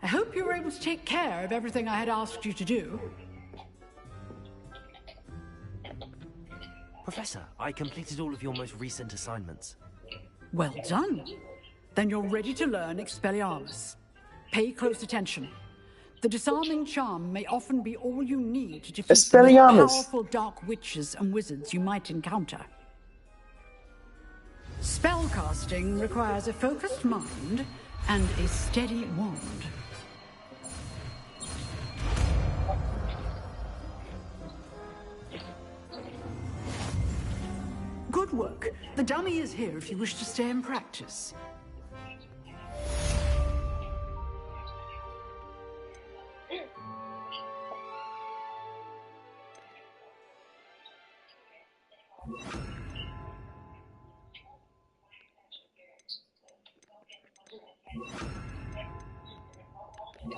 I hope you were able to take care of everything I had asked you to do. Professor, I completed all of your most recent assignments. Well done. Then you're ready to learn Expelliarmus. Pay close attention. The disarming charm may often be all you need to defeat the most powerful dark witches and wizards you might encounter. Spellcasting requires a focused mind and a steady wand. Good work. The dummy is here if you wish to stay and practice.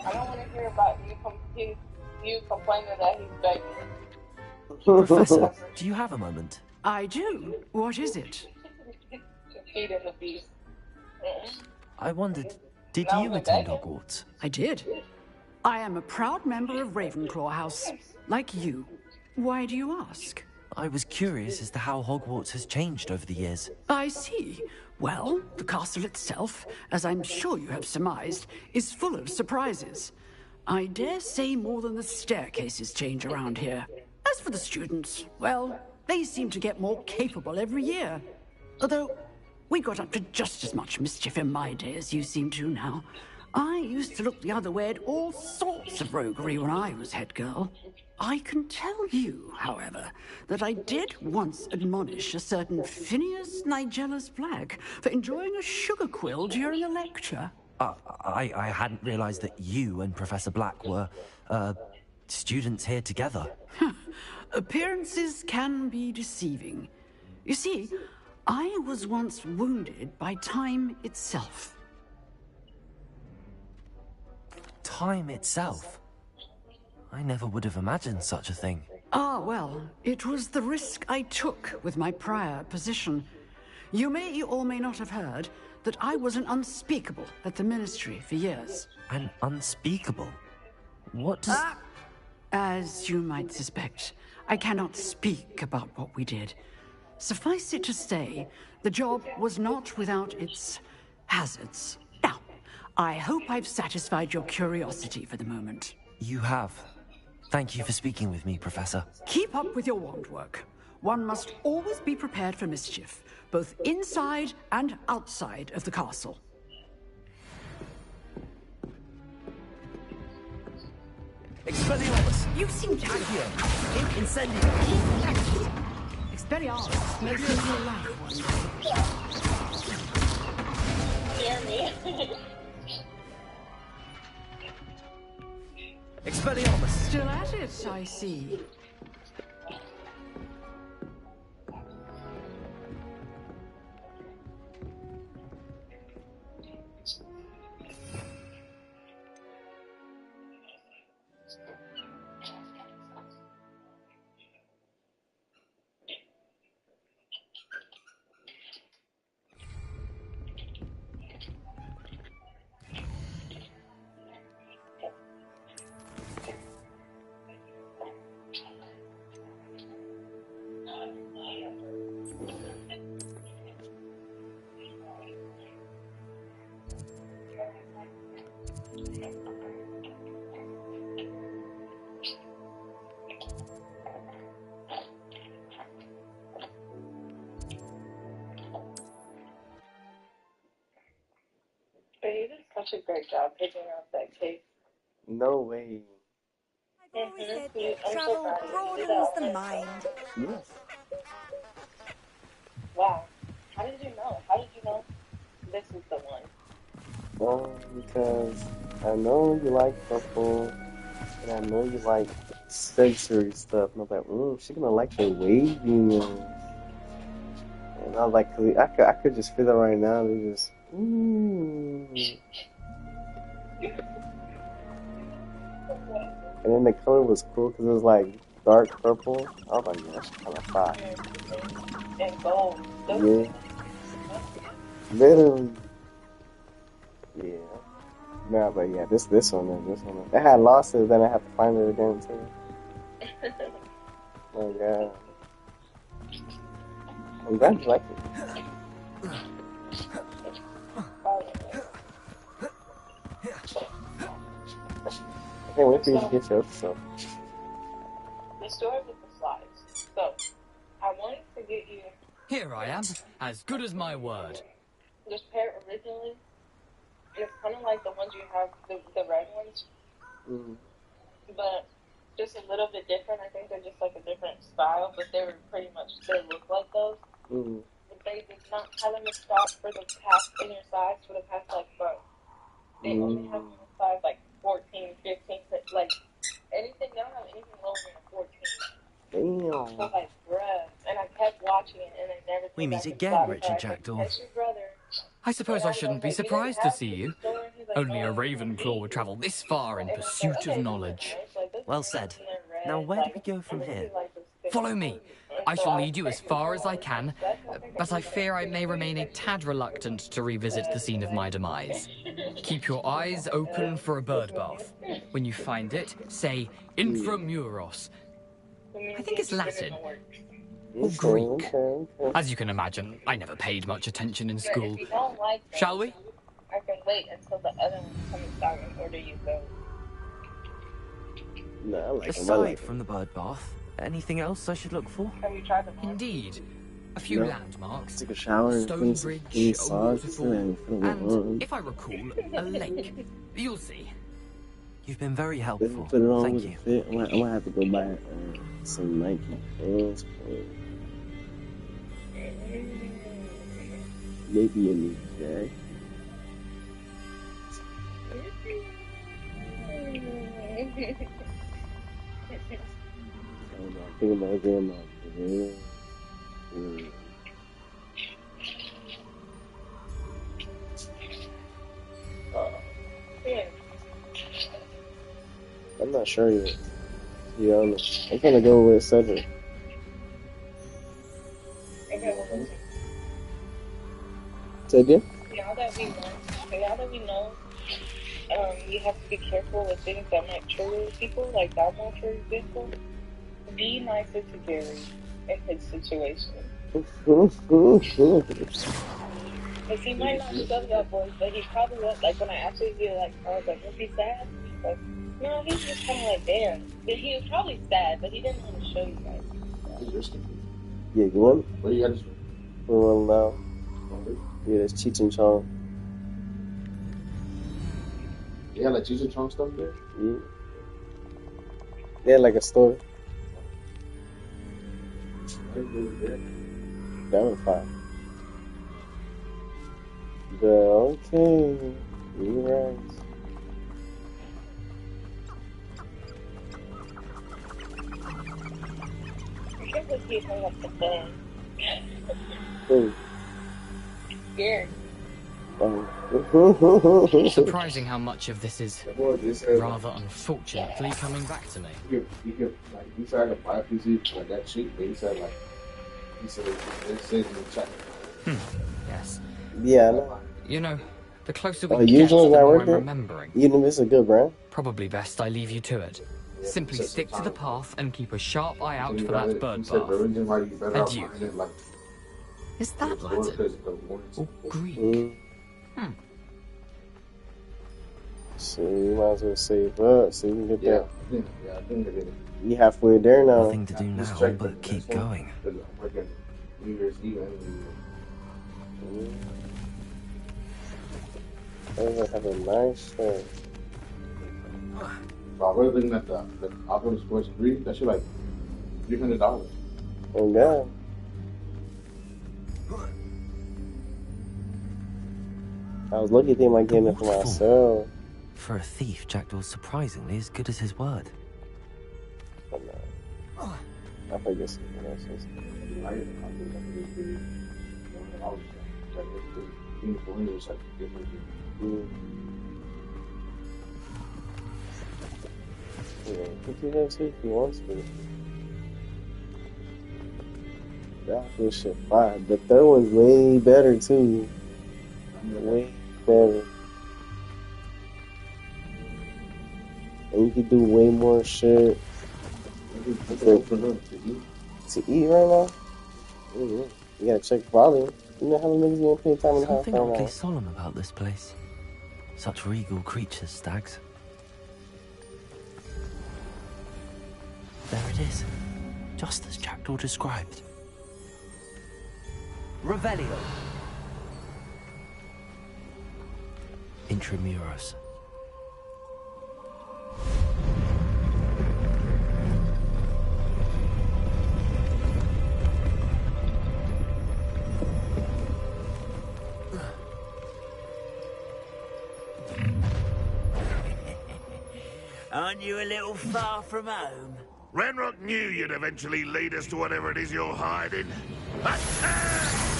I don't want to hear about you complaining that he's begging. Professor, do you have a moment? I do. What is it? Feed in the beast. I wondered, did you attend Hogwarts? I did. I am a proud member of Ravenclaw House, like you. Why do you ask? I was curious as to how Hogwarts has changed over the years. I see. Well, the castle itself, as I'm sure you have surmised, is full of surprises. I dare say more than the staircases change around here. As for the students, well, they seem to get more capable every year. Although, we got up to just as much mischief in my day as you seem to now. I used to look the other way at all sorts of roguery when I was head girl. I can tell you, however, that I did once admonish a certain Phineas Nigellus Black for enjoying a sugar quill during a lecture. I hadn't realized that you and Professor Black were, students here together. Appearances can be deceiving. You see, I was once wounded by time itself. Time itself? I never would have imagined such a thing. Ah, well, it was the risk I took with my prior position. You may or may not have heard that I was an unspeakable at the Ministry for years. An unspeakable? What does... As you might suspect, I cannot speak about what we did. Suffice it to say, the job was not without its hazards. Now, I hope I've satisfied your curiosity for the moment. You have. Thank you for speaking with me, Professor. Keep up with your wand work. One must always be prepared for mischief, both inside and outside of the castle. Expelliarmus! You seem to have here. Incendio! Expelliarmus may be a real life one. Hear me. Expelliarmus! Still at it, I see. You did such a great job picking out that cake. No way. I've always said travel broadens the mind. Yes. Wow. How did you know? How did you know this is the one? Because I know you like purple, and I know you like sensory stuff. And I was like, she's gonna like the waving. And I was like, I could just feel it right now. They just, And then the color was cool because it was like dark purple. I was like, yeah, that's kind of fire. And gold. Yeah. Literally. Nah, but yeah, this one is. I had lost it, then I had to find it again too. Oh my god. I'm glad you like it. I can't wait for you to get your episode. The story with the slides. So, I wanted to get you. Here I am, as good as my word. This pair originally, it's kind of like the ones you have, the red ones, but just a little bit different. I think they're just like a different style, but they were pretty much, they look like those. But they did not have them in stock for the past, in your size, for the past like month. They only have them in size like 14, 15, like anything, they don't have anything lower than a 14. Damn. So like, bruh. And I kept watching it, and I never We came meet back and again, stopped Richard her. Jackdaw. That's your brother. I suppose I shouldn't be surprised to see you. Only a Ravenclaw would travel this far in pursuit of knowledge. Well said. Now, where do we go from here? Follow me. I shall lead you as far as I can, but I fear I may remain a tad reluctant to revisit the scene of my demise. Keep your eyes open for a bird bath. When you find it, say Intramuros. I think it's Latin. Or Greek. As you can imagine, I never paid much attention in school. Shall we? I can wait until the other one comes out and order you those. Nah, I like Aside from the bird bath, anything else I should look for? Have you tried them? Indeed. A few landmarks. Take a shower, Stonebridge, a waterfall, and, if I recall, a lake. You'll see. You've been very helpful. Put it on Thank with you. a fit. I'm gonna have to go buy some Nike pants. Maybe a new jacket. I'm thinking about getting my career. I'm not sure yet. To be honest, I'm gonna go with Cedric. Say again? Now that we know, you have to be careful with things that might trigger people, like that one, for example. Be nicer to Gary in his situation. Because he might not show that voice, but he probably will. Like, when I actually get like, I was like, was he sad? He's like, no, he's just kind of like, damn. But he was probably sad, but he didn't want to show you guys. Yeah, you want? What do you got this one now? Yeah, that's Cheech and Chong. You had like Cheech and Chong stuff there? Yeah. They had like a store. That was fine. Okay. You're right. I can't believe he hung up the phone. Who? Gary. Surprising how much of this is rather unfortunately coming back to me. You like, he said like buy a PC like that cheap, but he said it says in the chat. Yes. Yeah, I know. You know, the closer we get, usually the I more work I'm there. remembering. Even if it's a good brand. Probably best I leave you to it. Simply stick to the path and keep a sharp eye out for that bird bath. Adieu. Is that Latin? Or Greek? So you might as well save up so you can get that. Yeah, I think it is. You halfway there now. Nothing to do now but keep going. New Year's Eve and I'm gonna have a nice shirt. So I was looking at the Optimus Force 3. That shit like $300. Oh God. I was lucky they might get it for myself. For a thief, Jackdaw's surprisingly as good as his word. But no. I think it's something else. Yeah, put you there too if he wants to. That was shit fire. The third one's way better too. Way better. And you can do way more shit. To eat right now? Mm-hmm. You gotta check volume. You know how many niggas you ain't paying time in the house Something right oddly now? solemn about this place. Such regal creatures, stags. There it is. Just as Jackdaw described. Revelio. Intramuros. Aren't you a little far from home? Ranrock knew you'd eventually lead us to whatever it is you're hiding. Attack!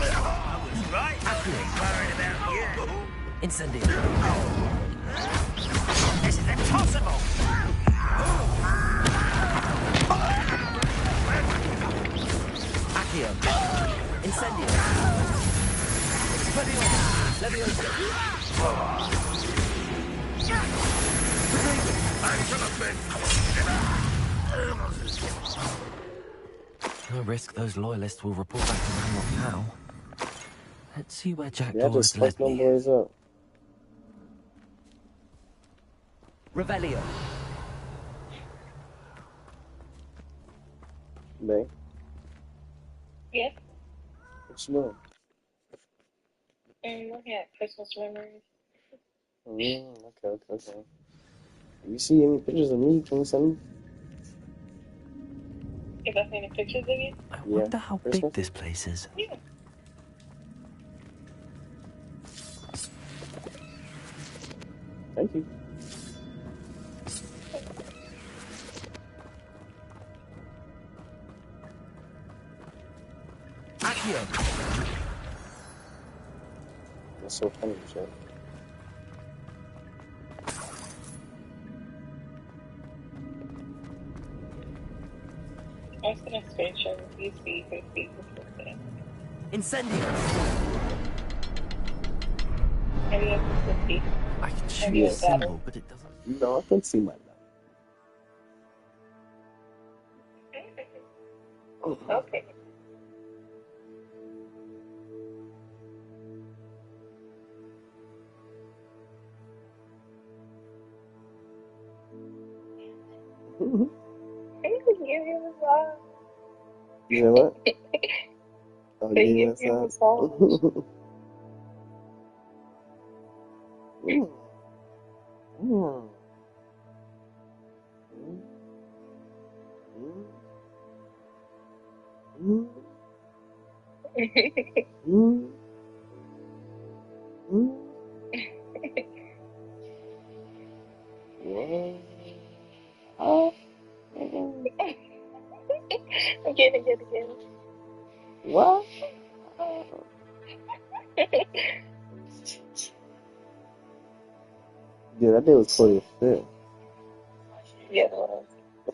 I was right. Worried about you. Incendio. This is impossible. Accio. Incendio. Expelliarmus. Leviosa. No risk those loyalists will report back to Ranrock now. Let's see where Yeah, Jackdaw just has led fuck them me. boys up. Revelio. Bae, Yes. what you doing? And looking at Christmas memories. Okay. You see any pictures of me? Can you send me? If I seen the pictures of you? I Yeah, wonder how Christmas? big this place is. Yeah. Thank you. Accio. That's so funny, shit. I was gonna screenshot you so you can see this thing. Incendio. Maybe I can see. I can shoot Maybe a it's better. symbol, but it doesn't. No, I can see my love. Okay. Give him a song. You know what? Oh, They yeah, give that's him a not. song. Again. What? Yeah, that day was funny as shit. Yeah, it was.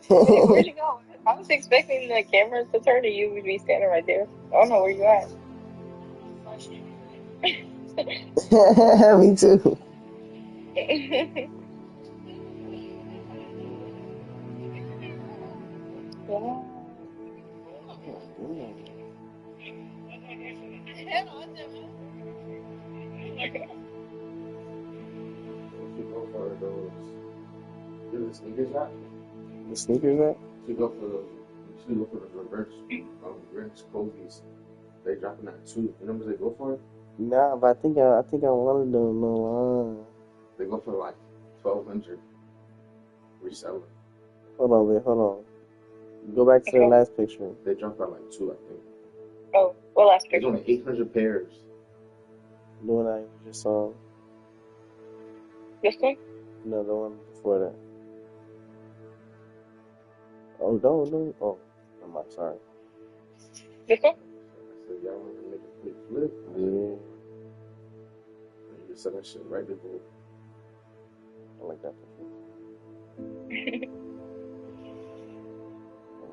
Where'd you go? I was expecting the cameras to turn to you. We'd be standing right there. I don't know where you at. Me too. Yeah. The sneakers hat? The sneakers at? You should go for the reverse cozies. They dropping that too. You know how much they go for? Nah, but I think I wanted them online. They go for like 1,200 reseller. Hold on, wait, hold on. Go back to the last picture. They dropped at like 2, I think. Oh, well, last There's picture. only 800 pairs. The one I just saw. This one? No, the one before that. Oh, no. Oh, I'm sorry. This one? I said, y'all want to make a quick flip? Yeah. You can sell that shit right before. I like that picture.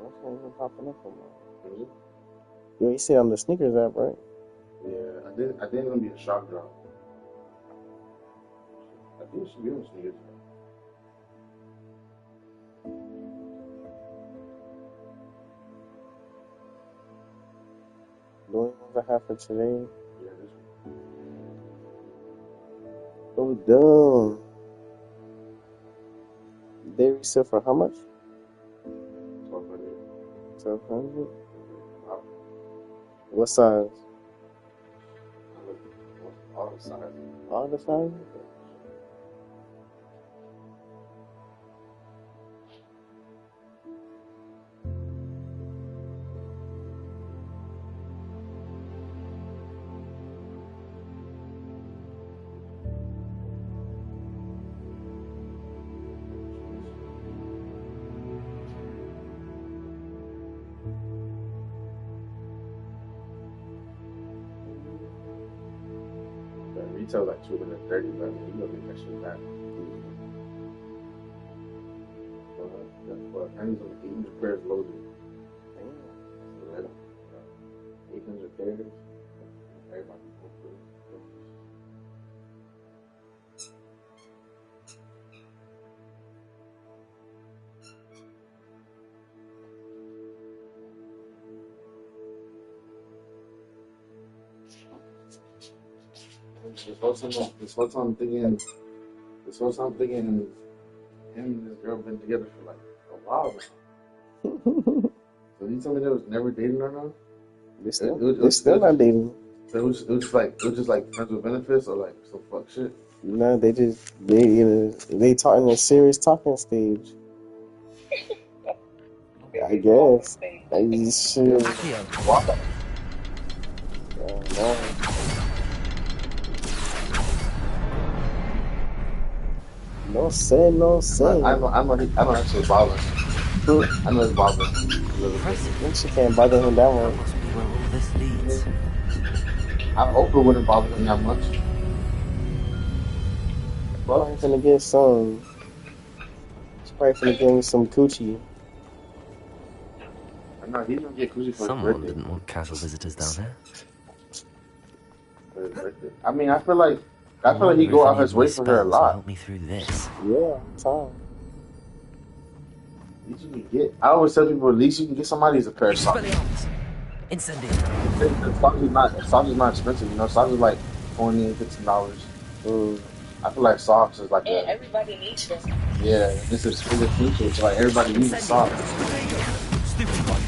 What's not even popping up on mine? Yo, you see it on the sneakers app, right? Yeah, I think it's gonna be a shock drop. You should be able to see it. The only ones I have for today. Yeah, this Oh, dumb. They resell for how much? 1200. 1200. What size? All the size. All the sizes? That retail like 230, but I mean, you don't think that shit back. Well, pennies on 800 pairs loaded. Damn. 800 pairs. Everybody. This whole time I'm thinking, him and this girl been together for like a while now. So you tell me they was never dating or no? They're still not dating. So it was just like friends with benefits or like some fuck shit. No, they talk in a serious talking stage. I guess. No say. I don't actually bother. I know it's bothering. I think she can't bother him that much. Must be where all this leads. I hope it wouldn't bother him that much. Well, I'm gonna get some. She's probably gonna give me some coochie. I know he's gonna get coochie for his Someone birthday. didn't want casual visitors down here. For his birthday. I mean, I feel like he go out his way for her a lot. Help me through this. Yeah, time. At least you can get. I always tell people, at least you can get somebody who's a pair of socks. Incendio. Socks is not expensive, you know. Socks is like $20, $15. I feel like socks is like And everybody needs them. Yeah, this is in the future. So like everybody needs a sock. Stupid one.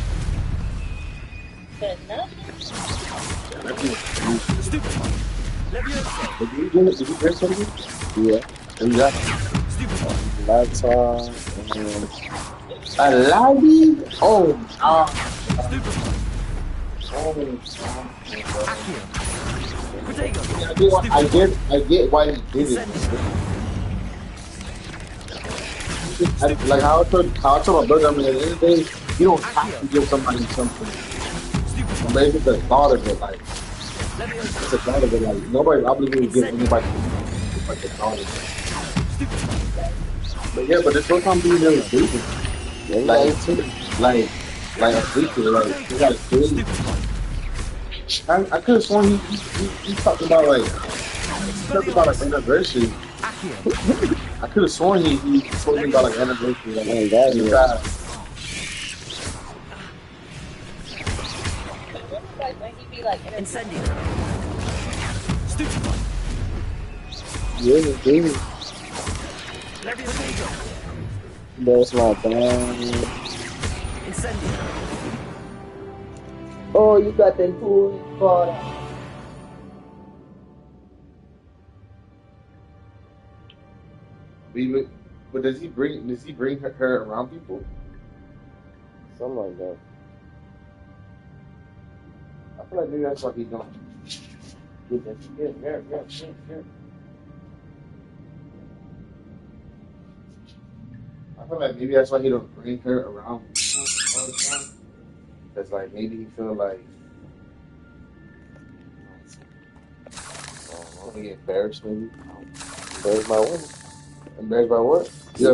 But nothing. Stupid one. Did you drink something? Yeah. What you got? Stupid one. Laptop. A lobby? Oh, Stupid one. I get why he did it. Like how I told my brother, I mean, at the end of the day, you don't have to give somebody something. But it's the thought of it, like, it's the thought of it, like, nobody's obligated to give anybody like the thought of it. But yeah, but the first time being there was dating. Like a preacher, like, you got a kid. I could have sworn he talked about like anniversary. I could have sworn he told me about like anniversary. Like, Like when he be like Incendio. Stupid one. Yeah, dude. That's my bad. Incendio. oh, you got them cool for But does he bring her around people? Something like that. I feel like maybe that's what he's doing. Yeah. I feel like maybe that's why he don't bring her around all the time. Cause like maybe he feel like he get embarrassed maybe. Embarrassed by what? Embarrassed by what? Yeah,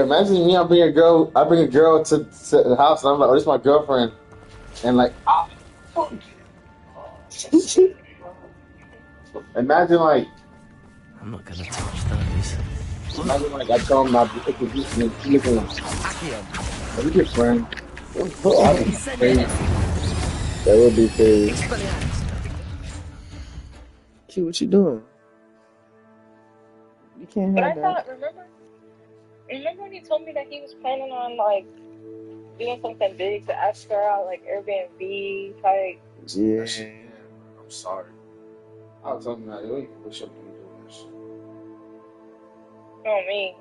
imagine me. I bring a girl to the house, and I'm like, oh, this is my girlfriend, and like, imagine like, I'm not gonna touch that. news. Imagine like I tell him not to take a beat and then he looking like, are we your friend? That'd be crazy. That would be crazy. Q, what you doing? You can't But I have that. thought, remember when he told me that he was planning on like doing something big to ask her out, like Airbnb type? Yeah. I'm sorry. I'll tell him that. You ain't wish up doing this. Oh, me.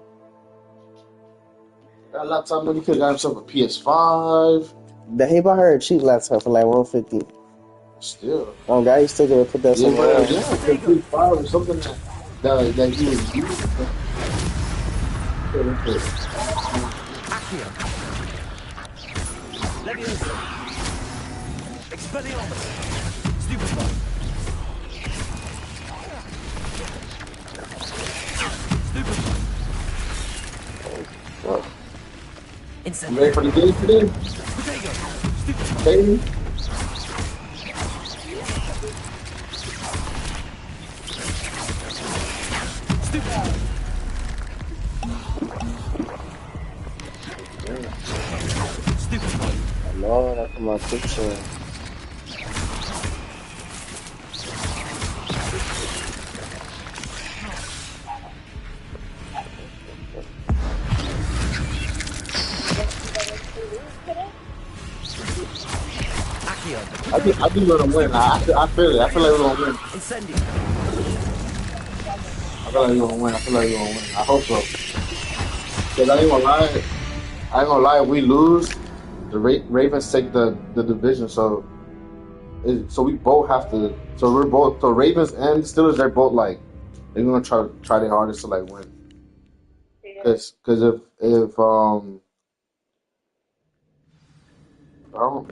That laptop money, he could have got himself a PS5. That he bought her a cheap laptop for like $150. Still. Oh, God, he's still gonna put that Yeah, somewhere else. yeah, the PS5 or something that he was using. You ready for the game today? Baby? Lord, that's my picture. I think we're gonna win. I feel it. I feel like we're gonna win. I feel like we're gonna win. I feel like we're gonna win. I hope so. Cause I ain't gonna lie. I ain't gonna lie. If we lose, the Ravens take the division. So we both have to. So we're both. So Ravens and Steelers, they're both like they're gonna try their hardest to like win. Cause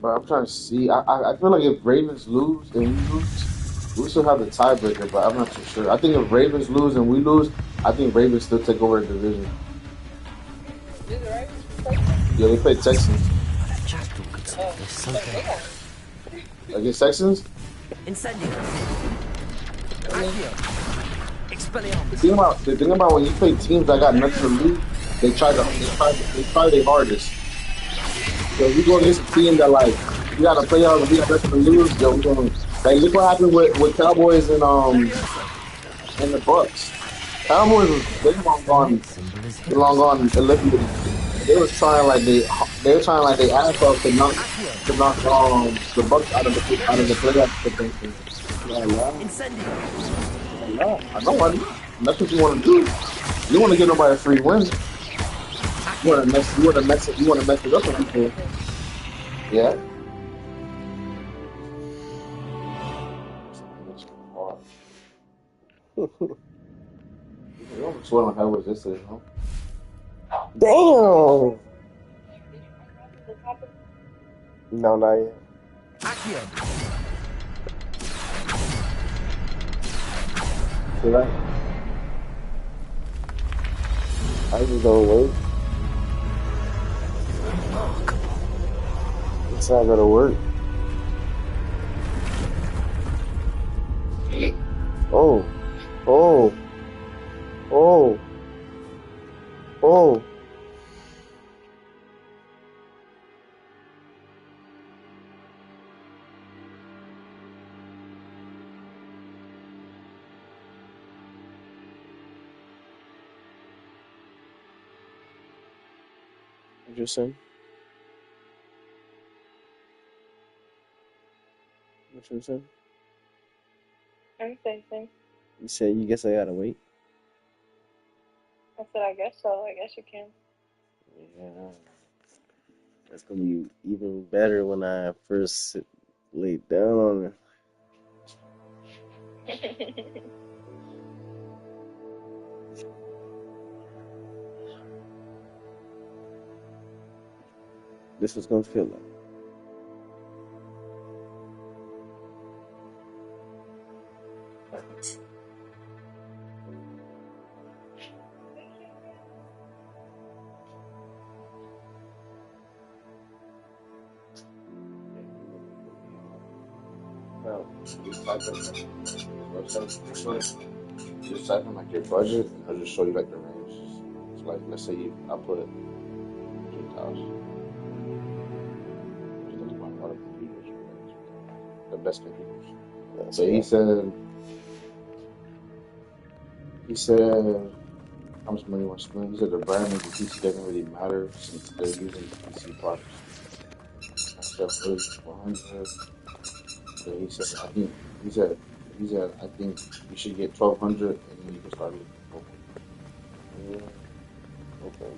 but I'm trying to see. I feel like if Ravens lose and we lose, we still have the tiebreaker. But I'm not too sure. I think if Ravens lose and we lose, I think Ravens still take over the division. Yeah, they play Texans. Against Texans? The thing about when you play teams that got nothing to lose, they try their hardest. So if we go against a team that like we gotta play out and we got nothing to lose, yo, we gonna like look what happened with Cowboys and the Bucks. Cowboys was they long gone eliminated. They was trying like they were trying like they ass off to knock the Bucks out of the playoff position. Yeah, I know. That's what you want to do. You want to get nobody a free win. You want to mess it up for people. Yeah. You almost swell on how was this, huh? Damn. No, not yet. See that? I just don't wait. It's not gonna work. Oh. Oh. Oh. Oh. Interesting. What you saying? I'm thinking. You said you guess I gotta wait? I said, I guess so. I guess you can. Yeah. That's gonna be even better when I first lay down on it. This was gonna feel like. No, it's like this. Just type in like your budget, and it'll just show you like the range. So like, let's say I put 3,000. Just look at my water computers, the best computers. So he said, how much money you want to spend? He said the brand of the PC doesn't really matter since they're using PC products. I said, what is 400? So he said, I think you should get 1,200 and then you can start looking for one. Yeah. Okay.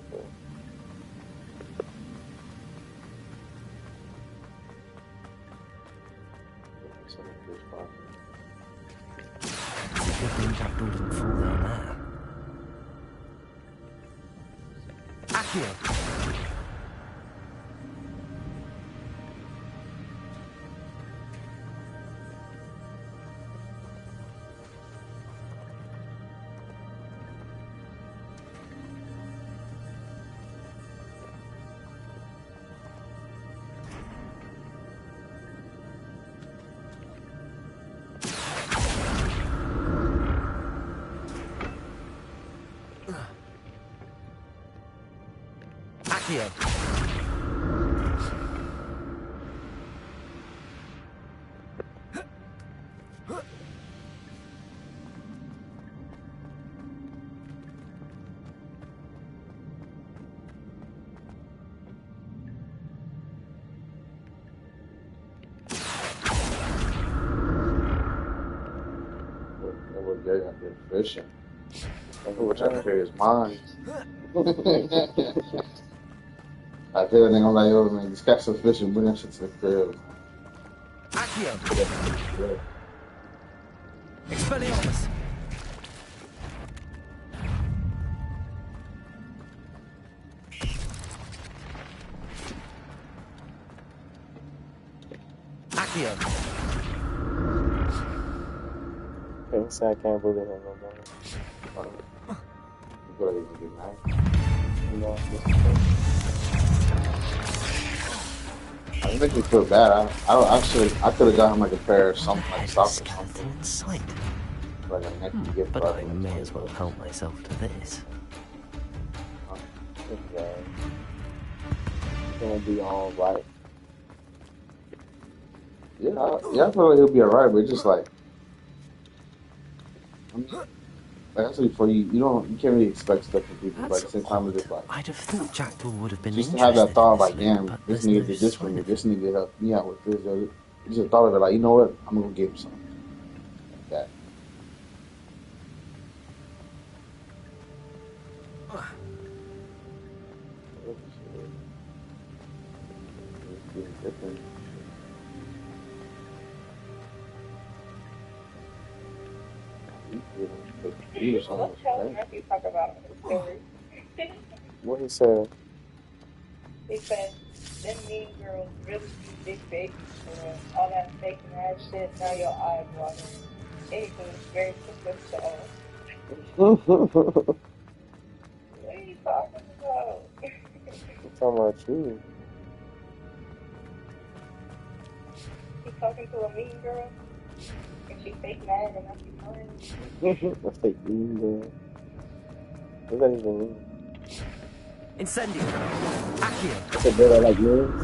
It's a good thing Jackdaw didn't fall down there. Accio! Accio! That Gary out there fishing. I know what trying to carry his mind. I tell that nigga, I'm like, yo, man, just catch some fish and bring that shit to the crib. Accio! Expelliarmus! Accio! Okay, so I can't believe him no more. You feel like you can get mad? No, It makes me feel bad. I could have got him like a pair of something like socks or something. Inside. Like a neck gift But card. I may as well help myself to this. okay. It's gonna be all right. Yeah, I feel like he'll be alright, but it's just like that's before you can't really expect stuff from people, but at the same time it's just like I'd have thought Jackdaw would have been just to have that thought like, damn, but this there's nigga no did this for sign me, of this it. nigga helped me out with this. Just a thought of it like, you know what, I'm gonna give him something. Like that. Different. What Charles Murphy talk about in the story? What he said? He said, them mean girls really be big babies for all that fake mad shit. Now your eyes watering. Anything very suspicious. What What are you talking about? I'm talking about you. He's talking to a mean girl, and she fake mad and not be kind. That's like mean girl. What does that even mean? Incendio! Accio! That's a girl that like memes?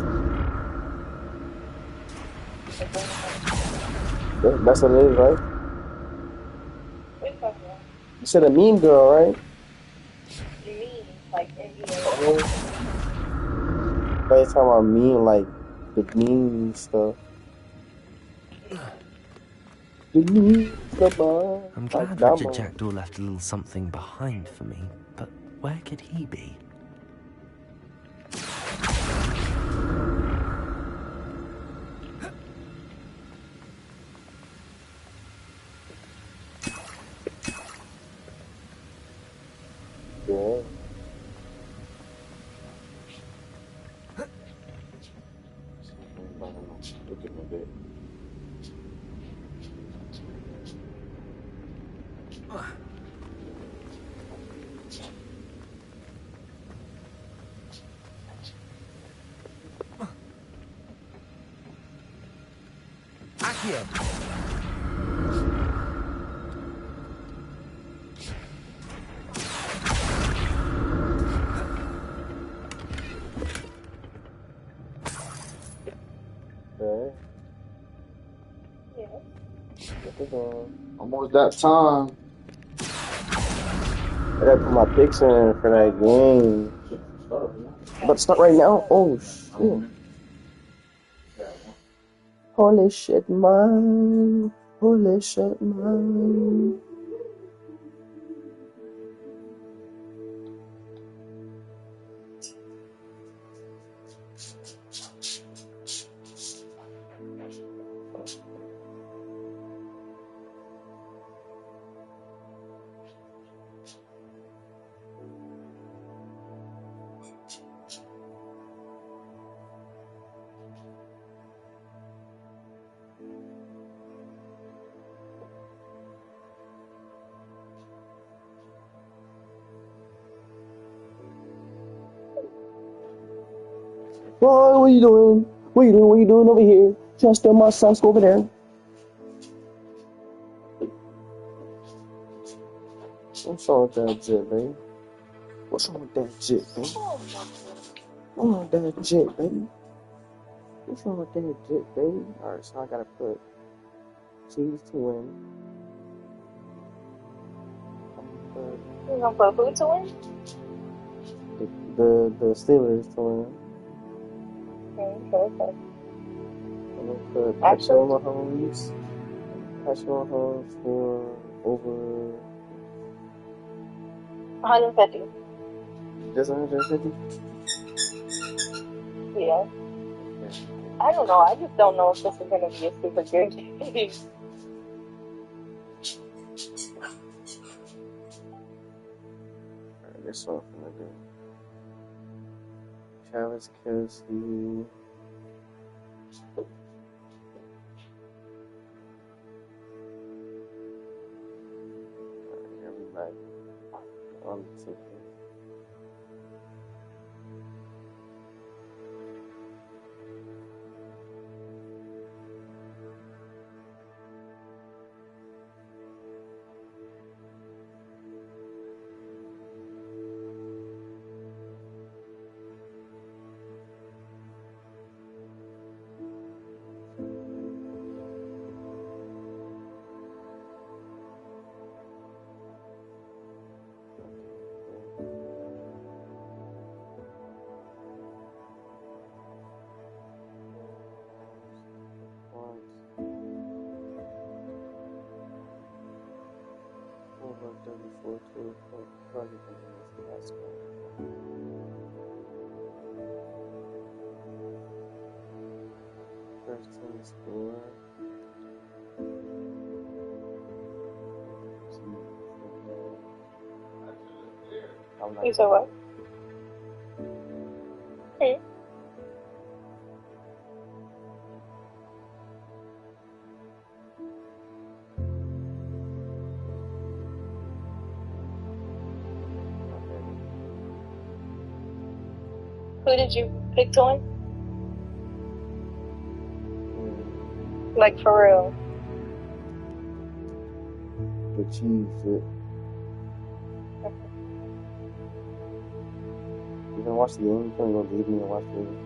That's what it is, right? What are you talking about? You said a meme girl, right? You mean like NBA? Oh. But you're talking about meme, like the meme stuff. The meme stuff, I'm like glad that Richard one. Jackdaw left a little something behind for me, but where could he be? Yeah. Look at my bed. Accio! Almost that time. I gotta put my picks in for that game. About to start right now? Oh, shit. Holy shit, man. Holy shit, man. Boy, what are you doing? What are you doing? What are you doing over here? Trying to steal my sauce over there. What's wrong with that jit, baby? What's wrong with that jit, baby? What's wrong with that jit, baby? What's wrong with that jit, baby? Alright, so I gotta put cheese to win. You gonna put who to win? The Steelers to win. Okay. I'm gonna put Patrick Mahomes. Patrick Mahomes for over 150. just 150. Yeah. I don't know. I just don't know if this is gonna be a super good game. Alright, this one I'm gonna do. Travis Kelce. Everybody on the ticket. First team score. You said what? Hey. Who did you pick to win? Like for real? The Chiefs. You gonna watch the game? You gonna go leave me and watch the game?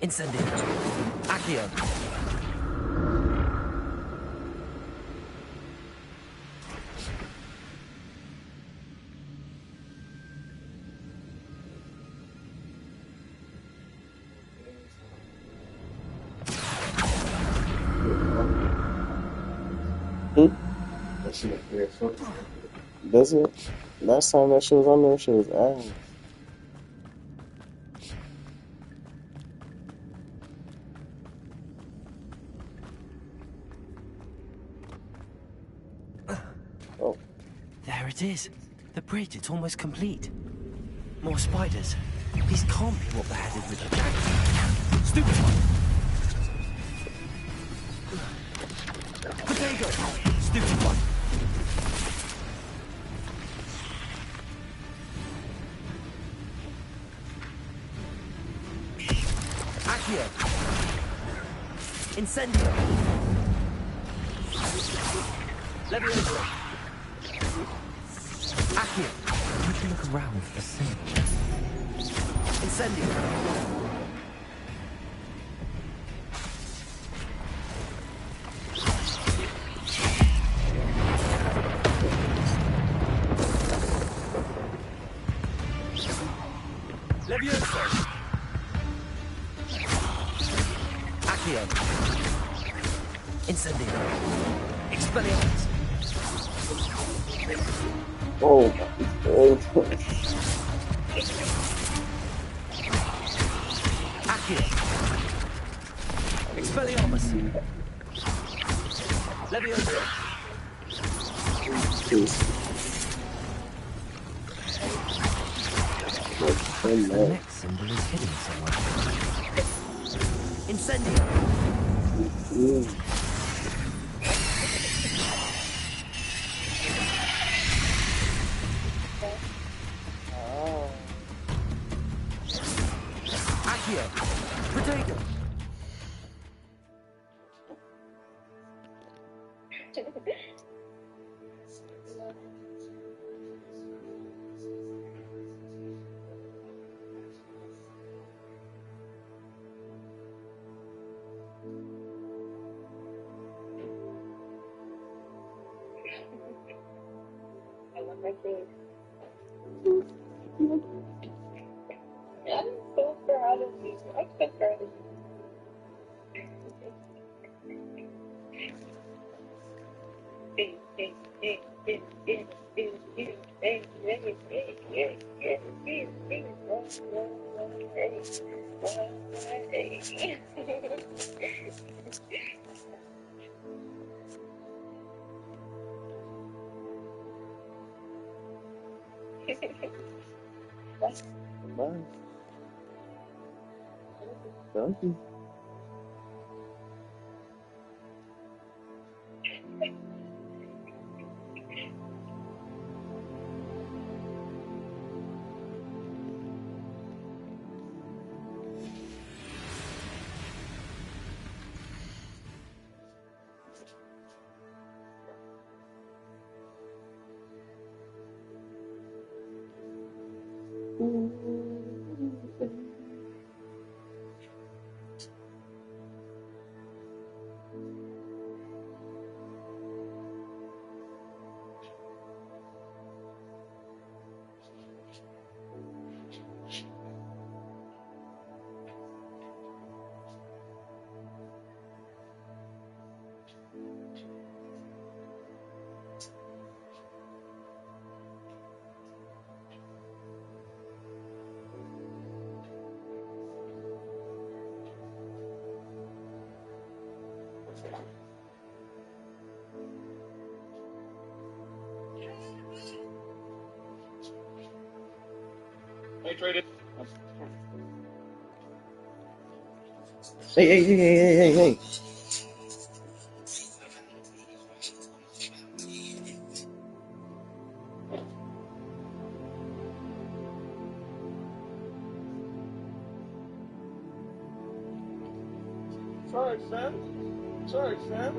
Incendio. Accio. Does it? Last time that shit was on there, shit was ass. Oh. There it is. The bridge, it's almost complete. More spiders. These can't be what they're headed with the jacket. Stupid one. Potato. Stupid one. Accio. Incendio. Leviosa! Accio! You can look around for the same. Incendio! Leviosa! Accio! Incendio! Expelliarmus! Oh, Accio! Expelliarmus! Leviosa! The next symbol is hidden somewhere. Incendio! Accio! Potato! I love my food. I'm so proud of you. I'm so proud of you. bye. Donkey. Hey, traded. Hey. Sorry, Sam. Sorry, Sam.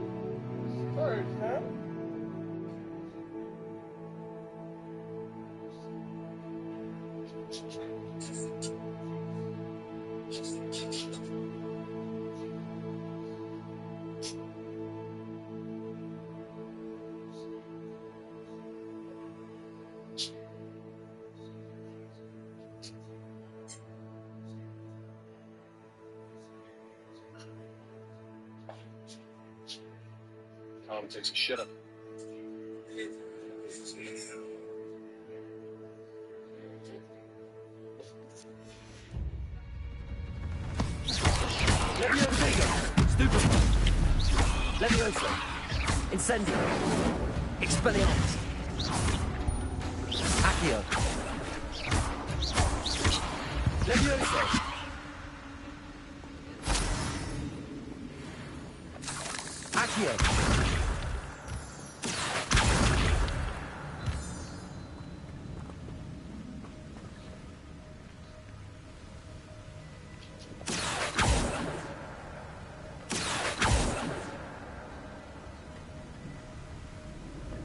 Sorry, Sam. Tom takes a shit up. Stupefy! Leviosa! Incendio! Expelliarmus! Accio! Leviosa! Accio!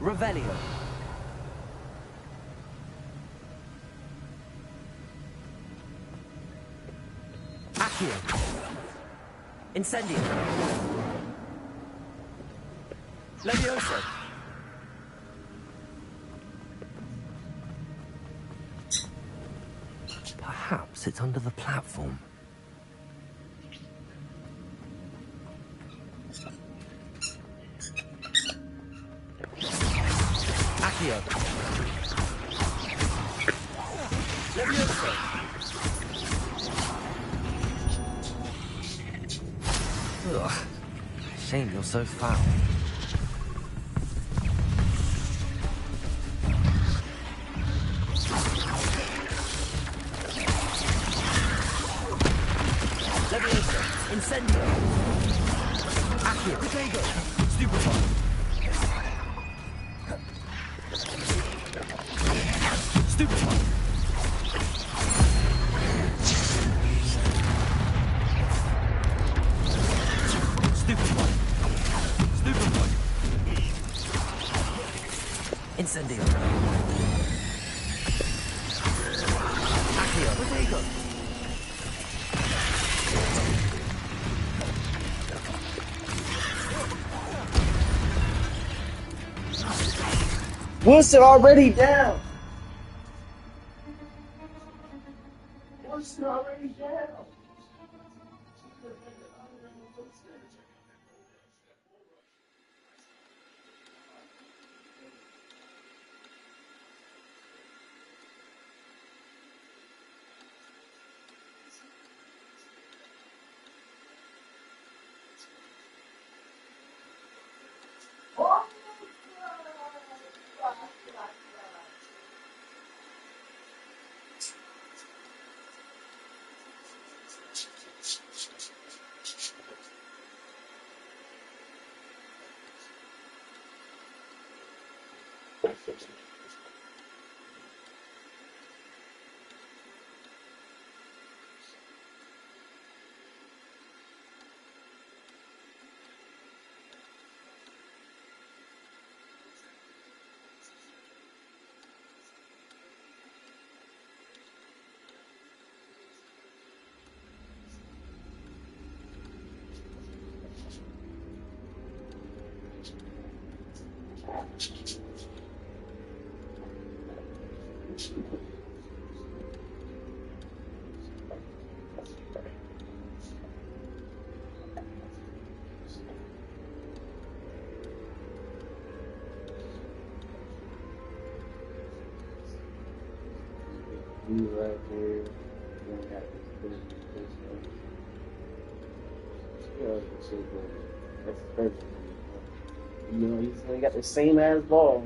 Revelio. Accio. Incendio. Levioso. Perhaps it's under the platform. Accio. Levioso. Ugh. Shame you're so foul. Levioso. Incendio. Accio. Protego. Stupefy. Stupefy. Stupefy. Stupefy. Incendio. Accio. Protego. Wilson already down. Wilson already down. You right here. Then got this one. Yeah, that's so good. That's perfect. You know, he's only got the same ass ball.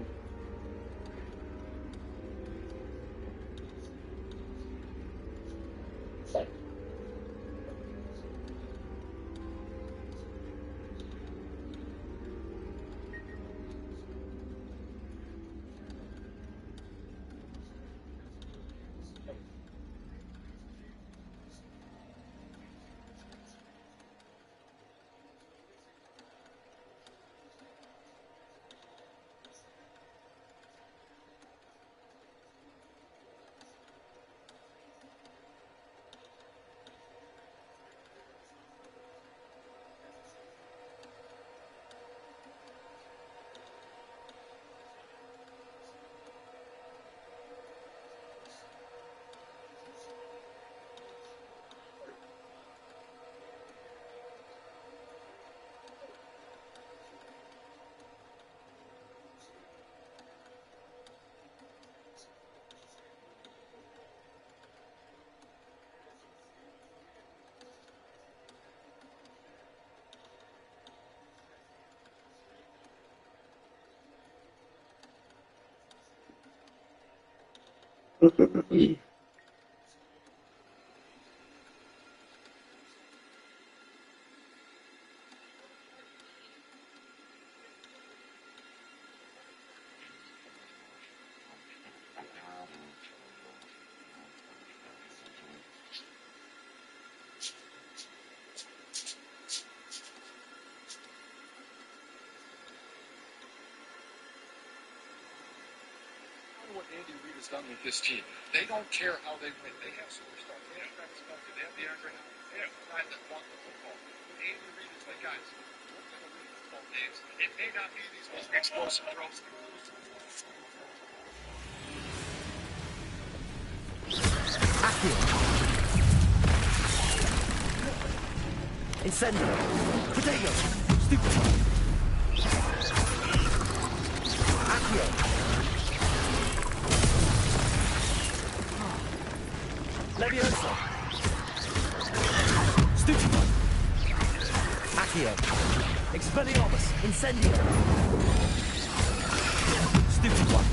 at what Andy Reid has done with this team. They don't care how they win. They have superstars. They have Travis Kelce. They have DeAndre Hopkins. They have guys that want the football. Andy Reid is like, guys, we're going to win football games. It may not be these most explosive throws. Accio. Incendio. Potato. Stupid. Accio. Levioso. Stupid. Accio. Expelliarmus. Incendio. Stupid one.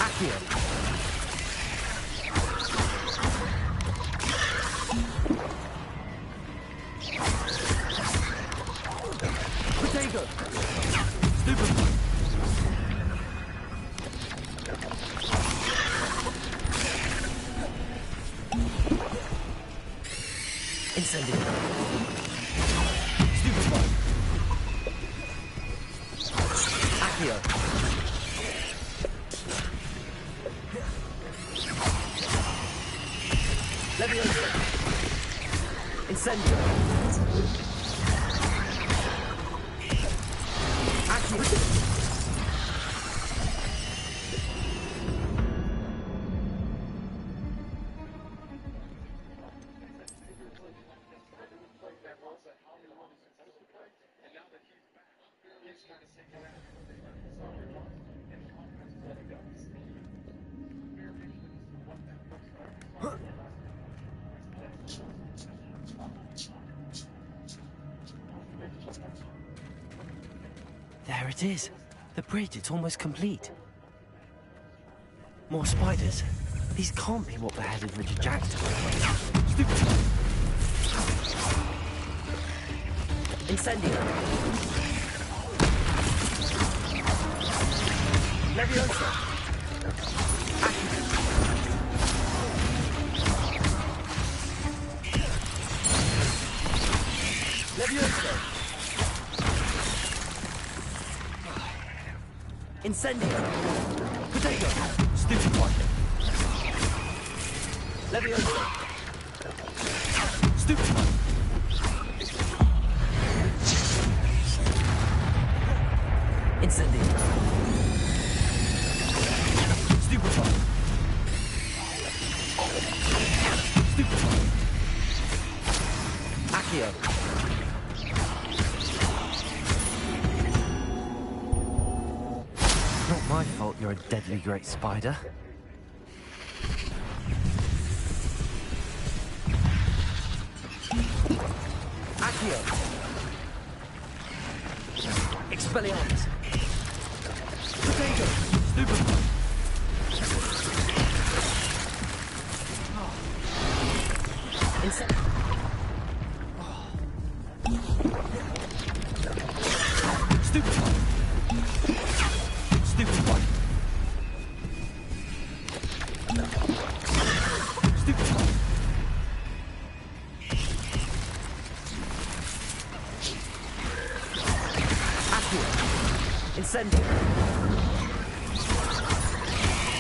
Accio. Potato. Stupid one. Incendio. Stupid one. Accio. Levioso. Incendio. Accio. There it is. The bridge, it's almost complete. More spiders. These can't be what beheaded Richard Jackson. Incendio. Leviosa. Leviosa. Incendio. Potato. Stupid one. Leviosa. Stupid one. Incendio. Stupid one. Stupid one. Accio. Not my fault you're a deadly great spider. Accio. Expelliarmus. Potato. Stupid one. Insect. Stupid one. Stupid one. Stupid one. Accio. Incendio.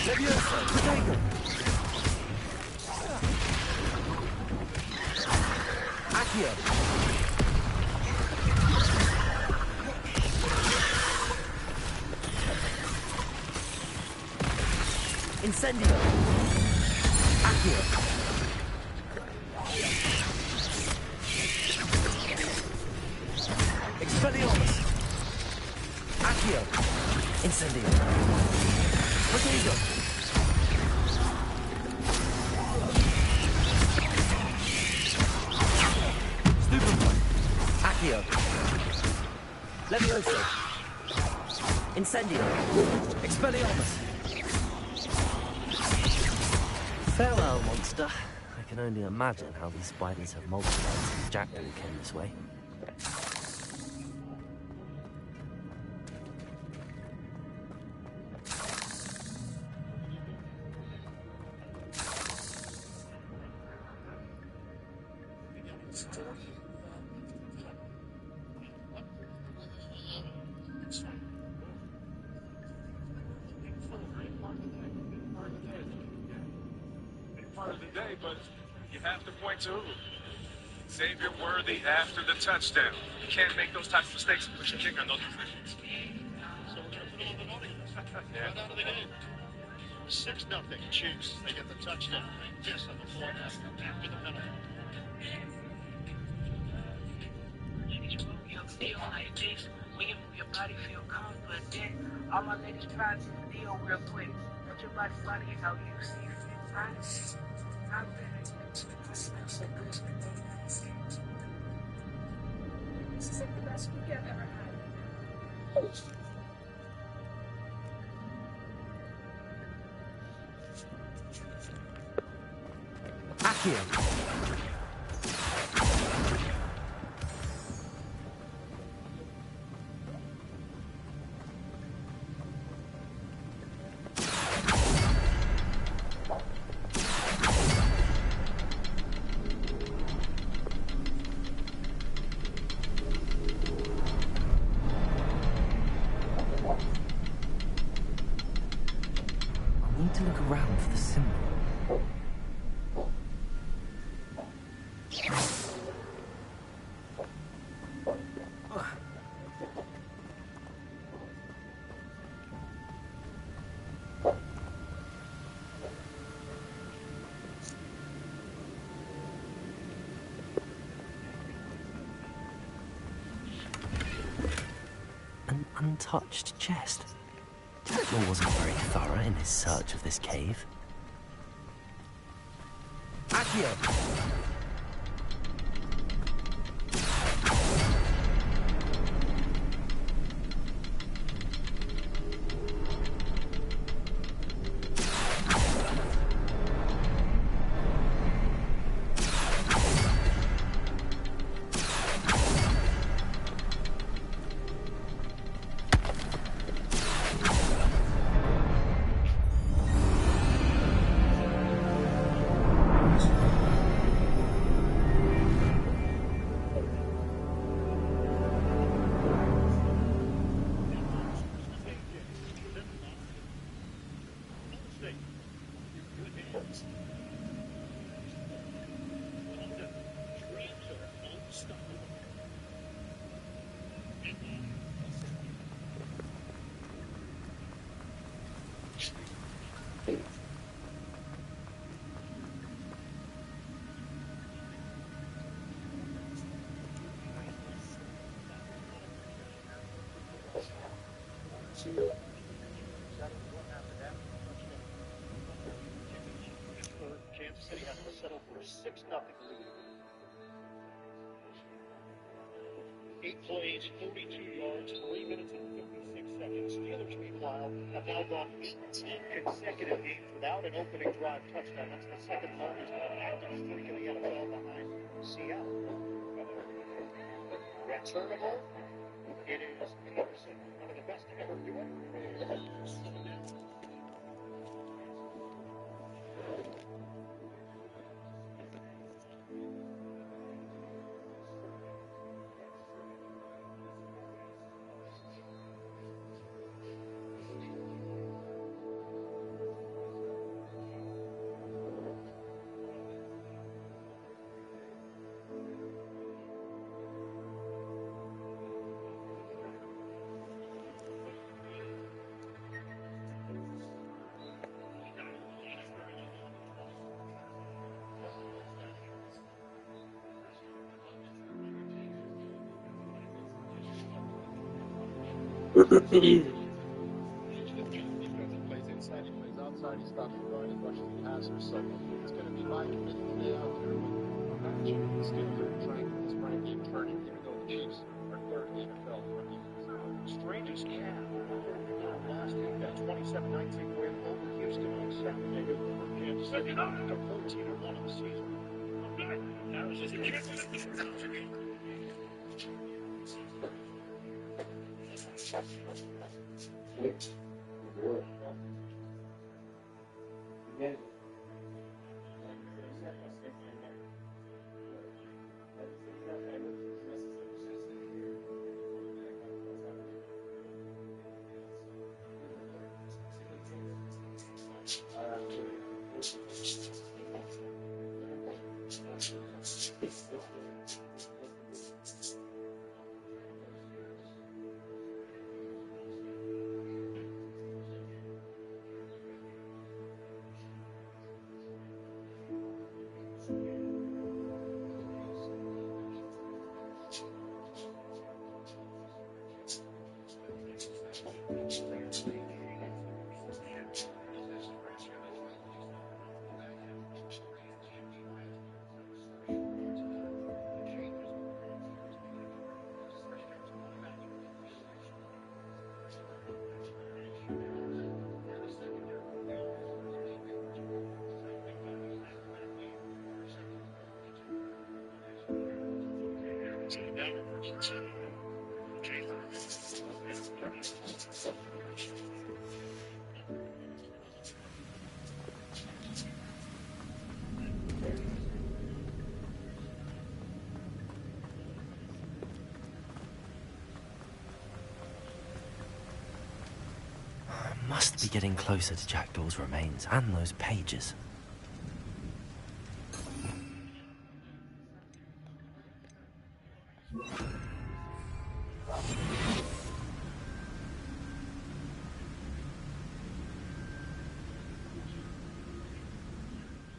Leviosa. Potato. Accio. Incendio. Accio. Expelliarmus. Accio. Incendio. Potato. Stupid one. Accio. Levioso. Incendio. Expelliarmus. Farewell, monster. I can only imagine how these spiders have multiplied since Jackdaw came this way. day, but you have to point to who? Xavier Worthy after the touchdown. You can't make those types of mistakes and put your kicker on those positions. So we're going to put him on the naughty list. Right out of the game. 6-0 Chiefs. They get the touchdown. They miss on the point after the penalty. Feel like this when you move your body, feel confident. All my ladies try this deal real quick. Put your body how you see fit. I'm I smell so good. This is like the best week I've ever had. Accio. To look around for the symbol. An untouched chest. Detective wasn't very thorough in his search of this cave. Accio! Kansas City has to settle for a 6-0 lead. 8 plays, 42 yards, 3 minutes and 56 seconds. Steelers, meanwhile, have now gone 18 consecutive games without an opening drive touchdown. That's the second longest of an active streak in the NFL behind Seattle. Returnable, it is Peterson, one of the best to ever do it. Defensive plays inside, he plays outside, he stops the run, he rushes the passer. So it's going to be my committee today out there with matching the Steelers are trying to this running game turning, even though the Chiefs are third in the NFL for run defense. Strangest cap. Last week, that 27-19 win over Houston on Saturday to Kansas City to 14-1 of the season. Must be getting closer to Jackdaw's remains and those pages.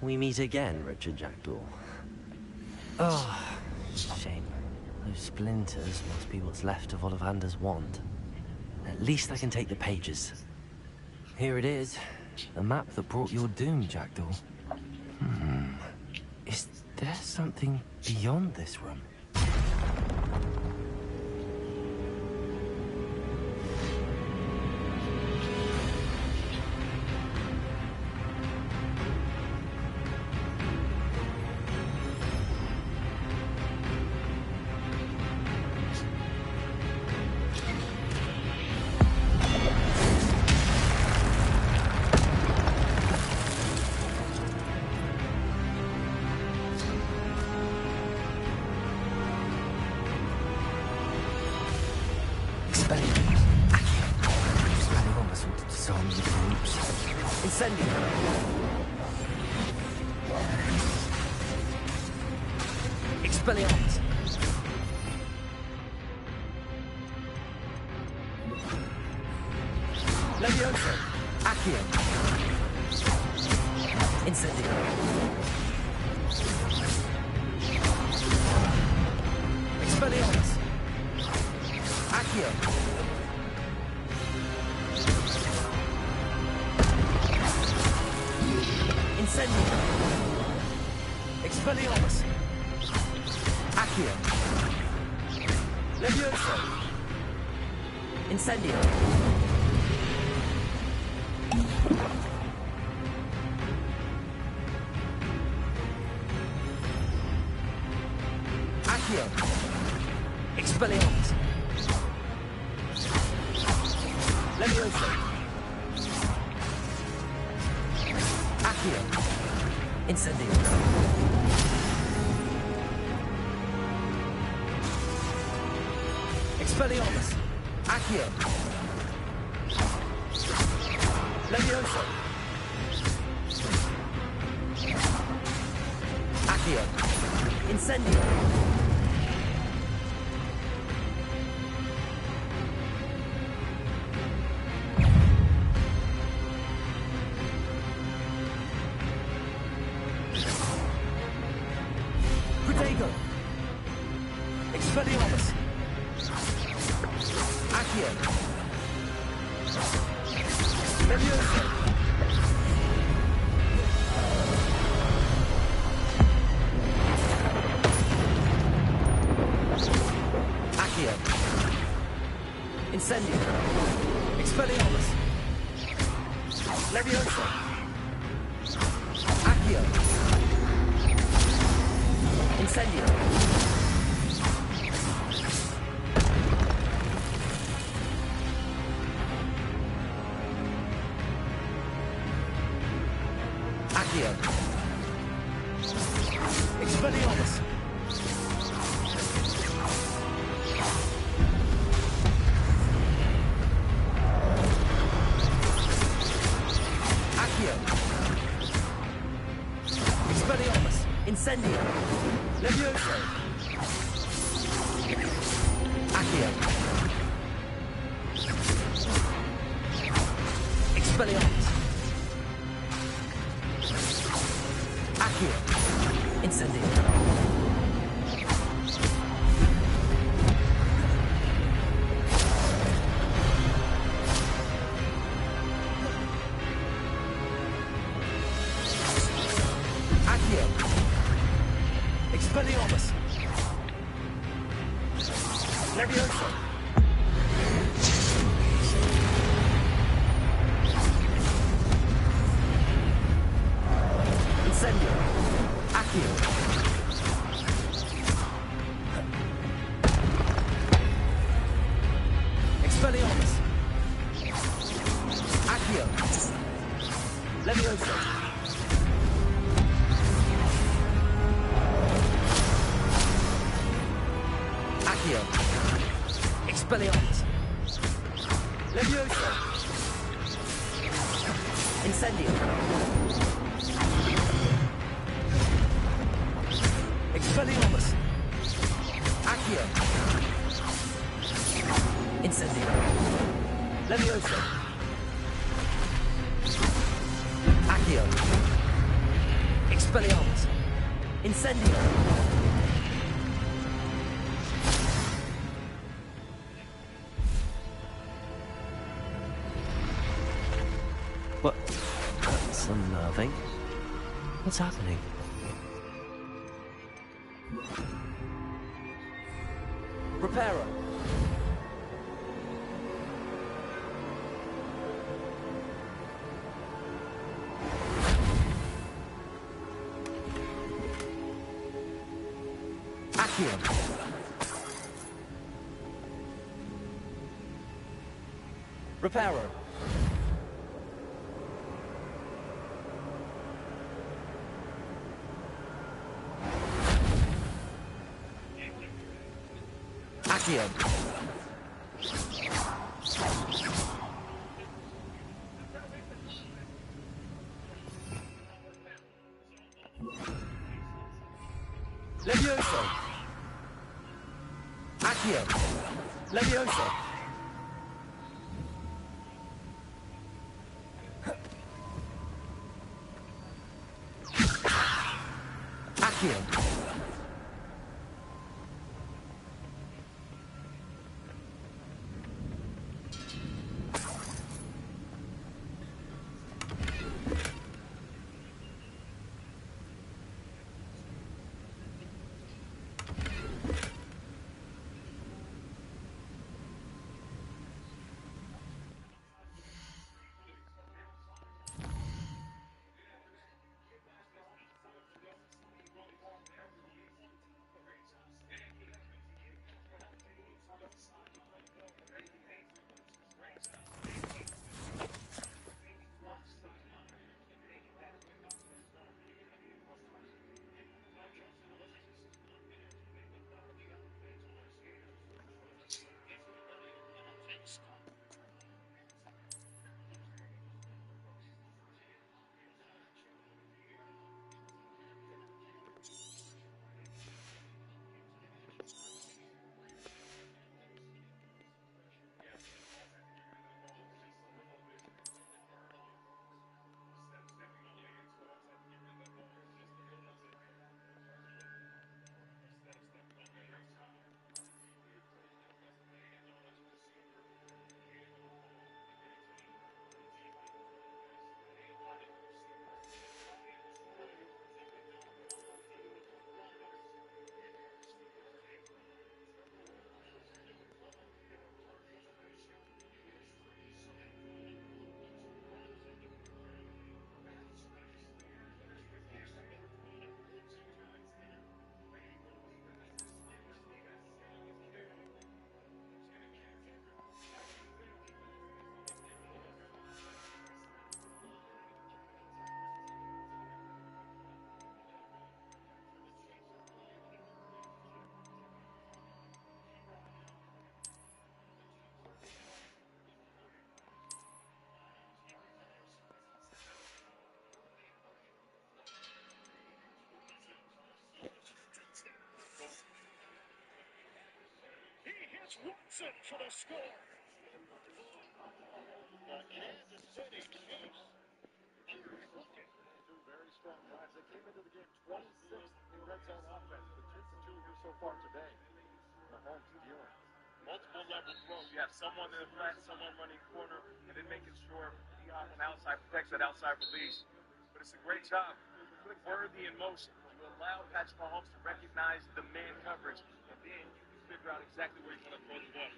We meet again, Richard Jackdaw. Oh, shame. Those splinters must be what's left of Ollivander's wand. At least I can take the pages. Here it is. The map that brought your doom, Jackdaw. Is there something beyond this room? Expelliarmus! Levioso! Accio! Incendio! Expelliarmus! Accio! Incendio! Expelliarmus! Accio! Levioso! Incendio! Accio! Expelliarmus! Levioso! Accio! Incendio! Expelliarmus! Accio! Levioso! Accio! Incendio! Protego! Expelliarmus! Accio! Levioso! Accio! Incendio! Expelliarmus! Levioso! Accio! Incendio! Accio! Expelliarmus! Accio! Expelliarmus! Incendio! Levioso! Accio! Expelliarmus! Accio! Incendio! Accio! Expelliarmus! Levioso! Incendio! Accio! Levioso. Accio. Expelliarmus. Levioso. Incendio. Expelliarmus. Accio. Incendio. Levioso. Accio. Expelliarmus. Incendio. What? That's unnerving. What's happening? Reparo. Accio. Reparo. Accio. Levioso. Accio. Levioso. Accio. Watson for the score. The Kansas City Chiefs. Two very strong drives. They came into the game 26th in red zone offense, but 2 for 2 here so far today. Mahomes dealing. Multiple level throws. You have someone in the flat, someone running corner, and then making sure the outside protects that outside release. But it's a great job. Good worthy in motion. You allow Patrick Mahomes to recognize the man coverage, and then you can figure out exactly where you're going to throw the ball.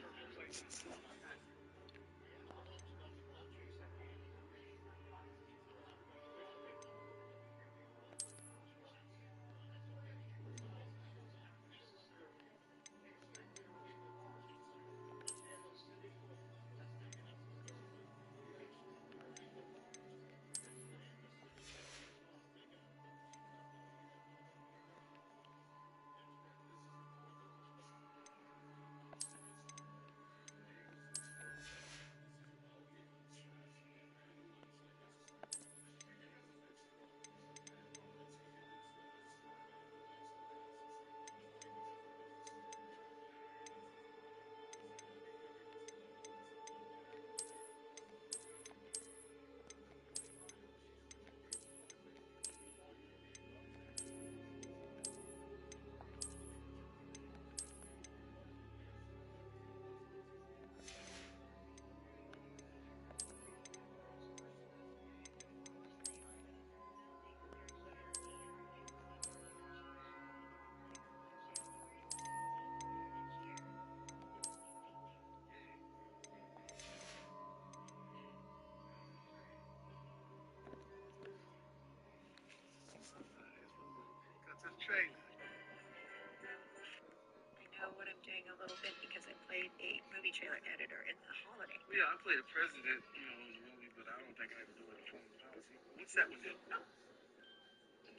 trailer editor in the holiday. Yeah, I played a president, in the movie, but I don't think I ever do it in foreign policy. What's that one do? Oh,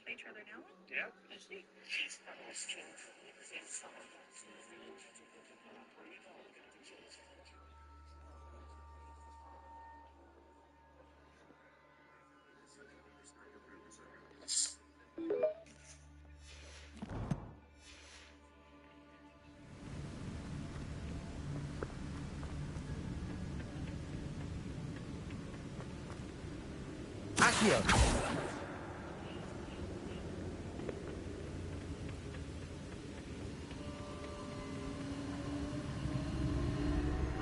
play trailer now? Yeah. Let's see. Accio!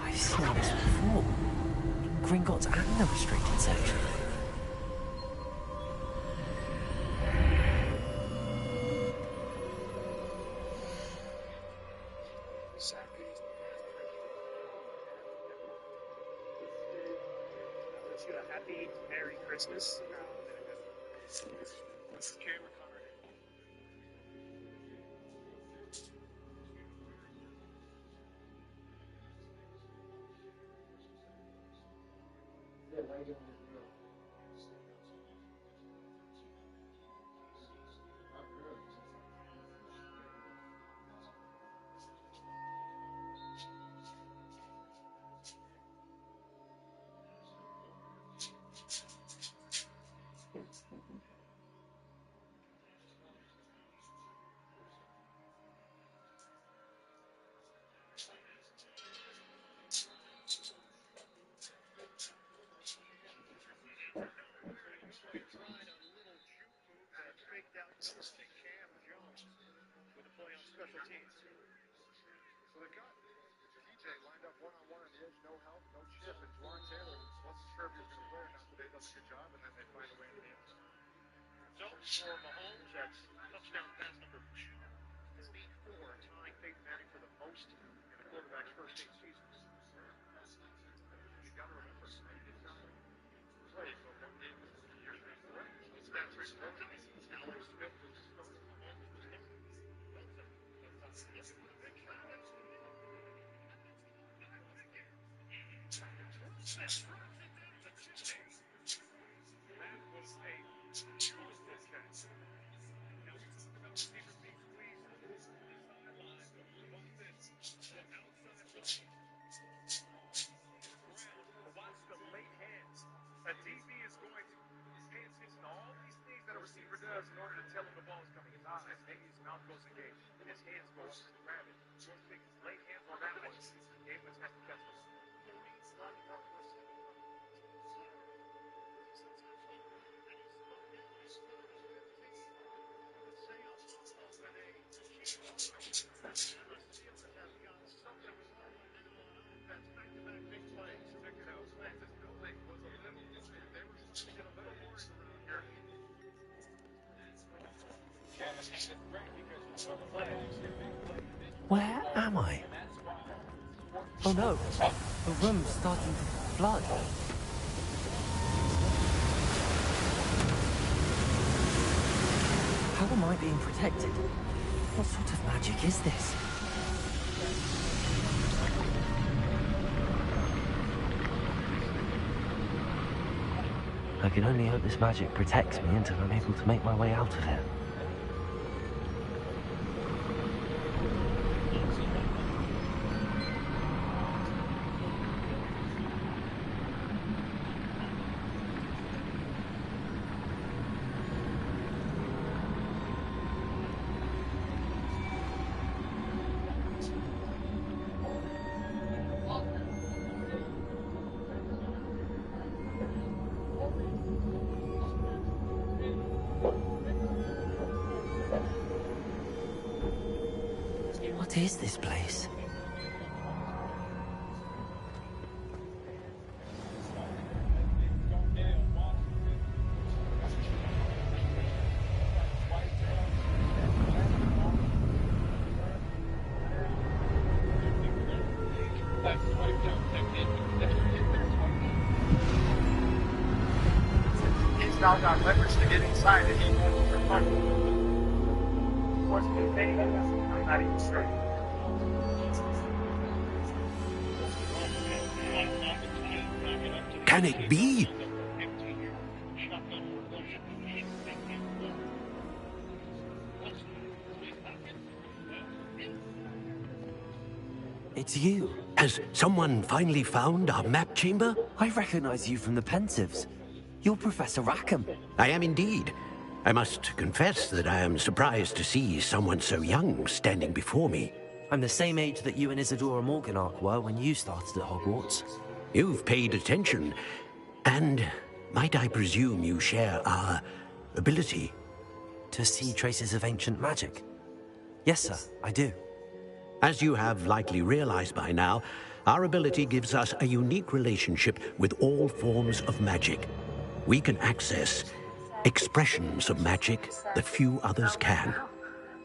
I've seen this before. Gringotts and the restricted section. Happy Merry Christmas. Camera card. Assistant Cam Jones with a play on special teams. So they got TJ lined up one-on-one on the edge, no help, no chip, and Juwan Taylor wasn't sure if he was going to play or not, but they does a good job, and then they find a way to the end zone. So for Mahomes, that's touchdown pass number 2, his 8-4, tying Peyton Manning for the most in the quarterback's first 8 seasons. You got to remember, he did not play for one game his rookie year. Those stats are important. Alex Smith was starting Mahomes was never. That was a beautiful catch. Now we talk about receivers being squeezed on the sidelines. Watch this. The outside play. Brown, watch the late hands. A DB is going to pay attention to all these things that a receiver does in order to tell him the ball is coming. His eyes, maybe his mouth goes engaged, and his hands go up to grab it. So let's take his late hands on that one. Davis has to catch the ball. Where am I? Oh no, the room's starting to flood. How am I being protected? What sort of magic is this? I can only hope this magic protects me until I'm able to make my way out of here. What is this place? He's now got leverage to get inside and he won't recover. What's the thing? I'm not even sure. can it be? It's you. Has someone finally found our map chamber? I recognize you from the Pensives. You're Professor Rackham. I am indeed. I must confess that I am surprised to see someone so young standing before me. I'm the same age that you and Isadora Morganach were when you started at Hogwarts. You've paid attention, and might I presume you share our ability? To see traces of ancient magic? Yes, sir, I do. As you have likely realized by now, our ability gives us a unique relationship with all forms of magic. We can access expressions of magic that few others can.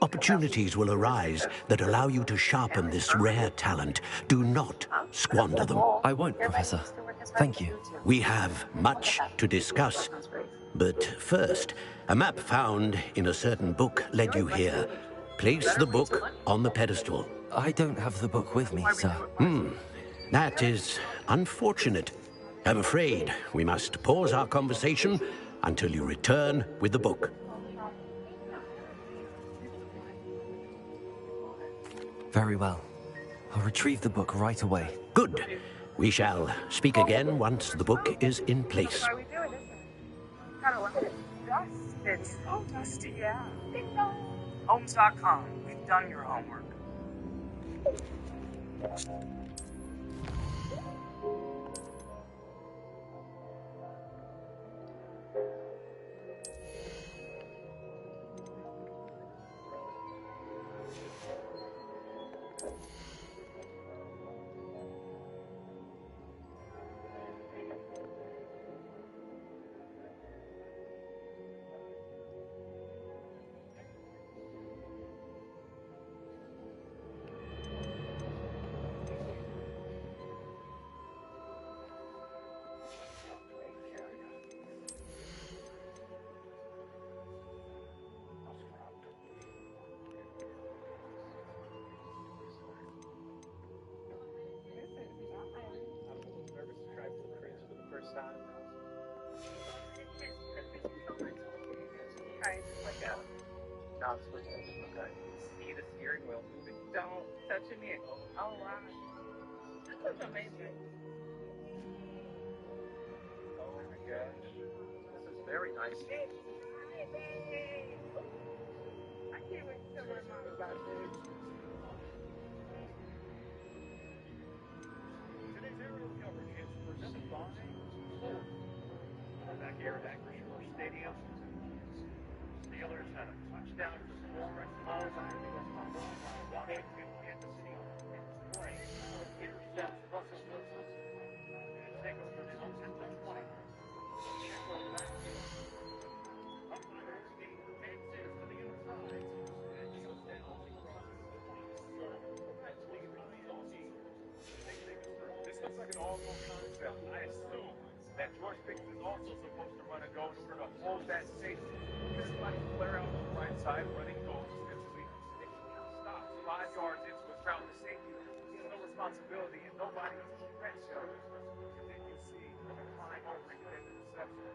Opportunities will arise that allow you to sharpen this rare talent. Do not squander them. I won't, Professor. Thank you. We have much to discuss. But first, a map found in a certain book led you here. Place the book on the pedestal. I don't have the book with me, sir. That is unfortunate. I'm afraid we must pause our conversation until you return with the book. Very well. I'll retrieve the book right away. Good. We shall speak again once the book is in place. What are we doing? Kind of like dusted. Oh, dusty, yeah. Homes.com. We've done your homework. See the steering wheel moving. Don't touch it. Oh, wow. That's amazing. Oh my gosh. This is very nice. I can't wait to tell my mom about this. Today's aerial coverage is presented by Ford. Back here at Acrisure Stadium, Steelers had a touchdown to score at Washington, Kansas City. Play intercepts Russell Wilson and take over the 10-20. Check on the backfield. Umpires the advances to the inside and goes down across the 20. That's lead by Aussie. This looks like an all-go concept. I assume that George Pickens is also supposed to run a go in order to hold that safety. This is like Blair out to the right side running goals essentially. If he stops 5 yards into his route to safety, he has no responsibility and nobody is stretched. And then you see him climb over and get an interception.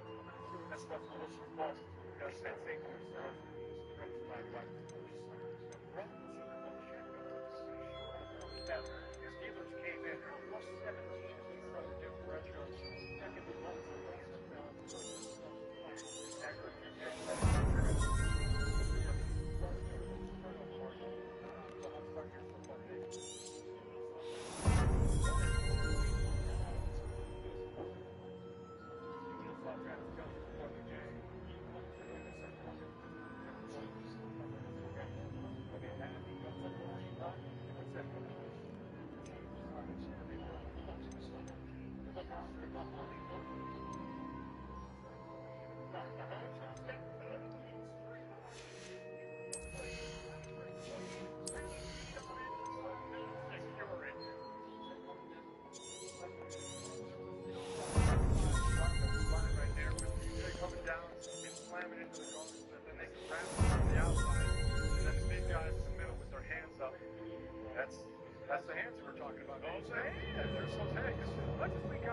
I'm not sure that's Russell Wilson's fault because that safety himself is stretched by the The Steelers came in plus 17 from the differential. Second and long for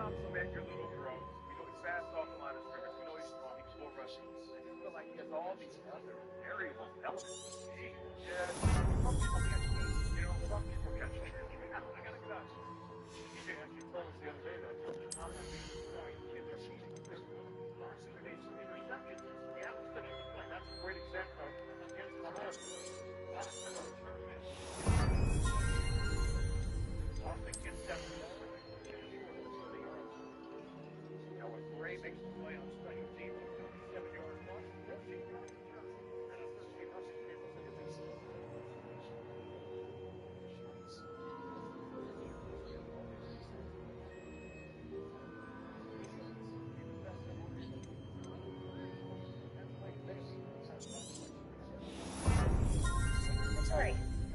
compliment your little growth. We know he's fast off the line of scrimmage. We know he's strong. He can score rushing. I just feel like he has all these other variable elements. Yeah, some people catch these. You know, some people catch these. I gotta cut. TJ actually told us the other day that I'm not being point. Kids are cheating with this. Their interceptions. Yeah, that's a great example against the run. Austin gets that. Now, when Gray makes the play on special teams, 57-yard run, 14-yard return, and a 13-yard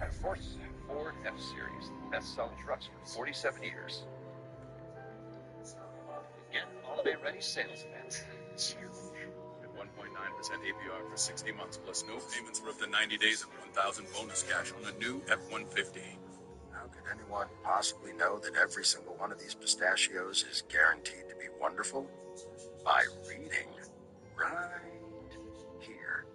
At Ford's Ford F-Series, best-selling trucks for 47 years. Again, holiday-ready sales event. It's huge. At 1.9% APR for 60 months, plus no payments for up to 90 days and 1,000 bonus cash on a new F-150. How could anyone possibly know that every single one of these pistachios is guaranteed to be wonderful? By reading right here.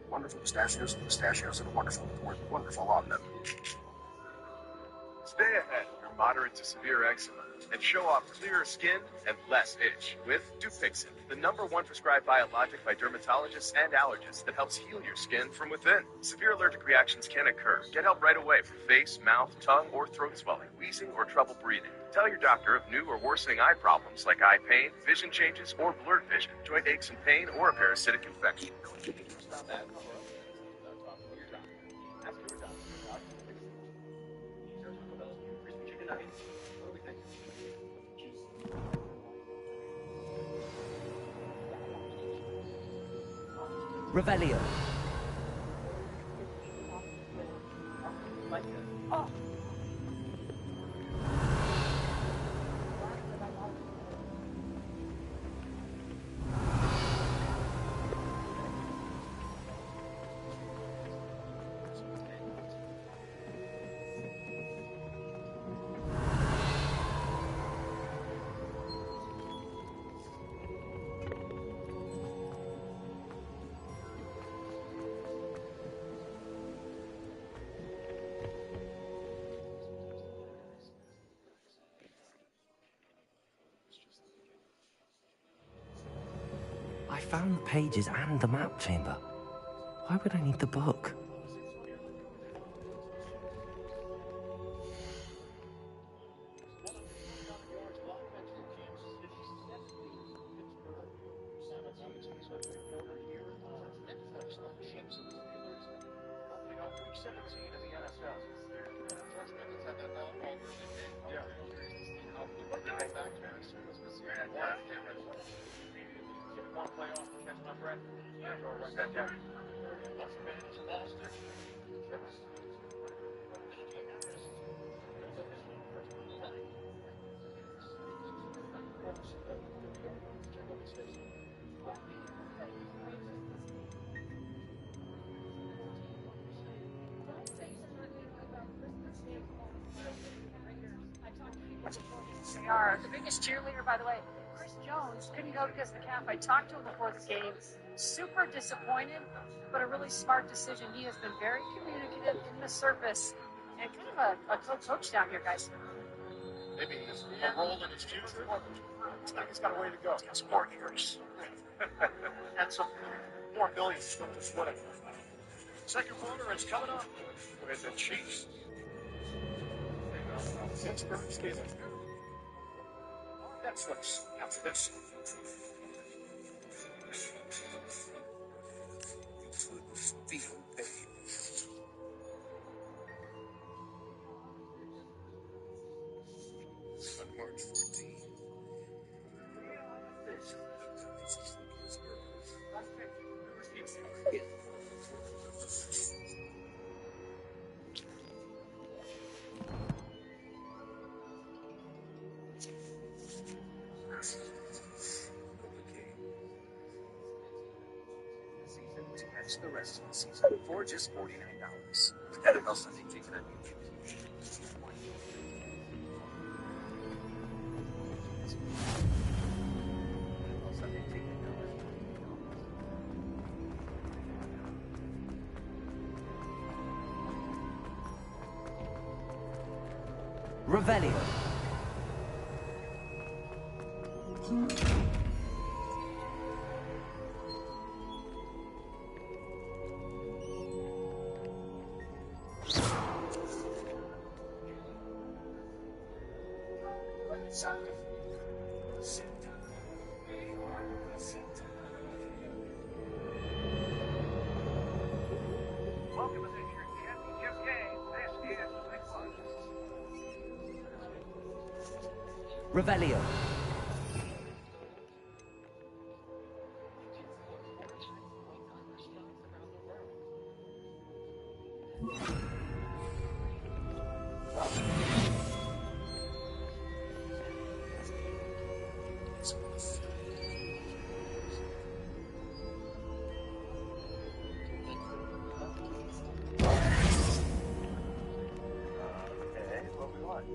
Wonderful pistachios and pistachios that are wonderful with the word wonderful on them. Stay ahead through moderate to severe eczema and show off clearer skin and less itch with Dupixent, the #1 prescribed biologic by dermatologists and allergists that helps heal your skin from within. Severe allergic reactions can occur. Get help right away for face, mouth, tongue, or throat swelling, wheezing, or trouble breathing. Tell your doctor of new or worsening eye problems like eye pain, vision changes, or blurred vision, joint aches and pain, or a parasitic infection. Revelio. Oh. I found the pages and the map chamber. Why would I need the book? They are. The biggest cheerleader, by the way, Chris Jones, couldn't go because of the calf. I talked to him before the game. Super disappointed, but a really smart decision. He has been very communicative in the surface and kind of a coach down here, guys. Maybe he's a role in his future. He's got a way to go. He's got some more years. And some more millions from this winning. Second quarter is coming up with the Chiefs. Pittsburgh's game. Netflix after this. Feel pain. On March 14th. Catch the rest of the season for just $49. NFL Sunday ticket at YouTube. Revelio. Welcome to your championship game. This is the big one. Revelio. Okay, what we want?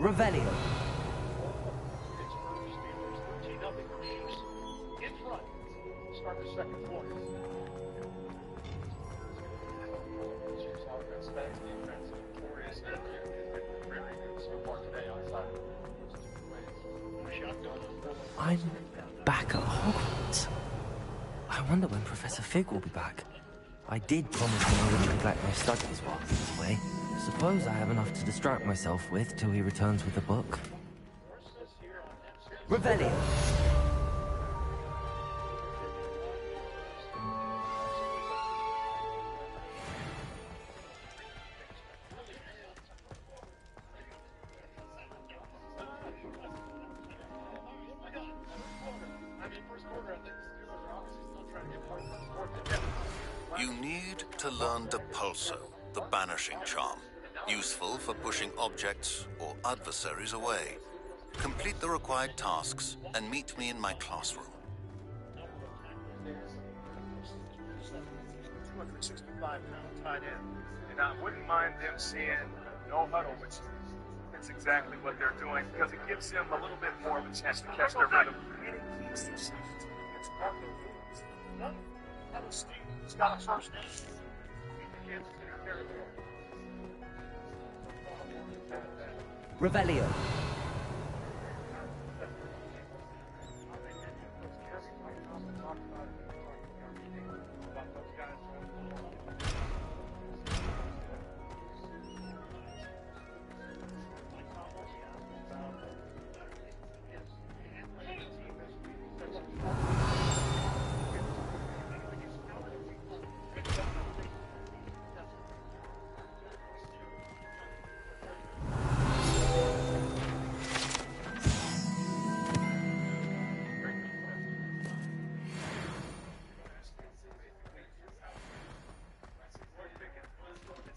Revelio. In front. Start the second quarter. I'm back at Hogwarts. I wonder when Professor Fig will be back. I did promise him I wouldn't neglect my studies while he was away. Suppose I have enough to distract myself with till he returns with the book. Revelio. You need to learn Depulso, the banishing charm, useful for pushing objects or adversaries away. Complete the required tasks and meet me in my classroom. 265-pound tight end. And I wouldn't mind them seeing no huddle, which is exactly what they're doing, because it gives them a little bit more of a chance to catch their rhythm. And it keeps them safe. It's part of the rules. No huddle Steve. He's got a first name. Kansas City territory. Revelio.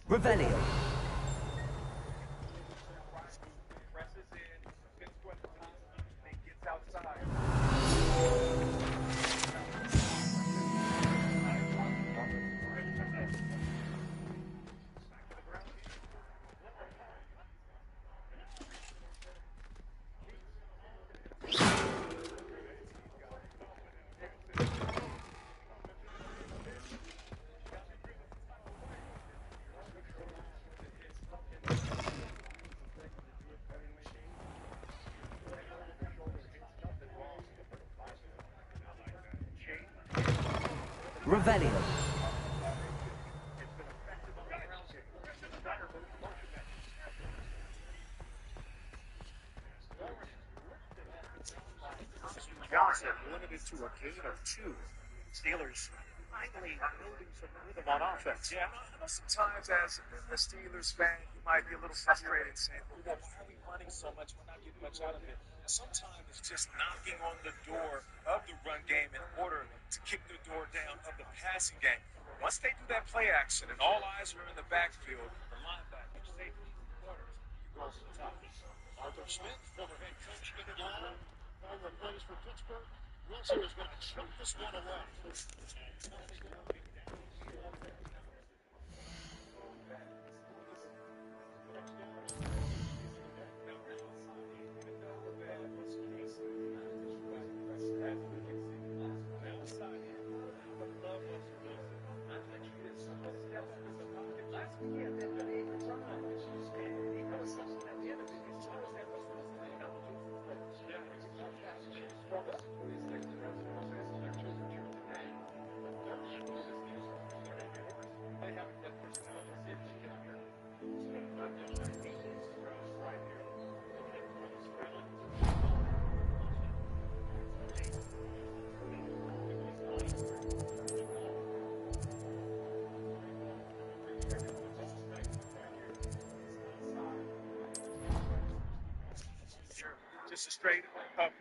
Revelio. Presses in, gets to the top, and gets outside. Revelio. Johnson limited to a gain of 2. Steelers finally building some rhythm on offense. Yeah, I know sometimes as a Steelers fan, you might be a little frustrated saying, well, why are we running so much? We're not getting much out of it. Sometimes it's just knocking on the door of the run game in order to kick the door down of the passing game. Once they do that play action and all eyes are in the backfield, the linebacker, safety, corners, goes to the top. Arthur Smith, former head coach in the line. over plays for Pittsburgh. Wilson is going to chunk this one away. Just a straight up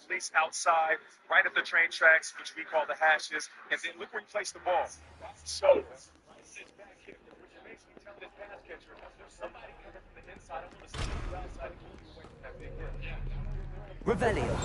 release outside, right at the train tracks, which we call the hashes, and then look where he placed the ball. So it's back here, which basically telling his pass catcher, there's somebody coming from the inside. I'm going to stay the outside and keep you away from that big hit. Revelio.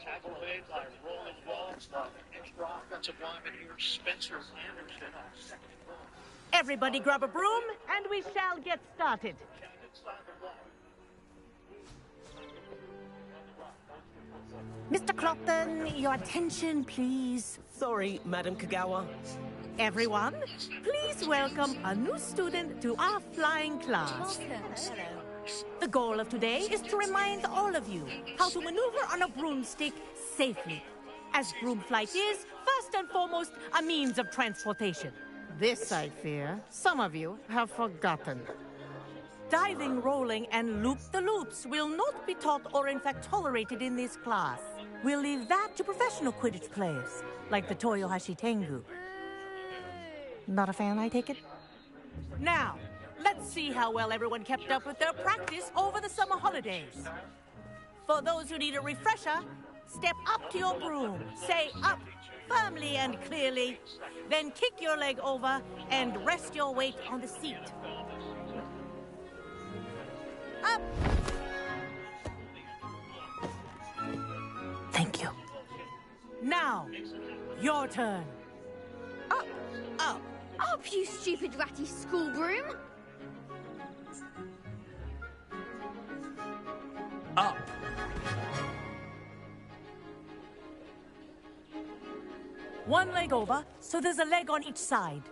Tackle made by Rolling Walls, the extra offensive lineman here, Spencer Anderson. Everybody grab a broom, and we shall get started. Mr. Clopton, your attention, please. Sorry, Madam Kagawa. Everyone, please welcome a new student to our flying class. The goal of today is to remind all of you how to maneuver on a broomstick safely, as broom flight is, first and foremost, a means of transportation. This, I fear, some of you have forgotten. Diving, rolling, and loop-the-loops will not be taught or in fact tolerated in this class. We'll leave that to professional Quidditch players, like the Toyohashi Tengu. Not a fan, I take it? Now, let's see how well everyone kept up with their practice over the summer holidays. For those who need a refresher, step up to your broom, say up firmly and clearly, then kick your leg over and rest your weight on the seat. Up! Thank you. Now, your turn. Up! Up! Up, you stupid ratty school broom! Up. One leg over, so there's a leg on each side.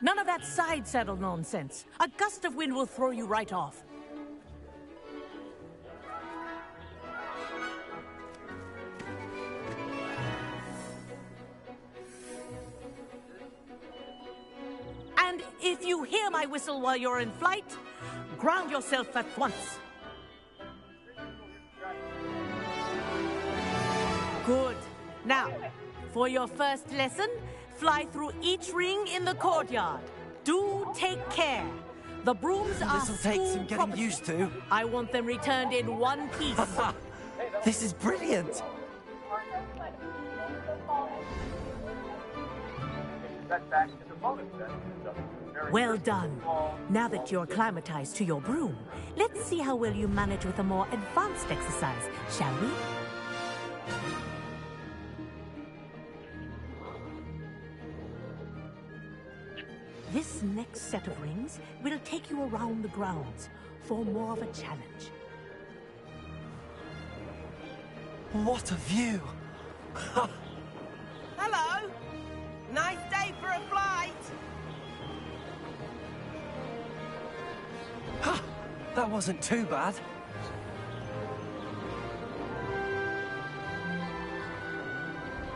None of that side saddle nonsense. A gust of wind will throw you right off. And if you hear my whistle while you're in flight, ground yourself at once. Good. Now, for your first lesson, fly through each ring in the courtyard. Do take care. The brooms are This'll take some getting property. used to. I want them returned in one piece. This is brilliant. Well done. Now that you're acclimatized to your broom, let's see how well you manage with a more advanced exercise, shall we? This next set of rings will take you around the grounds for more of a challenge. What a view! Hello! Nice day for a flight! That wasn't too bad.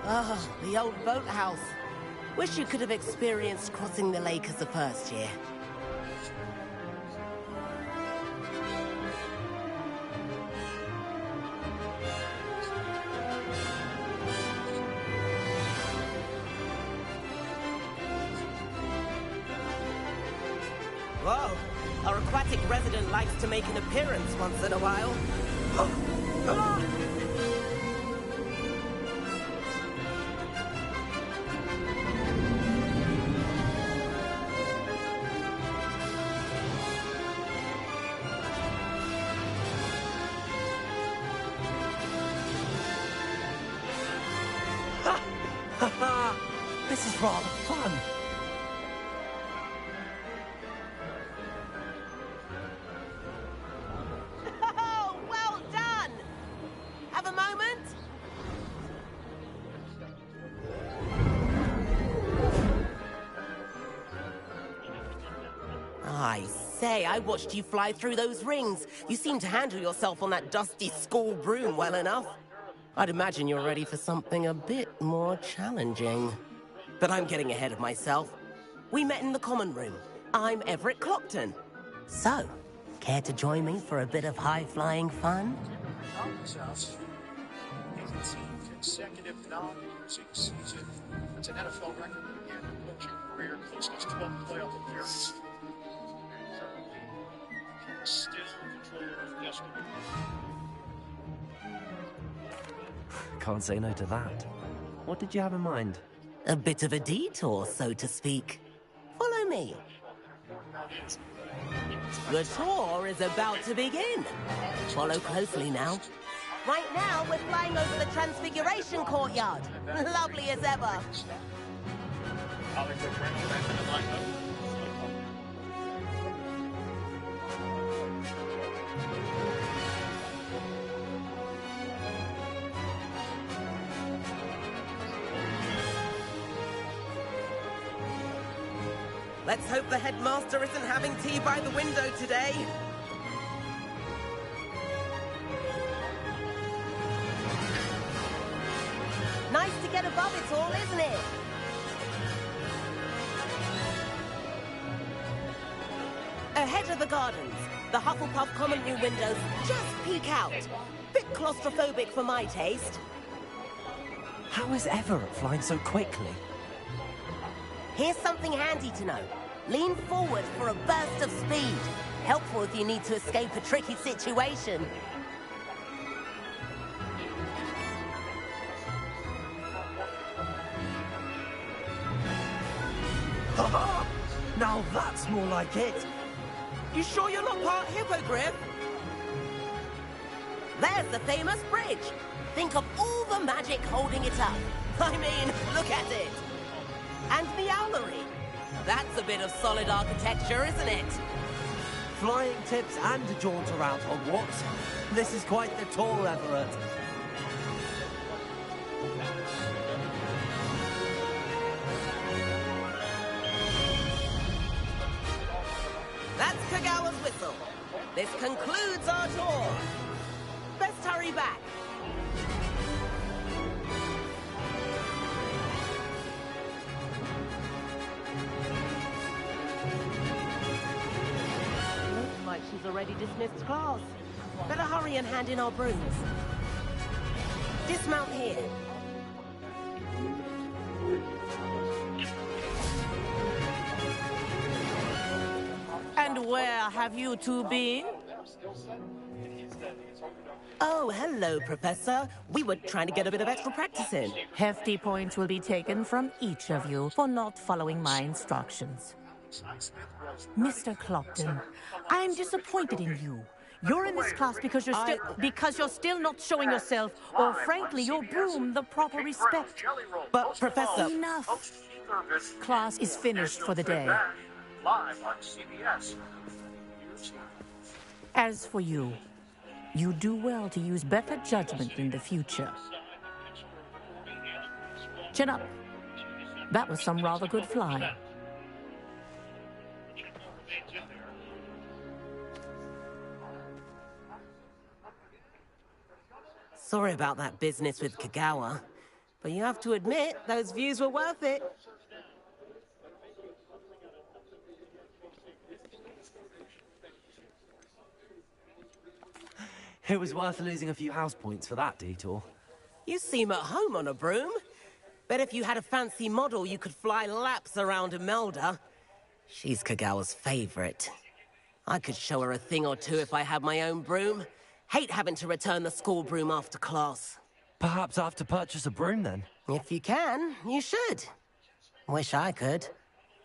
Oh, the old boathouse. Wish you could have experienced crossing the lake as the first year. Our aquatic resident likes to make an appearance once in a while. This is rather fun. Oh, well done! Have a moment? I say, I watched you fly through those rings. You seem to handle yourself on that dusty school broom well enough. I'd imagine you're ready for something a bit more challenging. But I'm getting ahead of myself. We met in the common room. I'm Everett Clockton. So, care to join me for a bit of high-flying fun? 18 consecutive non-losing season. That's an NFL record for the end coaching career, close to his 12th playoff appearance. Still in control of destiny. Can't say no to that. What did you have in mind? A bit of a detour, so to speak. Follow me. The tour is about to begin. Follow closely now. Right now, we're flying over the Transfiguration Courtyard. Lovely as ever. Let's hope the headmaster isn't having tea by the window today. Nice to get above it all, isn't it? Ahead of the gardens, the Hufflepuff common room windows just peek out. Bit claustrophobic for my taste. How is Everett flying so quickly? Here's something handy to know. Lean forward for a burst of speed. Helpful if you need to escape a tricky situation. Now that's more like it. You sure you're not part hippogriff? There's the famous bridge. Think of all the magic holding it up. I mean, look at it. And the owlery. That's a bit of solid architecture, isn't it? Flying tips and a jaunt around Hogwarts. This is quite the tour, Everett. That's Kagawa's whistle. This concludes our tour. Best hurry back. Looks like she's already dismissed class. Better hurry and hand in our brooms. Dismount here. And where have you two been? Oh, hello, Professor. We were trying to get a bit of extra practice in. Hefty points will be taken from each of you for not following my instructions. Mr. Clockton, I'm disappointed in you. You're in this class because you're still not showing yourself, or frankly, your broom the proper respect. But, Professor... Enough. Class is finished for the day. Live on CBS. As for you, you do well to use better judgment in the future. Chin up. That was some rather good flying. Sorry about that business with Kagawa, but you have to admit, those views were worth it. It was worth losing a few house points for that detour. You seem at home on a broom. Bet if you had a fancy model, you could fly laps around Imelda. She's Kagawa's favorite. I could show her a thing or two if I had my own broom. Hate having to return the school broom after class. Perhaps I have to purchase a broom then? If you can, you should. Wish I could.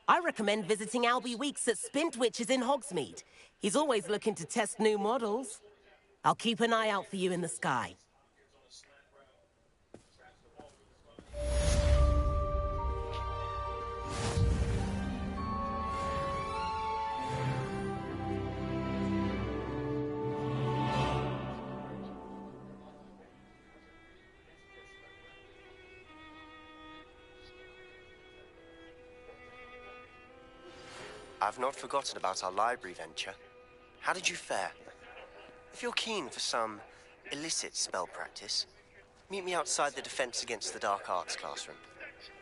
I recommend visiting Albie Weeks at Spintwitches in Hogsmeade. He's always looking to test new models. I'll keep an eye out for you in the sky. I've not forgotten about our library venture. How did you fare? If you're keen for some illicit spell practice, meet me outside the Defense Against the Dark Arts classroom.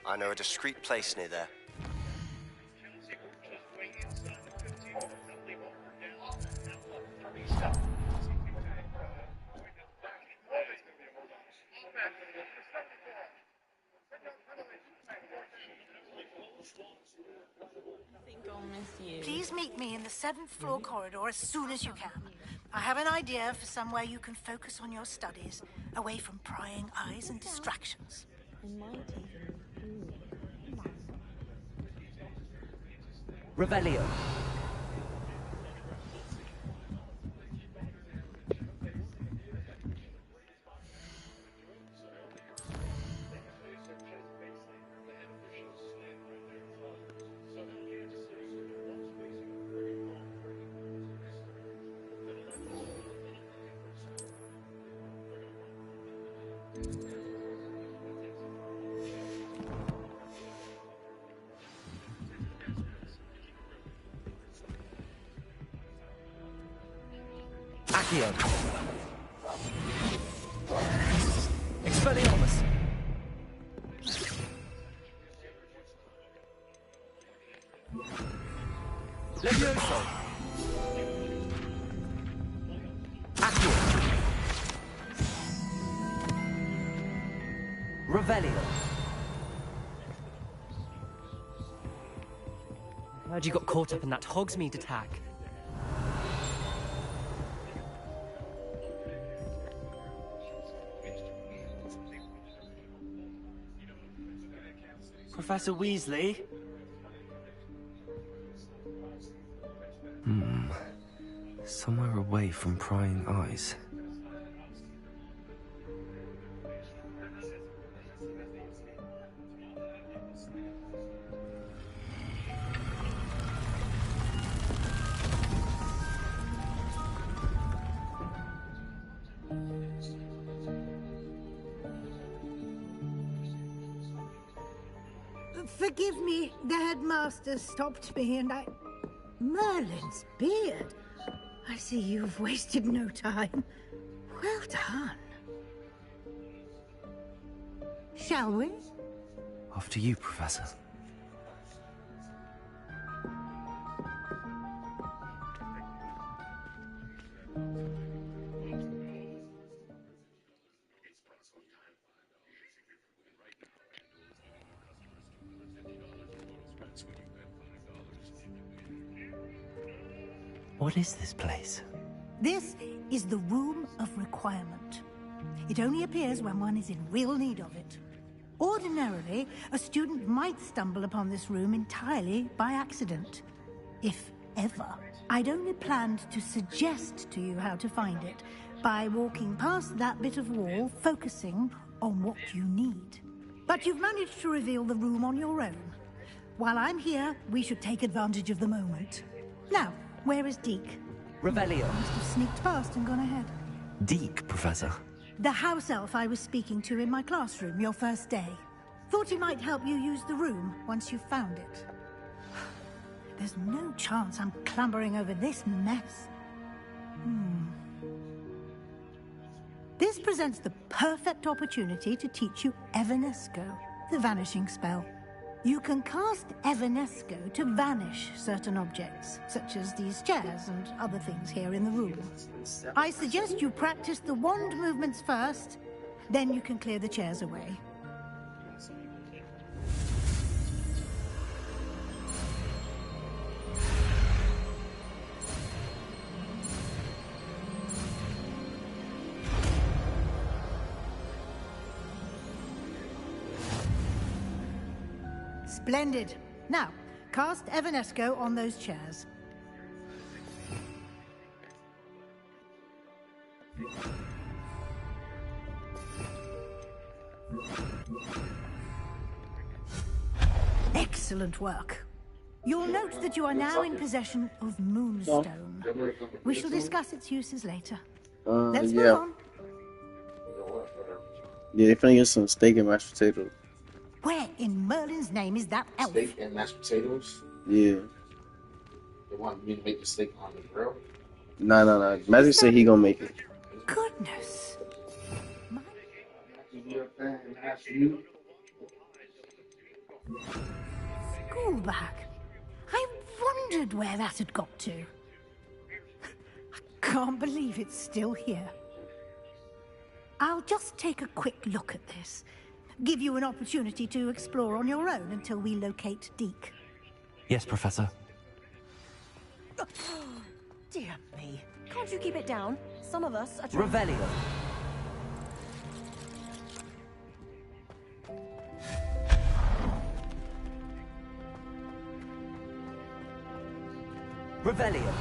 I know a discreet place near there. Please meet me in the 7th floor corridor as soon as you can. I have an idea for somewhere you can focus on your studies, away from prying eyes and distractions. Revelio. Accio. Expelliarmus. Levioso. Accio. Revelio. Glad you got caught up in that Hogsmeade attack. Professor Weasley? Somewhere away from prying eyes. Forgive me, the headmaster stopped me and I... Merlin's beard. I see you've wasted no time. Well done. Shall we? After you, Professor. What is this place? This is the Room of Requirement. It only appears when one is in real need of it. Ordinarily, a student might stumble upon this room entirely by accident. If ever. I'd only planned to suggest to you how to find it by walking past that bit of wall, focusing on what you need. But you've managed to reveal the room on your own. While I'm here, we should take advantage of the moment. Now, where is Deke? Revelio. Must have sneaked past and gone ahead. Deke, Professor. The house elf I was speaking to in my classroom your first day. Thought he might help you use the room once you found it. There's no chance I'm clambering over this mess. This presents the perfect opportunity to teach you Evanesco, the vanishing spell. You can cast Evanesco to vanish certain objects, such as these chairs and other things here in the room. I suggest you practice the wand movements first, then you can clear the chairs away. Splendid. Now, cast Evanesco on those chairs. Excellent work. You'll note that you are now in possession of Moonstone. We shall discuss its uses later. Let's move on. Yeah, they finna get some steak and mashed potatoes. Where in Merlin's name is that elf? Steak and mashed potatoes? Yeah. They want me to make the steak on the grill? Nah. Magic said he gonna make it. Goodness. School bag. I wondered where that had got to. I can't believe it's still here. I'll just take a quick look at this. Give you an opportunity to explore on your own until we locate Deke. Yes, Professor. Dear me. Can't you keep it down? Some of us are trying... Revelio. Revelio.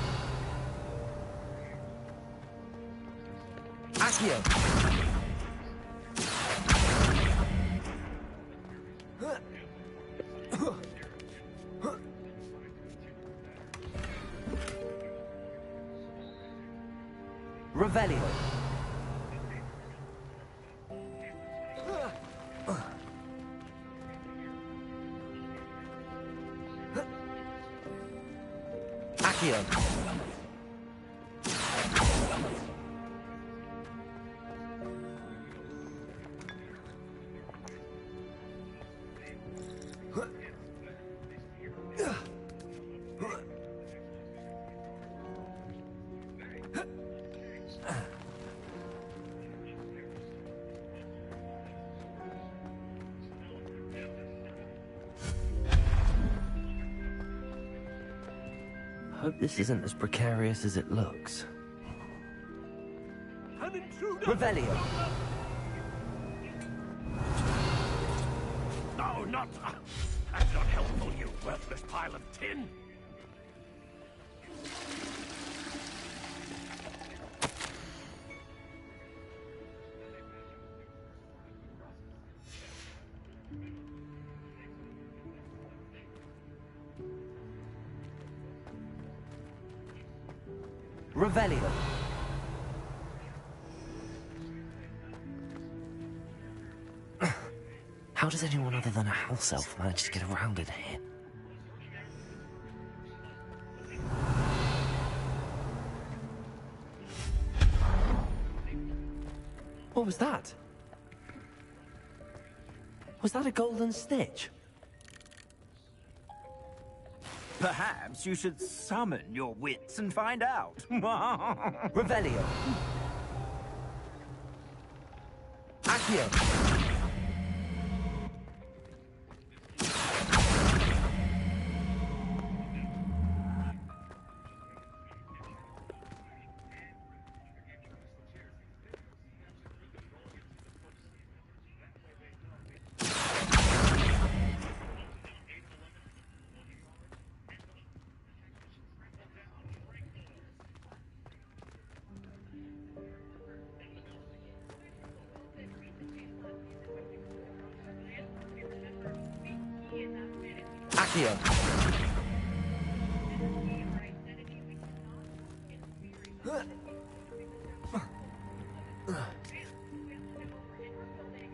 Accio. Revelio. Accio. Hope this isn't as precarious as it looks. Revelio. No, not... That's not helpful, you worthless pile of tin. Revelio. How does anyone other than a house elf manage to get around in here? What was that? Was that a golden stitch? Perhaps you should summon your wits and find out. Revelio. Accio. Accio.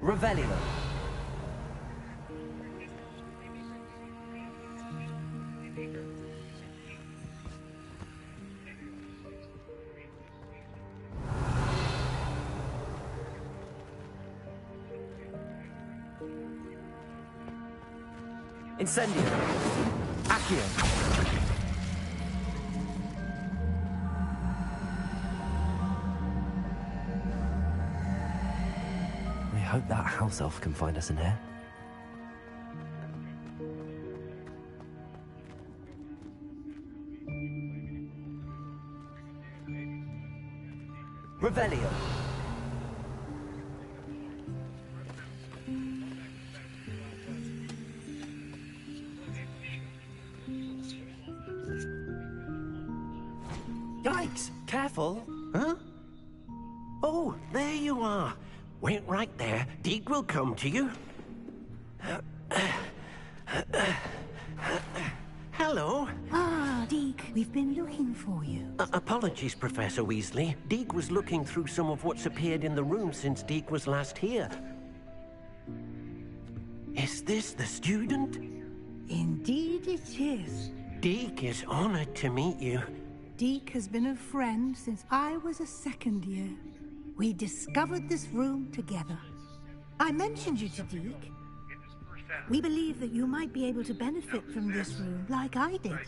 Revelio. Incendio. Accio. I hope that house elf can find us in here. Revelio. Careful. Huh? Oh, there you are. Wait right there. Deke will come to you. Hello. Ah, Deke, we've been looking for you. Apologies, Professor Weasley. Deke was looking through some of what's appeared in the room since Deke was last here. Is this the student? Indeed it is. Deke is honored to meet you. Deke has been a friend since I was a second year. We discovered this room together. I mentioned you to Deke. We believe that you might be able to benefit from this room like I did.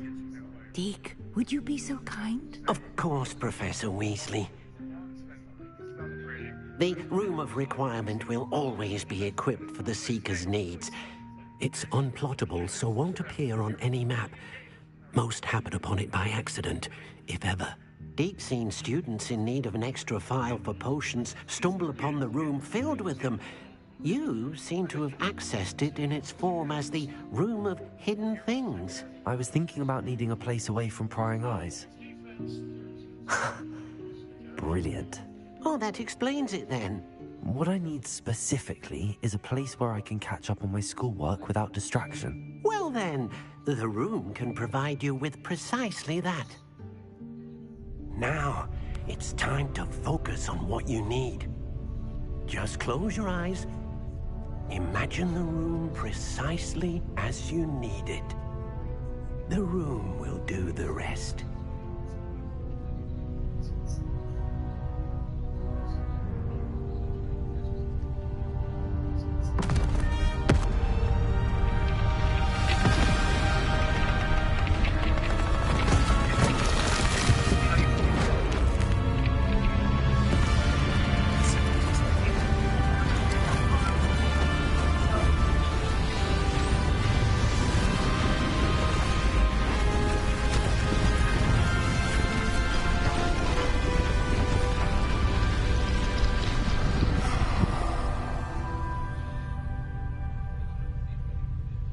Deke, would you be so kind? Of course, Professor Weasley. The Room of Requirement will always be equipped for the Seeker's needs. It's unplottable, so won't appear on any map. Most happen upon it by accident, if ever. Deke's seen students in need of an extra file for potions stumble upon the room filled with them. You seem to have accessed it in its form as the Room of Hidden Things. I was thinking about needing a place away from prying eyes. Brilliant. Oh, that explains it then. What I need specifically is a place where I can catch up on my schoolwork without distraction. Well then, the room can provide you with precisely that. Now, it's time to focus on what you need. Just close your eyes. Imagine the room precisely as you need it. The room will do the rest.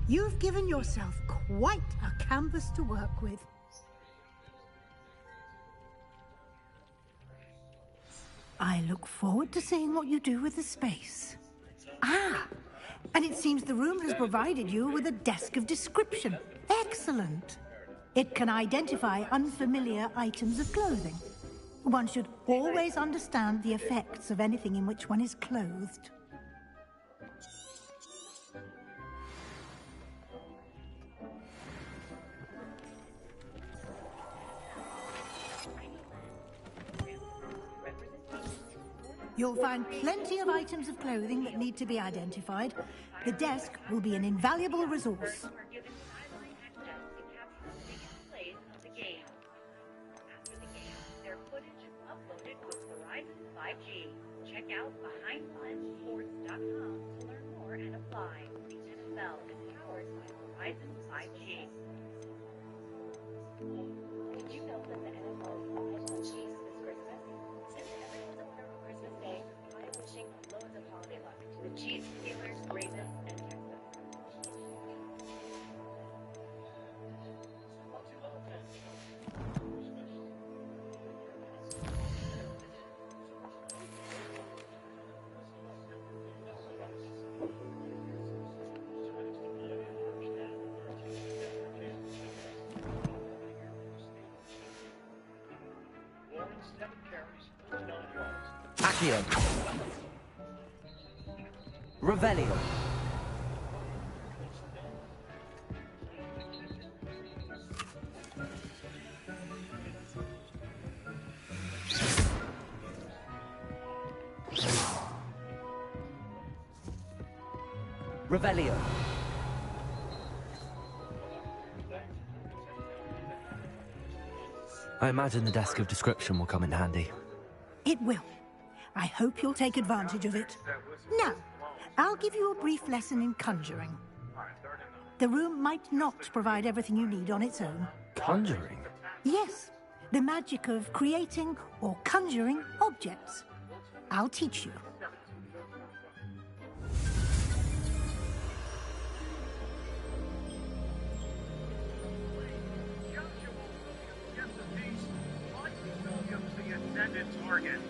You've given yourself quite a canvas to work with. I look forward to seeing what you do with the space. Ah, and it seems the room has provided you with a desk of description. Excellent. It can identify unfamiliar items of clothing. One should always understand the effects of anything in which one is clothed. You'll find plenty of items of clothing that need to be identified. The desk will be an invaluable resource. Check out BehindLensSports.com to learn more and apply. The NFL is powered by Verizon 5G. Did you know that the NFL is official cheese this Christmas? Since everyone's a winner on Christmas Day, I'm wishing loads of holiday luck to the Chiefs, Steelers, Ravens, and Texans. Accio. Revelio. Revelio. I imagine the desk of description will come in handy. It will. I hope you'll take advantage of it. Now, I'll give you a brief lesson in conjuring. The room might not provide everything you need on its own. Conjuring? Yes, the magic of creating or conjuring objects. I'll teach you. that target.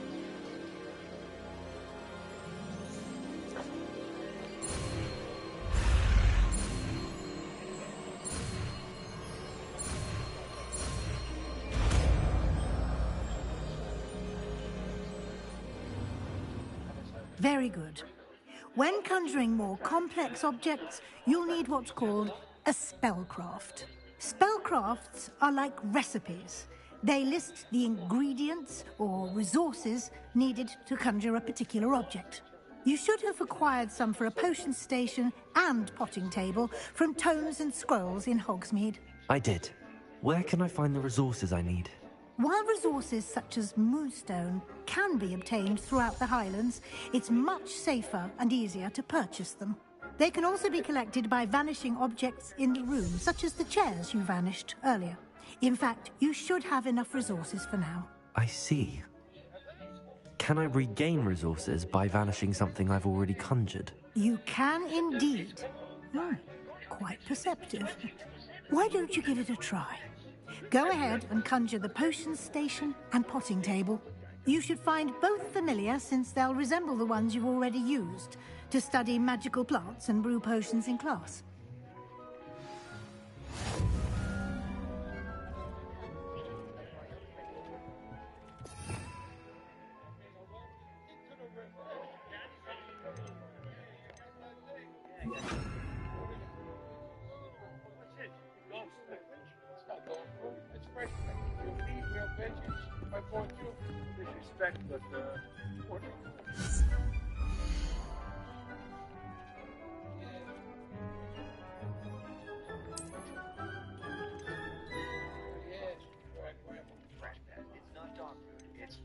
Very good. When conjuring more complex objects, you'll need what's called a spellcraft. Spellcrafts are like recipes. They list the ingredients or resources needed to conjure a particular object. You should have acquired some for a potion station and potting table from tomes and scrolls in Hogsmeade. I did. Where can I find the resources I need? While resources such as moonstone can be obtained throughout the Highlands, it's much safer and easier to purchase them. They can also be collected by vanishing objects in the room, such as the chairs you vanished earlier. In fact, you should have enough resources for now. I see. Can I regain resources by vanishing something I've already conjured? You can indeed. Quite perceptive. Why don't you give it a try? Go ahead and conjure the potion station and potting table. You should find both familiar, since they'll resemble the ones you've already used to study magical plants and brew potions in class. Disrespect, but It's not dog food, it's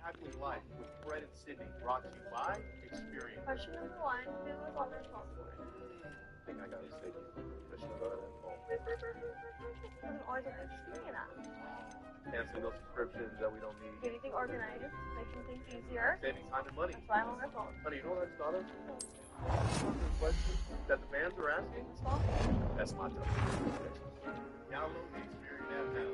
Tackling Life with Fred and Sydney, brought to you by Experience. Question number one, who was on their passport? I think I gotta say Christian Bud and Paul. An organized cleanup. Canceling those subscriptions that we don't need. Anything organized, making things easier. Saving time and money. That's why I'm on my phone. Honey, you know what I thought of? The question that the fans are asking? That's my job. Download the Experience app now.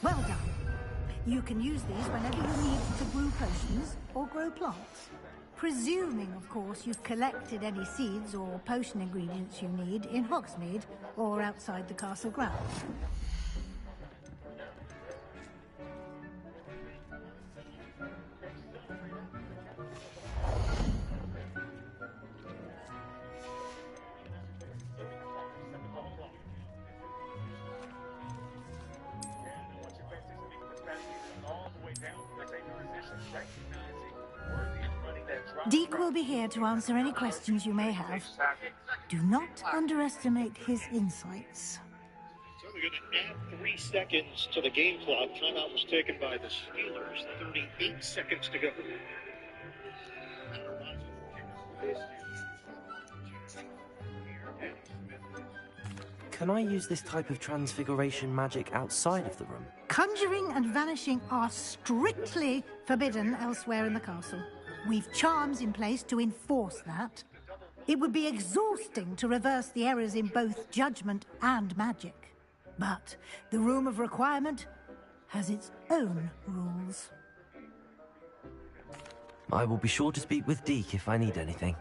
Well done. You can use these whenever you need to brew potions or grow plants. Presuming, of course, you've collected any seeds or potion ingredients you need in Hogsmeade or outside the castle grounds. Deke will be here to answer any questions you may have. Do not underestimate his insights. So we're going to add 3 seconds to the game clock. Timeout was taken by the Steelers. 38 seconds to go. Can I use this type of transfiguration magic outside of the room? Conjuring and vanishing are strictly forbidden elsewhere in the castle. We've charms in place to enforce that. It would be exhausting to reverse the errors in both judgment and magic. But the Room of Requirement has its own rules. I will be sure to speak with Deke if I need anything.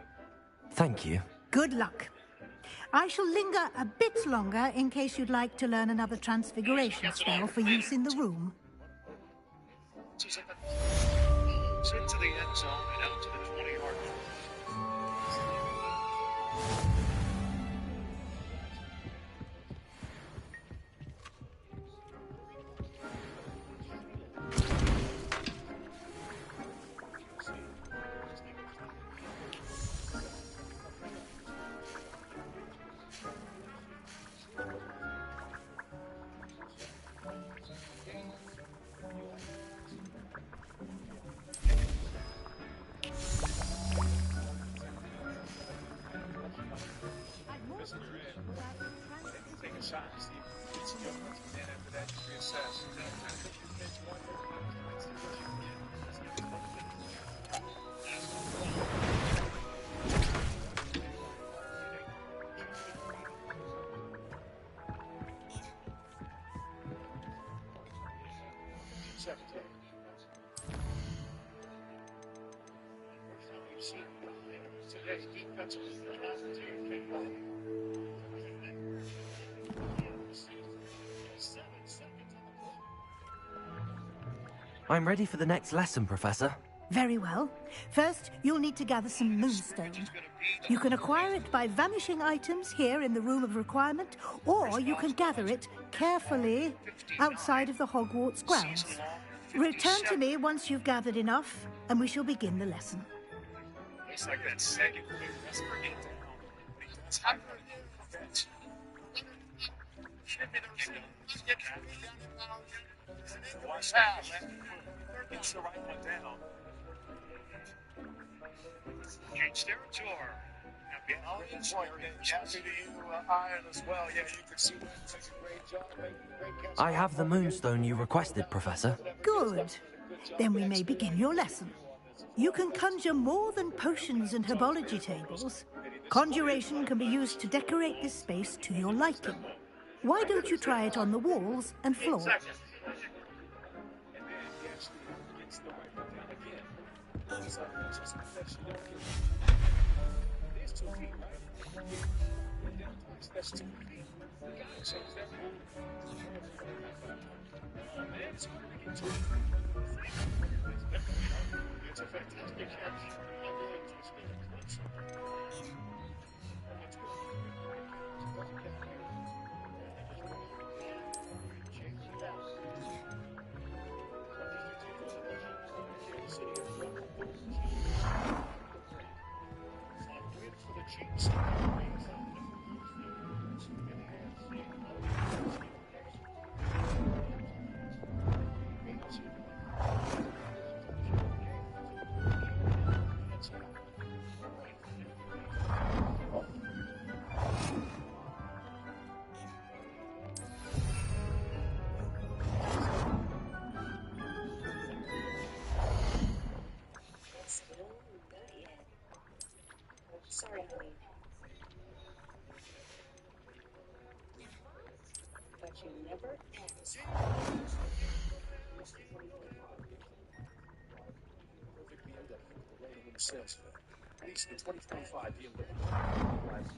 Thank you. Good luck. I shall linger a bit longer in case you'd like to learn another transfiguration spell for use in the room. Into the end zone and out to the 20-yard line. Take a shot and see if it's your and then after that you reassess. We've seen today's defensive I'm ready for the next lesson, Professor. Very well. First, you'll need to gather some moonstone. You can acquire it by vanishing items here in the Room of Requirement, or you can gather it carefully outside of the Hogwarts grounds. Return to me once you've gathered enough, and we shall begin the lesson. Looks like that second whisper get down. Watch out, man. Gets the right one down. Change territory. Happy to you, Iron, as well. Yeah, you can see that. She's a great job. Great I have the moonstone you requested, Professor. Good. Then we may begin your lesson. You can conjure more than potions and herbology tables. Conjuration can be used to decorate this space to your liking. Why don't you try it on the walls and floor? It's a fantastic catch. Sorry, honey. But you never asked. Perfect BMW, the rating in sales for at least the 2025 BMW.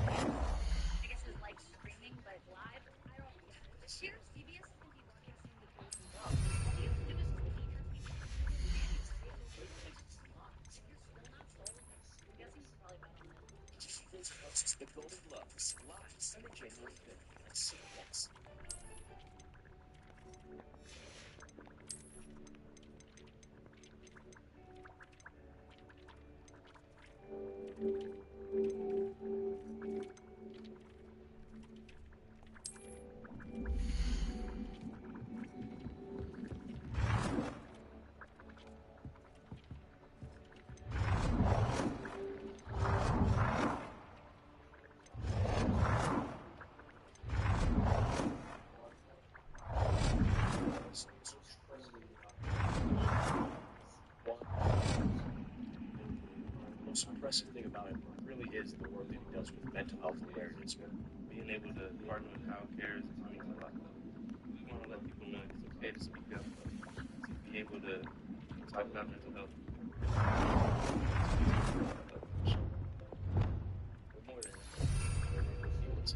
I guess it's like streaming, but live. I don't get it. Cheers, CBS isn't even Prince hosts the Golden Globes live Sunday, January 5th at CBS. The most impressive thing about it really is the work that he does with mental health awareness, being able to partner with How Cares. I mean, we want to let people know it's okay to speak up, to be able to talk about mental health. But more than that, people to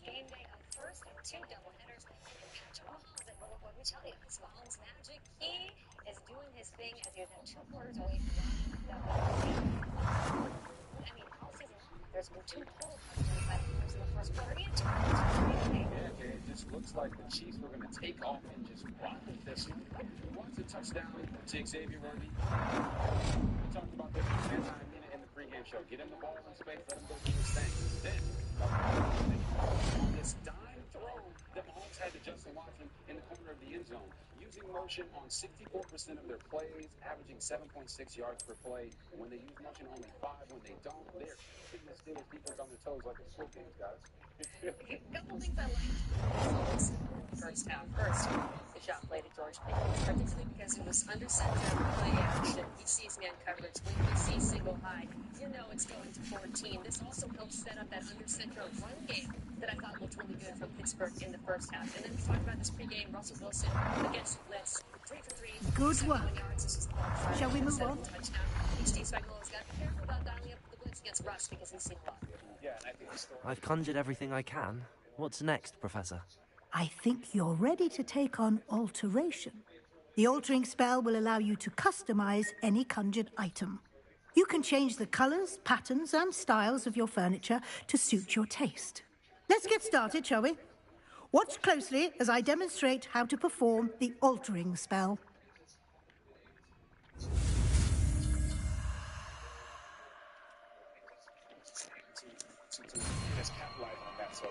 Game day, a first of two doubleheaders. And Patrick Mahomes, what we tell you, it's Mahomes' magic. He is doing his thing as he is at 2 quarters away from I mean, all season long, there's been 2 total touchdowns by the Bears in the first quarter. He had 2 It just looks like the Chiefs were going to take off and just run with this one. Runs a touchdown to Xavier Worthy. We talked about this anti-minute in the pregame show. Get him the ball in space, let him go do his thing. Then, on this dime throw that Mahomes had to Justin Watson in the corner of the end zone, using motion on 64% of their plays, averaging 7.6 yards per play. When they use motion, only 5. When they don't, they're keeping the Steelers defense on their toes like the Squid Games, guys. A couple things I liked first half. First, the shot play to George Pickens, particularly because it was under center play action. He sees man coverage. When he sees single high, you know it's going to 14. This also helps set up that under center run game that I thought looked really good from Pittsburgh in the first half. And then we talked about this pregame. Russell Wilson against the blitz, 3 for 3. Good work. Yards. This is qualified. Shall we move on? Touchdown. Steve Spagnuolo's got to be careful about dialing up the blitz against Russ because he's seen a lot. Yeah, and I think the story. I've conjured everything I can. What's next, Professor? I think you're ready to take on alteration. The altering spell will allow you to customize any conjured item. You can change the colors, patterns, and styles of your furniture to suit your taste. Let's get started, shall we? Watch closely as I demonstrate how to perform the altering spell. Just capitalize on that. So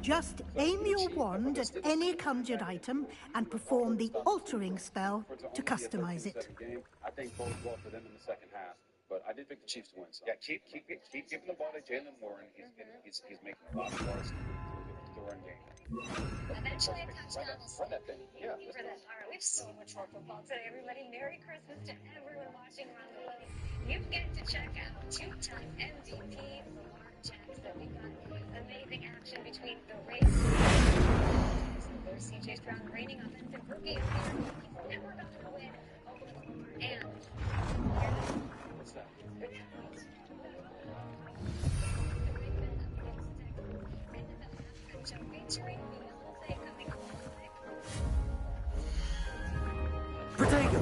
Just aim your wand at any conjured item and perform the altering spell to customize it. I think both well for them in the second half, but I did pick the Chiefs to win. So. Yeah, keep giving the ball to Jalen Warren. He's making a lot of yards to the run game. Eventually, a touchdown. Run that thing. Yeah. For that. All right, we have so much more football today, everybody. Merry Christmas to everyone watching around the globe. You get to check out 2-time MVP Lamar Jackson. We've got amazing action between the Ravens and there's C.J. Stroud, reigning offensive rookie of the year. He's never gotten a win over Lamar and. What's that? Featuring Beyonce coming alive. Protego!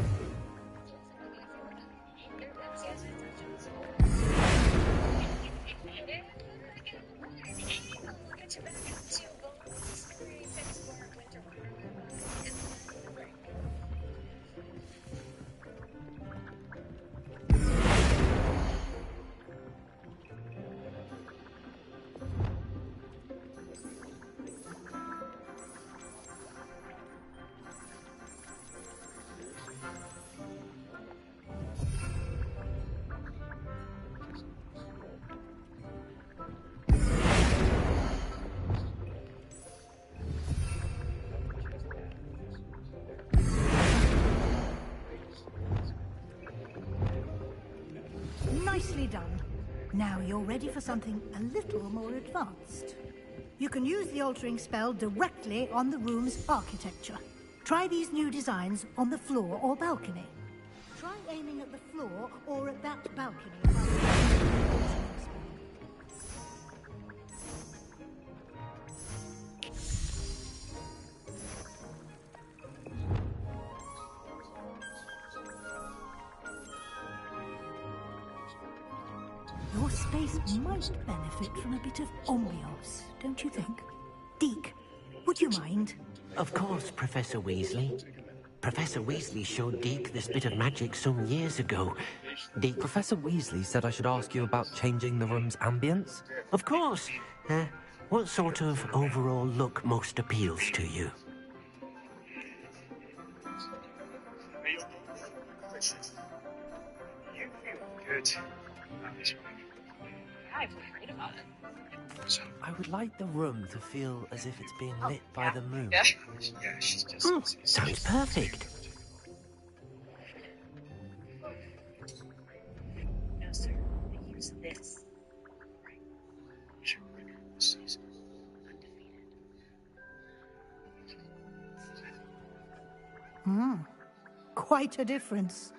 Nicely done. Now you're ready for something a little more advanced. You can use the altering spell directly on the room's architecture. Try these new designs on the floor or balcony. Try aiming at the floor or at that balcony. Your space might benefit from a bit of ambiance, don't you think? Deke, would you mind? Of course, Professor Weasley. Professor Weasley showed Deke this bit of magic some years ago. Deke... Professor Weasley said I should ask you about changing the room's ambience? Of course. What sort of overall look most appeals to you? You feel good. I feel great about it. I would like the room to feel as if it's being lit by the moon. Yeah, she's just... Sounds perfect. No, sir. They use this. Right. What's your record this season? Undefeated. Quite a difference.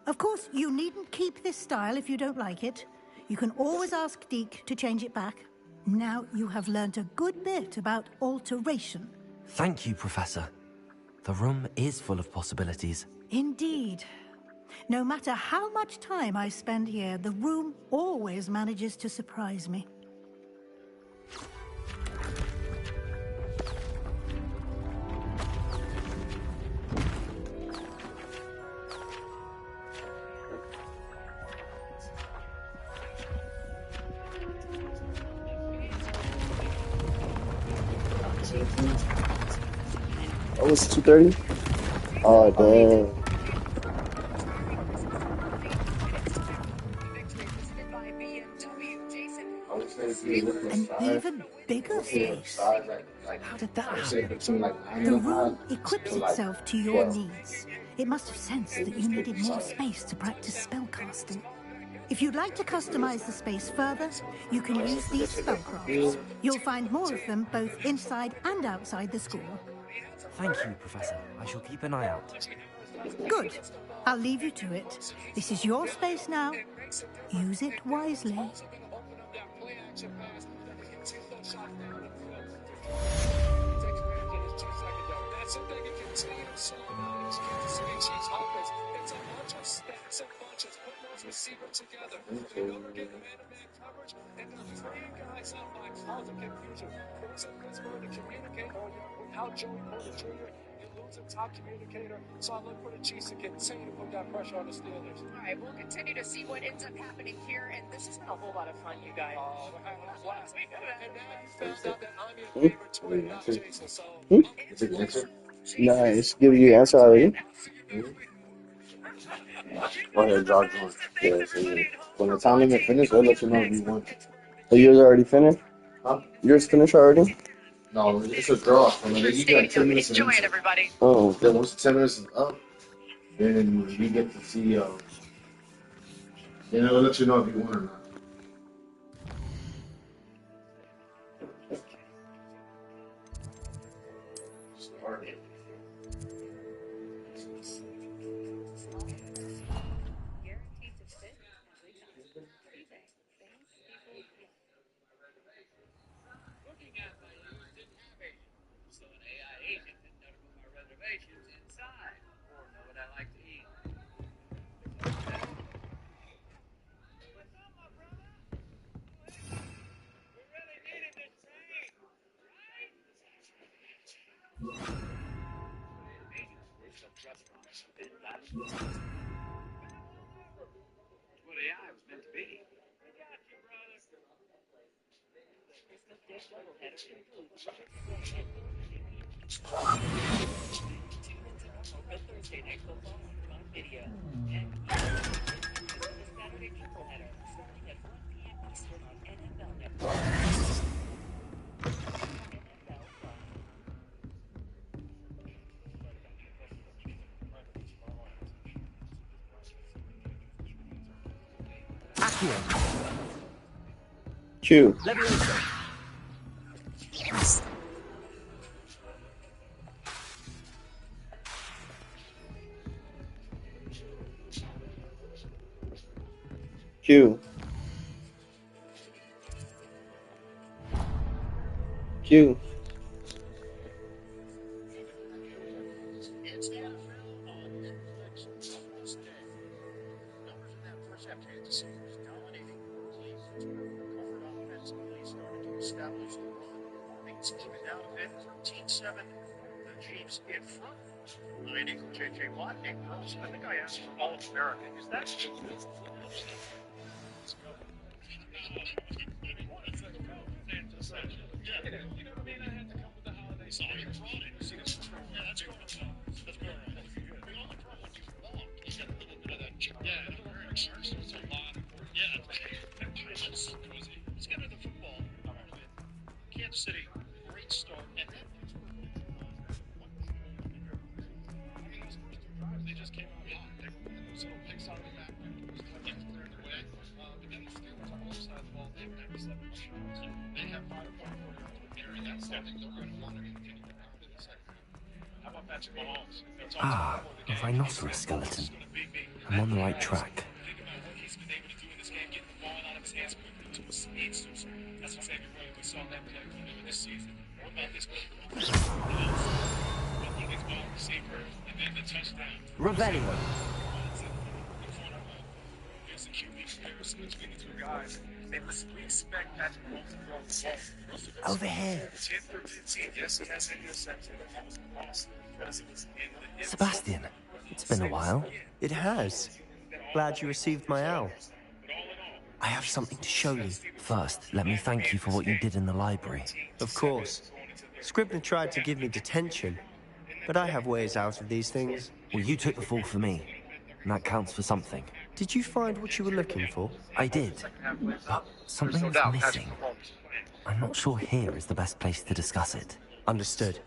Of course, you needn't keep this style if you don't like it. You can always ask Deke to change it back. Now you have learnt a good bit about alteration. Thank you, Professor. The room is full of possibilities. Indeed. No matter how much time I spend here, the room always manages to surprise me. Oh, it's 2:30? Oh, damn. An even bigger space. How did that happen? The room equips itself to your needs. It must have sensed that you needed more space to practice spellcasting. If you'd like to customize the space further, you can use these spellcrafts. You'll find more of them both inside and outside the school. Thank you, Professor. I shall keep an eye out. Good. I'll leave you to it. This is your space now. Use it wisely. Without Joey Porter Jr., you lose a top communicator. So I look for the Chiefs to continue to put that pressure on the Steelers. All right, we'll continue to see what ends up happening here, and this has been a whole lot of fun, you guys. Oh, we're having a blast. And now you found out that I'm your favorite twin, not Jason. So, Is it the answer? Nice. Give you your answer already? Go ahead, George. Yeah, so When the time limit finishes, they'll let you know if you won. so yours already finished? Huh? Yours finished already? No, it's a draw. I mean, you got 10 minutes. Enjoy it, everybody. Oh. Then once the 10 minutes is up, then we get to see. Then it'll let you know if you won or not. Start it. Looking at my list, didn't have Asian food, so an AI agent didn't know to move my reservations inside or know what I like to eat. What's up, my brother? We really needed this train, right? What AI was meant to be. We got you, brother. Thursday night football on Prime Video. And Saturday tripleheader starting at 1 p.m. Eastern on NFL Network. Q. Q. Q. It's the NFL on Netflix Christmas Day. Numbers in that first half, Kansas City was dominating early. Covered offensively, started to establish the run. Things evened out a bit, 13-7. The Chiefs in front. I equal J.J. Watt, Nick Gross. I think I asked for All-American. Is that good? Let's go. Yeah, you know what I mean? I had to come with the holiday song. You brought it. See, this is true. Yeah, that's good. That's good. We only brought what you want. You got a little bit of that. Yeah, and I'm wearing a shirt, so it's a lot of work. Yeah. All right, let's get into the football part of it. Kansas City, great start, and then Pittsburgh. They just came out hot. They were winning those little picks on the back. Those touchdowns cleared the way. But then the Steelers on the other side of the ball, they have 97 touchdowns. They have 5.4 yards per carry. That's something they're going to want to continue to run in the second half. How about Patrick Mahomes? Ah, a rhinoceros skeleton. I'm on the right track. Think about what he's been able to do in this game, getting the ball out of his hands quickly to a speedster. That's exactly what we saw that play this season. What about this play? He's ball receiver, and then the touchdown. Revelio. There's a QB comparison between the two guys. We expect Patrick Mahomes to throw the ball. Over here. 10 for 15. Yes, he has an interception. That was a loss because it was in the Sebastian, it's been a while. It has. Glad you received my owl. I have something to show you. First, let me thank you for what you did in the library. Of course. Scribner tried to give me detention, but I have ways out of these things. Well, you took the fall for me, and that counts for something. Did you find what you were looking for? I did, but something's missing. I'm not sure here is the best place to discuss it. Understood.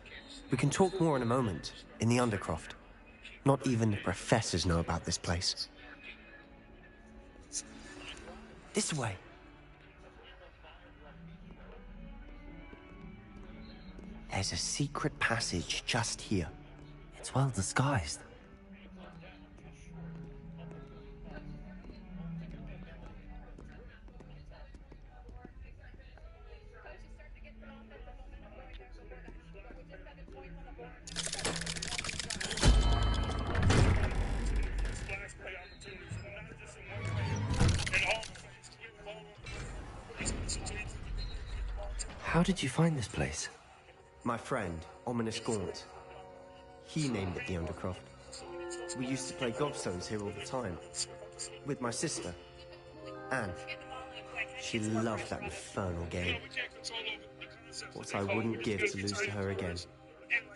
We can talk more in a moment, in the Undercroft. Not even the professors know about this place. This way. There's a secret passage just here. It's well disguised. How did you find this place? My friend, Ominous Gaunt. He named it the Undercroft. We used to play gobstones here all the time. With my sister, Anne. She loved that infernal game. What I wouldn't give to lose to her again.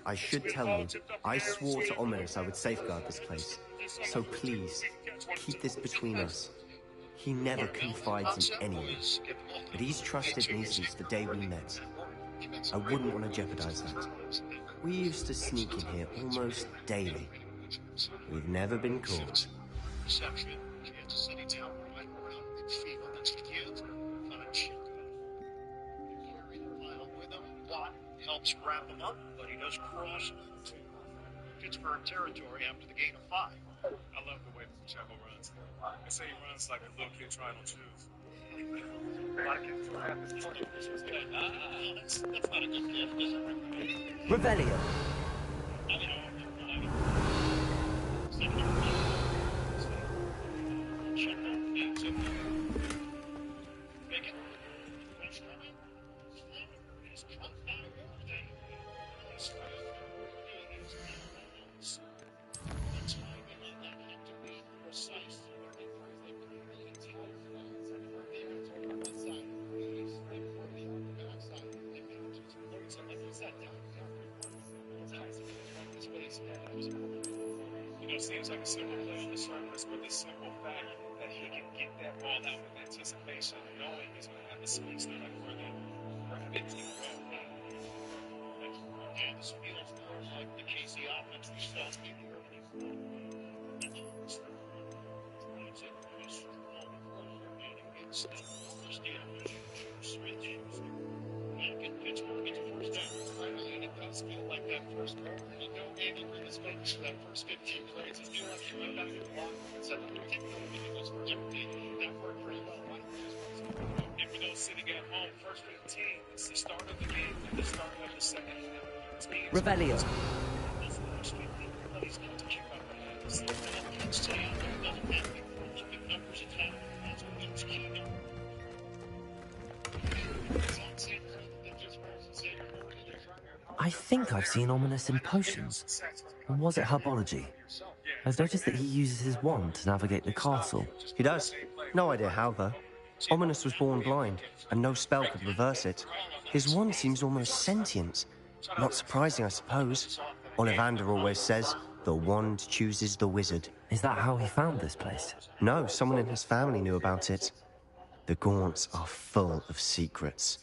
I should tell you, I swore to Ominous I would safeguard this place. So please, keep this between us. He never confides in anyone, but he's trusted me since the day we met. I wouldn't want to jeopardize that. We used to sneak in here almost daily. We've never been caught. Reception, Kansas City town right around midfield. That's the kid. Chico. Carry the pile with him. Watt helps wrap him up, but he does cross into Pittsburgh territory after the gain of 5. I love the way Pacheco runs. I say he runs like a little kid trying on shoes. A lot of kids don't have this point. This was good. That's not a good gift, is it? Revelio. You know, seems like a simple play on the surface, but the simple fact that he can get that ball out with anticipation, knowing he's going to have the space there like further 15 row. Yeah, this feels like the KC offense we saw in the early. Switch. Back in Pittsburgh, it's first down. And it does feel like that first quarter. You know, Andy Reid is making for that first 15 plays. It feels like he went back to the block and said, particularly because for everything that worked pretty well. And for those sitting at home, first 15, it's the start of the game and the start of the second half. Revelio. Those first 15 plays not to keep up. See that catch to you, but it doesn't happen. Keep the numbers intact. That's what those key numbers. I think I've seen Ominous in potions. Or was it herbology? I've noticed that he uses his wand to navigate the castle. He does. No idea how, though. Ominous was born blind, and no spell could reverse it. His wand seems almost sentient. Not surprising, I suppose. Ollivander always says, the wand chooses the wizard. Is that how he found this place? No, someone in his family knew about it. The Gaunts are full of secrets.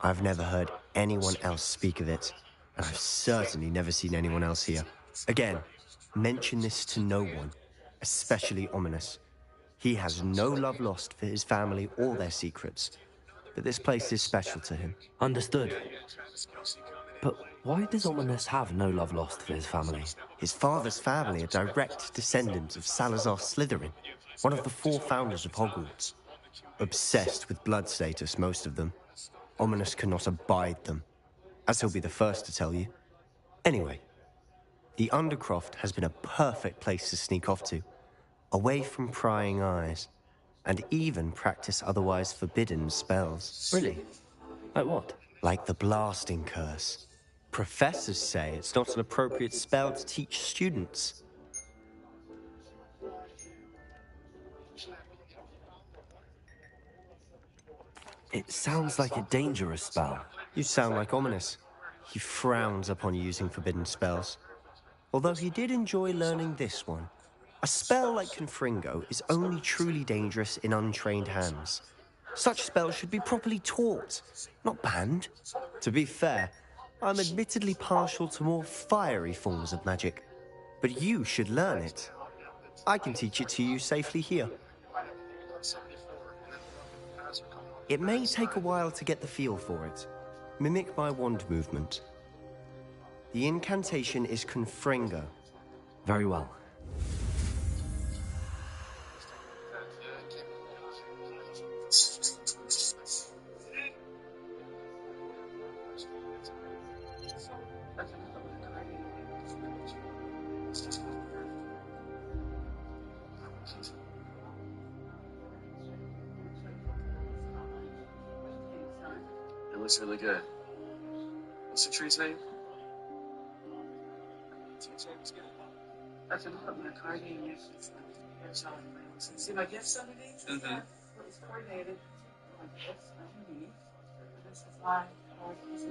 I've never heard anyone else speak of it, and I've certainly never seen anyone else here. Again, mention this to no one, especially Ominous. He has no love lost for his family or their secrets, but this place is special to him. Understood. But why does Ominous have no love lost for his family? His father's family are direct descendants of Salazar Slytherin, one of the 4 founders of Hogwarts. Obsessed with blood status, most of them. Ominous cannot abide them, as he'll be the first to tell you. Anyway, the Undercroft has been a perfect place to sneak off to, away from prying eyes, and even practice otherwise forbidden spells. Really? Like what? Like the blasting curse. Professors say it's not an appropriate spell to teach students. It sounds like a dangerous spell. You sound like Ominous. He frowns upon using forbidden spells. Although he did enjoy learning this one. A spell like Confringo is only truly dangerous in untrained hands. Such spells should be properly taught, not banned. To be fair, I'm admittedly partial to more fiery forms of magic. But you should learn it. I can teach it to you safely here. It may take a while to get the feel for it. Mimic my wand movement. The incantation is Confringo. Very well. It looks really good. What's the tree's name? I can put my card in here. See my gifts underneath? Mm-hmm. It's coordinated. My gifts underneath. This is my card. This is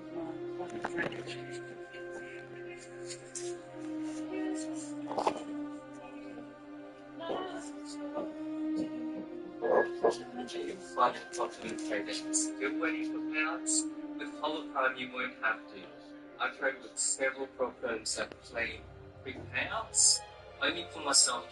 You can find it top of the traditions. Good waiting for pounds. With Holocron, you won't have to. I've tried with several prop firms that play big payouts, only for myself.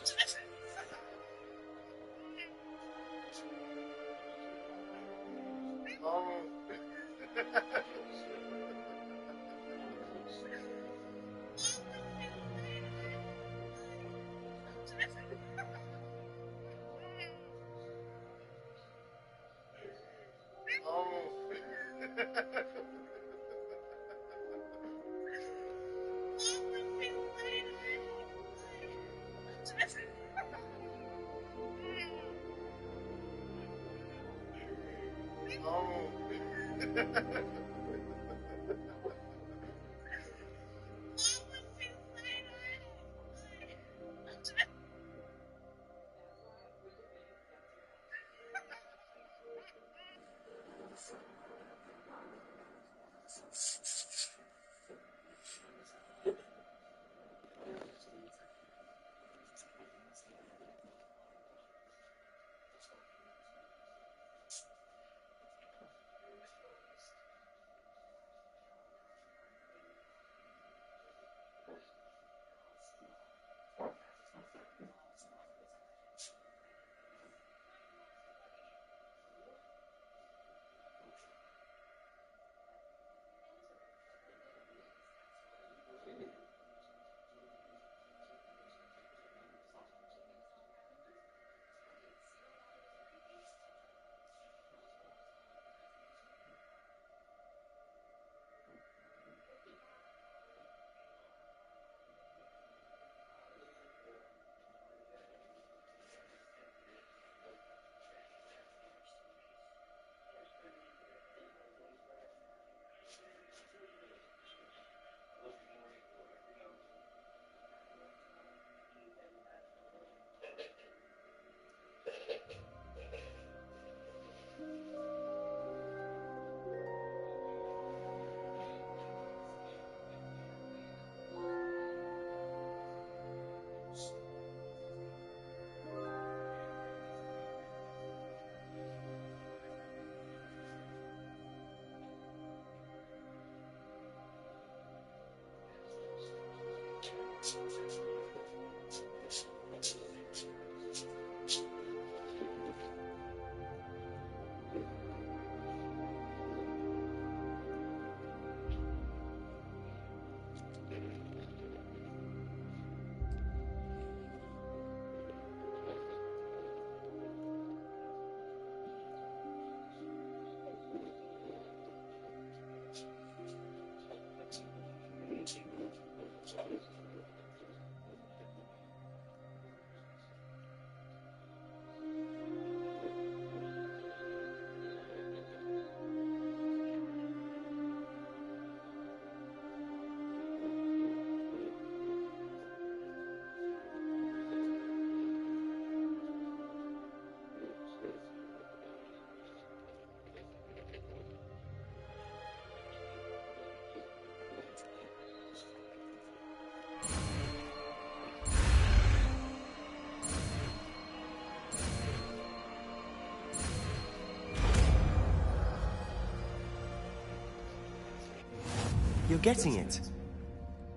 You're getting it.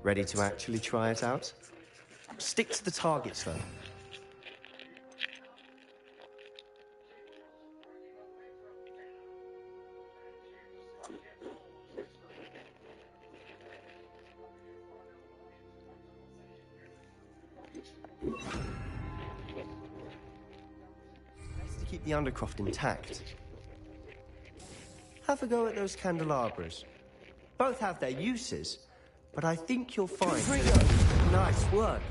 Ready to actually try it out? Stick to the targets, though. Best to keep the undercroft intact. Have a go at those candelabras. Both have their uses, but I think you'll find... Nice work.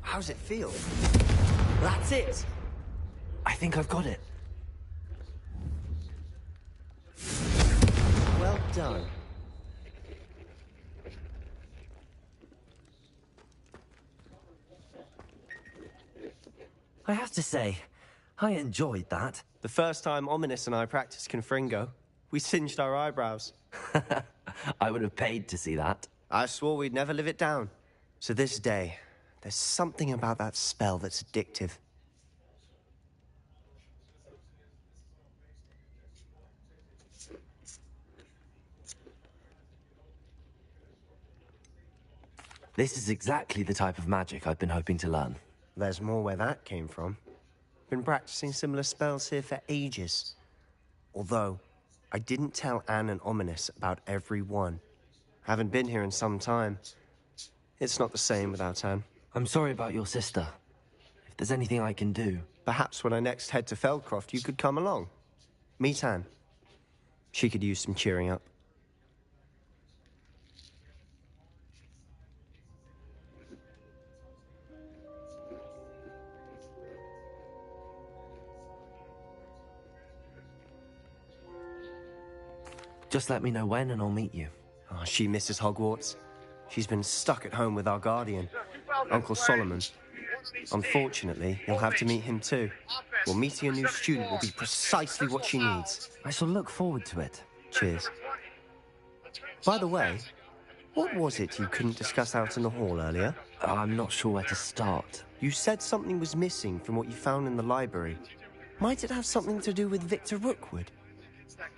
How's it feel? That's it! I think I've got it. Well done. I have to say, I enjoyed that. The first time Ominous and I practiced Confringo, we singed our eyebrows. I would have paid to see that. I swore we'd never live it down. So this day, there's something about that spell that's addictive. This is exactly the type of magic I've been hoping to learn. There's more where that came from. Been practicing similar spells here for ages. Although, I didn't tell Anne and Ominous about every one. Haven't been here in some time. It's not the same without Anne. I'm sorry about your sister. If there's anything I can do... Perhaps when I next head to Feldcroft, you could come along. Meet Anne. She could use some cheering up. Just let me know when and I'll meet you. Oh, she misses Hogwarts. She's been stuck at home with our guardian, Uncle Solomon. Unfortunately, you'll have to meet him too. Well, meeting a new student will be precisely what she needs. I shall look forward to it. Cheers. By the way, what was it you couldn't discuss out in the hall earlier? I'm not sure where to start. You said something was missing from what you found in the library. Might it have something to do with Victor Rookwood?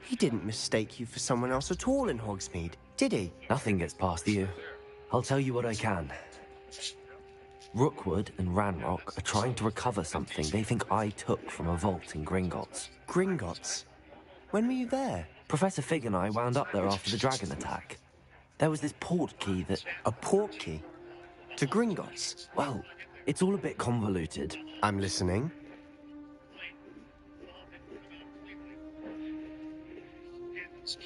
He didn't mistake you for someone else at all in Hogsmeade, did he? Nothing gets past you. I'll tell you what I can. Rookwood and Ranrock are trying to recover something they think I took from a vault in Gringotts. Gringotts? When were you there? Professor Fig and I wound up there after the dragon attack. There was this port key that... A port key? To Gringotts? Well, it's all a bit convoluted. I'm listening.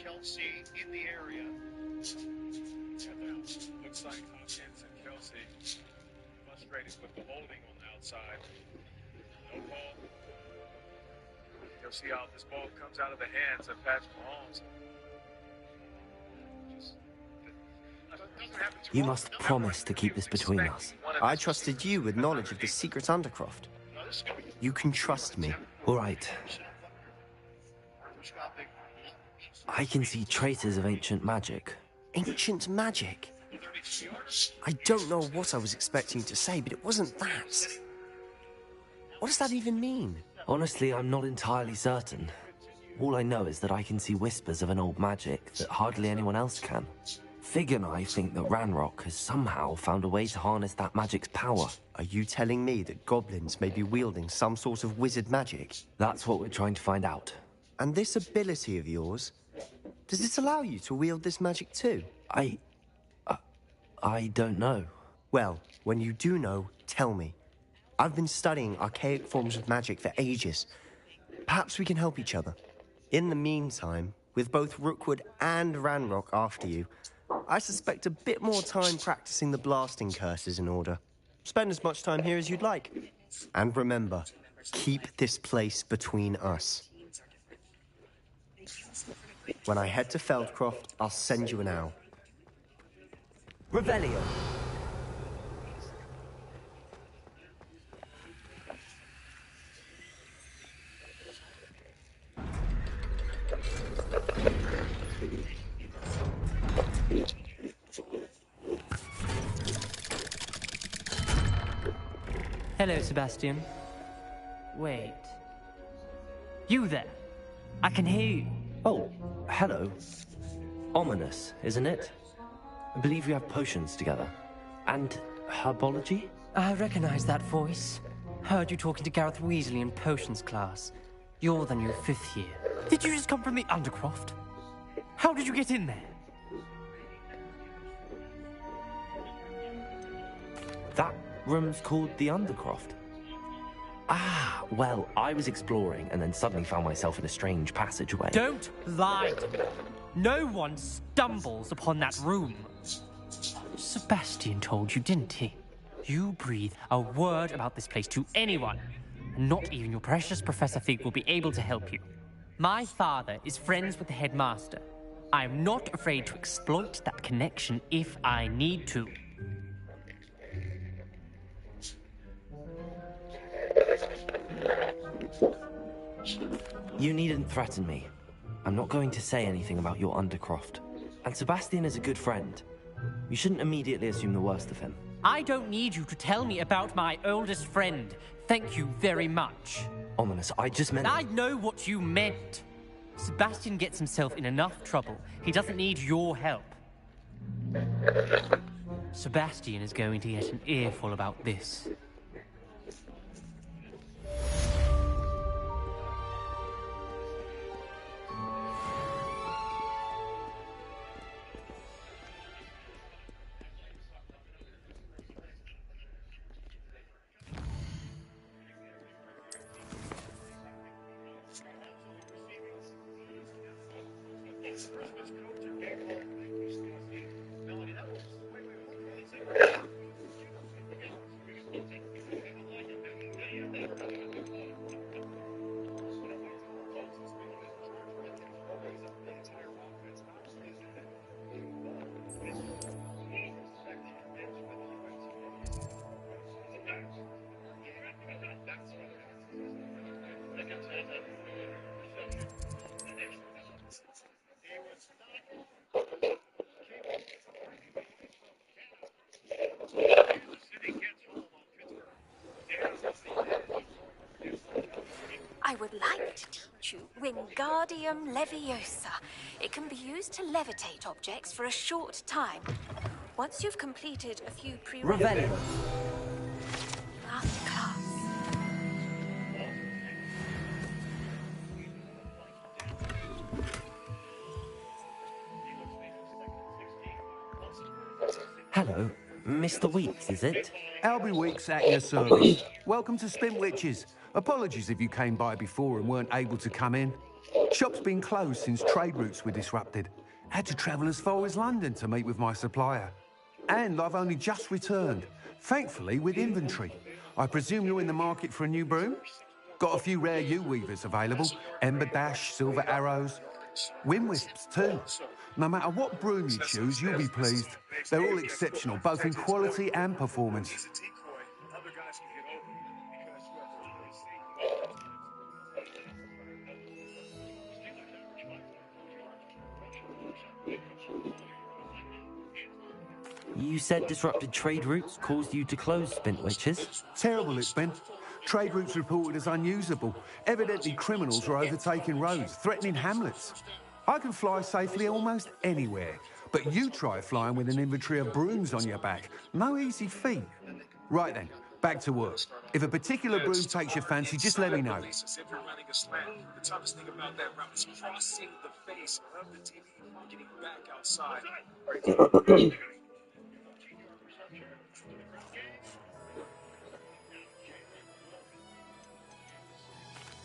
Kelsey in the area. Looks like Hawkins and Kelsey frustrated with the holding on the outside. No ball. You'll see how this ball comes out of the hands of Patrick Mahomes. You must promise to keep this between us. I trusted you with knowledge of the secret Undercroft. You can trust me. All right. I can see traces of ancient magic. Ancient magic? I don't know what I was expecting to say, but it wasn't that. What does that even mean? Honestly, I'm not entirely certain. All I know is that I can see whispers of an old magic that hardly anyone else can. Fig and I think that Ranrock has somehow found a way to harness that magic's power. Are you telling me that goblins may be wielding some sort of wizard magic? That's what we're trying to find out. And this ability of yours, does it allow you to wield this magic too? I don't know. Well, when you do know, tell me. I've been studying archaic forms of magic for ages. Perhaps we can help each other. In the meantime, with both Rookwood and Ranrock after you, I suspect a bit more time practicing the blasting curse is in order. Spend as much time here as you'd like. And remember, keep this place between us. When I head to Feldcroft, I'll send you an owl. Revelio. Hello, Sebastian. Wait. You there? I can hear you. Oh, hello. Ominous, isn't it? I believe we have potions together. And herbology? I recognize that voice. Heard you talking to Gareth Weasley in potions class. You're the new 5th year. Did you just come from the Undercroft? How did you get in there? That room's called the Undercroft. Ah, well, I was exploring and then suddenly found myself in a strange passageway. Don't lie to me. No one stumbles upon that room. Sebastian told you, didn't he? You breathe a word about this place to anyone, and not even your precious Professor Fig will be able to help you. My father is friends with the headmaster. I am not afraid to exploit that connection if I need to. You needn't threaten me. I'm not going to say anything about your Undercroft. And Sebastian is a good friend. You shouldn't immediately assume the worst of him. I don't need you to tell me about my oldest friend. Thank you very much. Ominous, I just meant... I know what you meant. Sebastian gets himself in enough trouble. He doesn't need your help. Sebastian is going to get an earful about this. I would like to teach you Wingardium Leviosa. It can be used to levitate objects for a short time. Once you've completed a few Revelio. After class. Hello, Mr. Weeks, is it? Albie Weeks at your service. Welcome to Spintwitches. Apologies if you came by before and weren't able to come in. Shop's been closed since trade routes were disrupted. Had to travel as far as London to meet with my supplier. And I've only just returned, thankfully with inventory. I presume you're in the market for a new broom? Got a few rare U-weavers available. Ember Dash, Silver Arrows, Wind Wisps too. No matter what broom you choose, you'll be pleased. They're all exceptional, both in quality and performance. You said disrupted trade routes caused you to close Spintwitches? Terrible it's been. Trade routes reported as unusable. Evidently criminals are overtaking roads, threatening hamlets. I can fly safely almost anywhere, but you try flying with an inventory of brooms on your back. No easy feat. Right then, back to work. If a particular broom takes your fancy, just let me know. The toughest thing about that route is crossing the face of the TV and getting back outside.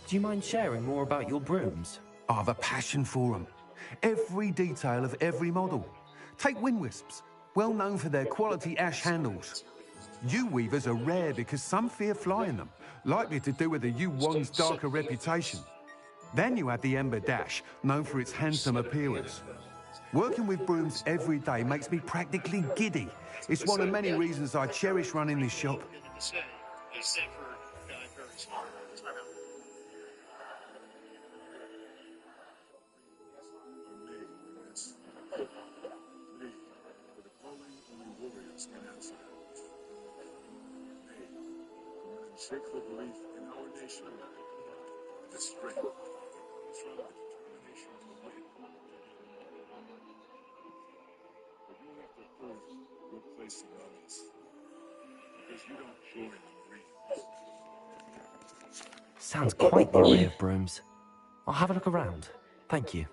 Do you mind sharing more about your brooms? I have a passion for them. Every detail of every model. Take Wind Wisps, well known for their quality ash handles. U-weavers are rare because some fear flying them, likely to do with the U-wand's darker reputation. Then you have the Ember Dash, known for its handsome appearance. Working with brooms every day makes me practically giddy. It's one of many reasons I cherish running this shop. Shake the belief in our nation, the strength, the determination to win. You'll have to first replace some mummies. Because you don't join the Marines. Sounds quite the array of brooms. I'll have a look around. Thank you.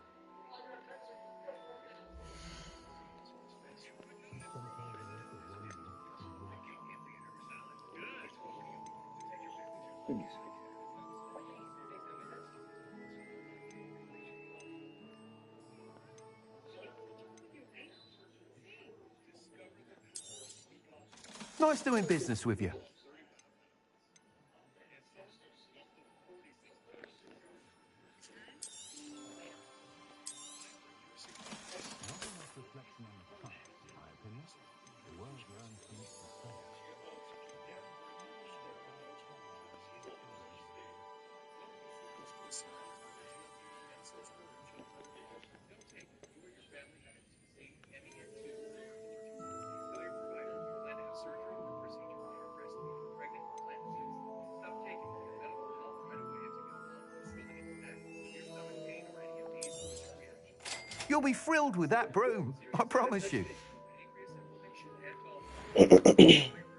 Nice doing business with you. You'll be thrilled with that broom, I promise you.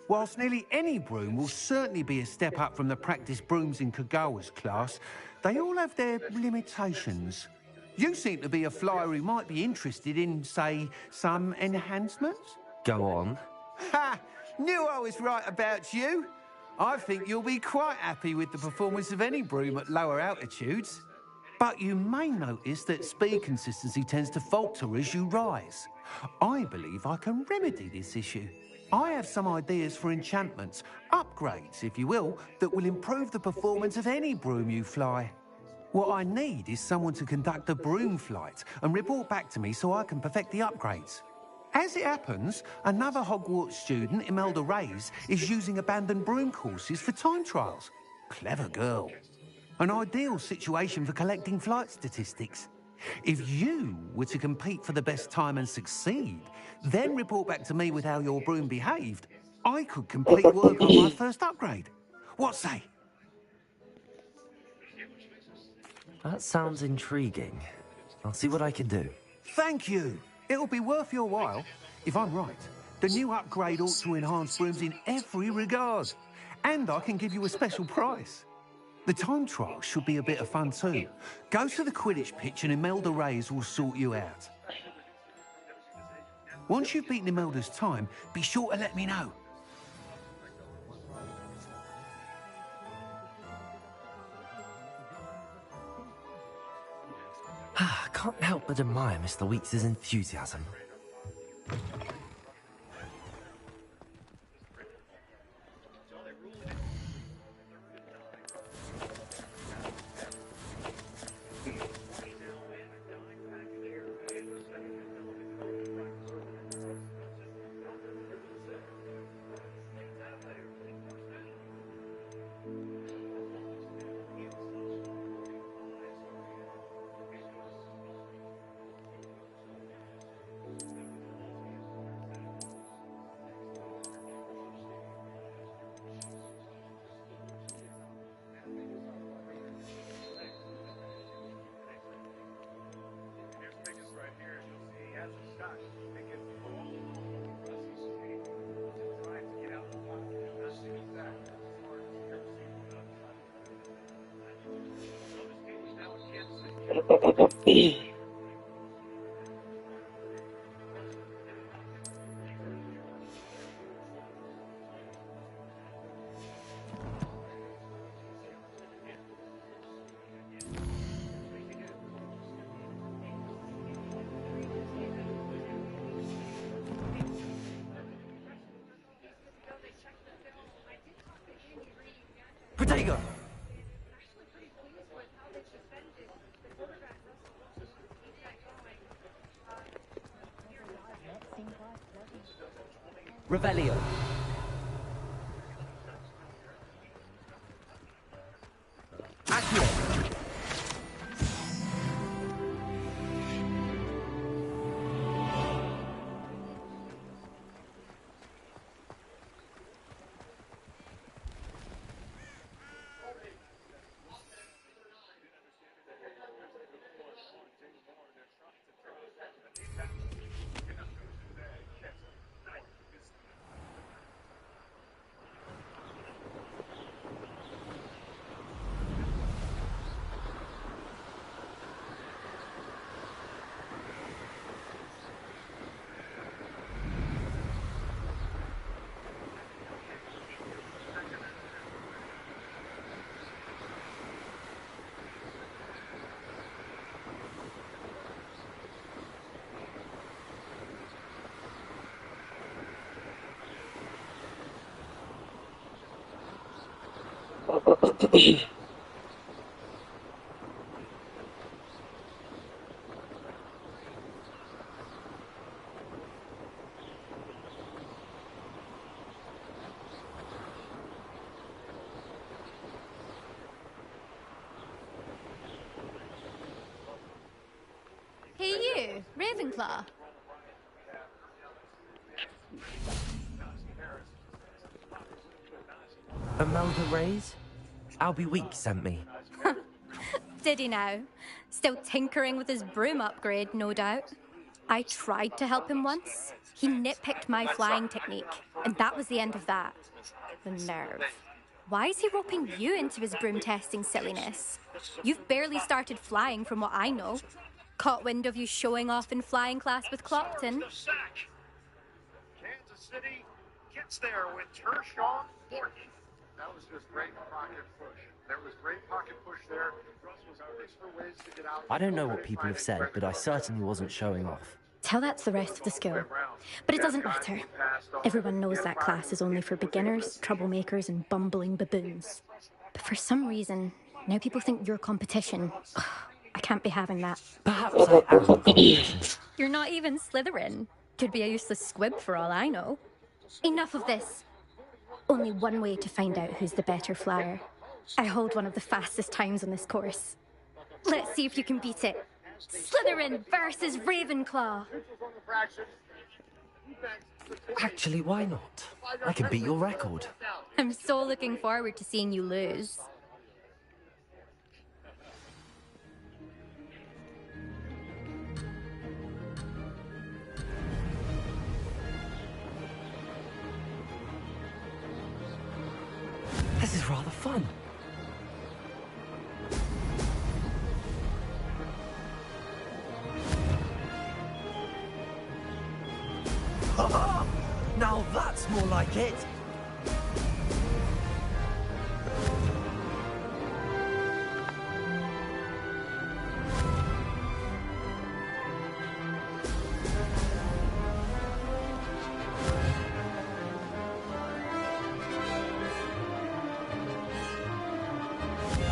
Whilst nearly any broom will certainly be a step up from the practice brooms in Kagawa's class, they all have their limitations. You seem to be a flyer who might be interested in, say, some enhancements? Go on. Ha! Knew I was right about you. I think you'll be quite happy with the performance of any broom at lower altitudes. But you may notice that speed consistency tends to falter as you rise. I believe I can remedy this issue. I have some ideas for enchantments, upgrades, if you will, that will improve the performance of any broom you fly. What I need is someone to conduct a broom flight and report back to me so I can perfect the upgrades. As it happens, another Hogwarts student, Imelda Reyes, is using abandoned broom courses for time trials. Clever girl. An ideal situation for collecting flight statistics. If you were to compete for the best time and succeed, then report back to me with how your broom behaved, I could complete work on my first upgrade. What say? That sounds intriguing. I'll see what I can do. Thank you. It'll be worth your while. If I'm right, the new upgrade ought to enhance brooms in every regard. And I can give you a special price. The time trial should be a bit of fun too. Go to the Quidditch pitch and Imelda Reyes will sort you out. Once you've beaten Imelda's time, be sure to let me know. Can't help but admire Mr. Weeks' enthusiasm. Potato! Revelio. Accio. Hey you, Ravenclaw. Imelda Reyes? Albie Week sent me. Did he now? Still tinkering with his broom upgrade, no doubt. I tried to help him once. He nitpicked my flying technique, and that was the end of that. The nerve. Why is he roping you into his broom testing silliness? You've barely started flying from what I know. Caught wind of you showing off in flying class with Clopton. Kansas City gets there with Tershawn Morton. That was just great pocket push. There was great pocket push there. Russ was looking for ways to get out. I don't know what people have said, but I certainly wasn't showing off. Tell that to the rest of the school. But it doesn't matter. Everyone knows that class is only for beginners, troublemakers, and bumbling baboons. But for some reason, now people think you're competition. I can't be having that. Perhaps I am competition. You're not even Slytherin. Could be a useless squib for all I know. Enough of this. Only one way to find out who's the better flyer. I hold one of the fastest times on this course. Let's see if you can beat it. Slytherin versus Ravenclaw. Actually, why not? I can beat your record. I'm so looking forward to seeing you lose. This is rather fun. Now that's more like it.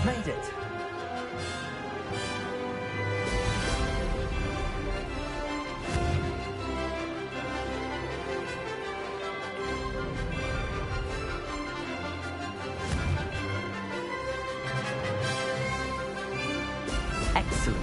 Made it. Excellent.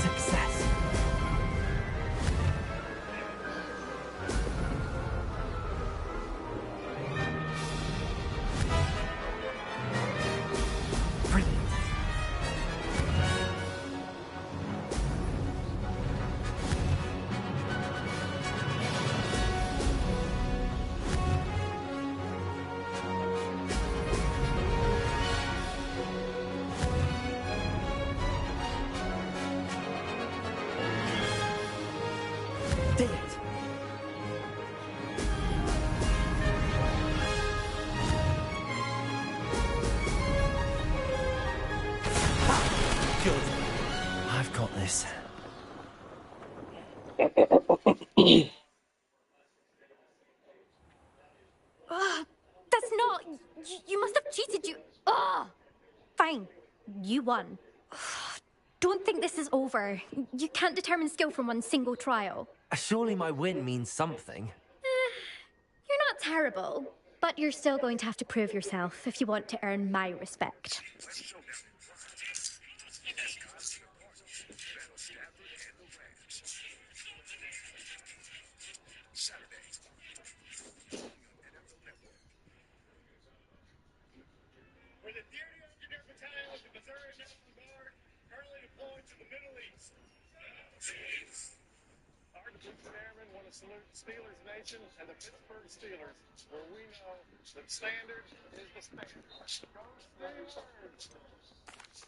Success. Brilliant. Did it. Good. I've got this. That's not... You must have cheated, you... Ugh! Fine. You won. Don't think this is over. You can't determine skill from one single trial. Surely my win means something. You're not terrible, but you're still going to have to prove yourself if you want to earn my respect. For the Theater Engineer Battalion of the Missouri National Guard, currently deployed to the Middle East. Sergeant Airmen want to salute the Steelers Nation and the Pittsburgh Steelers, where we know that standard is the standard. Go Steelers!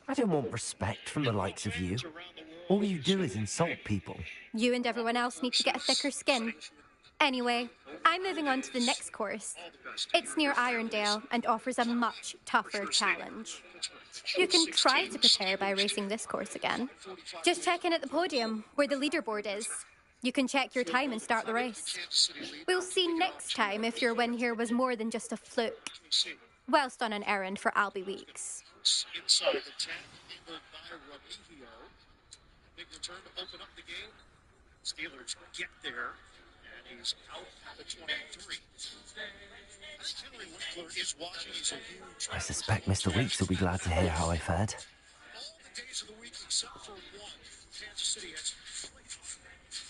I don't want respect from the likes of you. All you do is insult people. You and everyone else need to get a thicker skin. Anyway, I'm moving on to the next course. It's near Irondale and offers a much tougher challenge. You can try to prepare by racing this course again. Just check in at the podium, where the leaderboard is. You can check your time and start the race. We'll see next time if your win here was more than just a fluke. Whilst on an errand for Albie Weeks. Inside the 10, handled by Remigio. Big return to open up the game. Steelers get there, and he's out at the 23. I think Henry Winkler is watching. He's a huge... I suspect Mr. Weeks will be glad to hear how I fared. All the days of the week except for one. Kansas City has played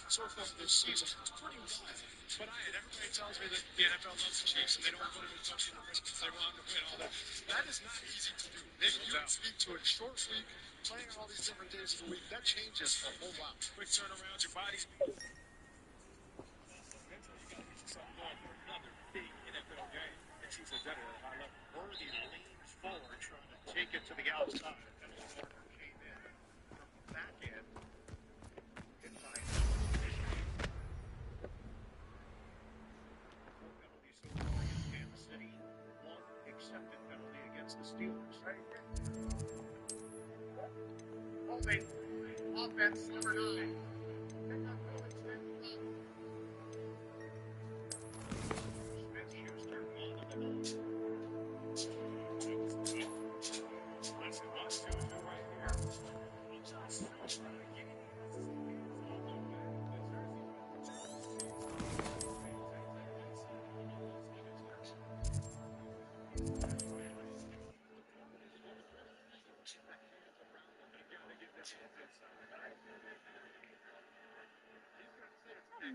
so far this season. It's pretty wild. But everybody tells me that the NFL loves the Chiefs and they don't put it as much in the risk because they want to win all that. That is not easy to do. Maybe you can speak to it. Short week, playing all these different days of the week, that changes a whole lot. Quick turnarounds, your body's... Another big NFL game. The Chiefs are better at a high level. Worthy leans forward, trying to take it to the outside. And the corner came in from the back end. Accepted penalty against the Steelers. Holding offense number 9. Smith-Schuster on the middle. That's a must-do right here.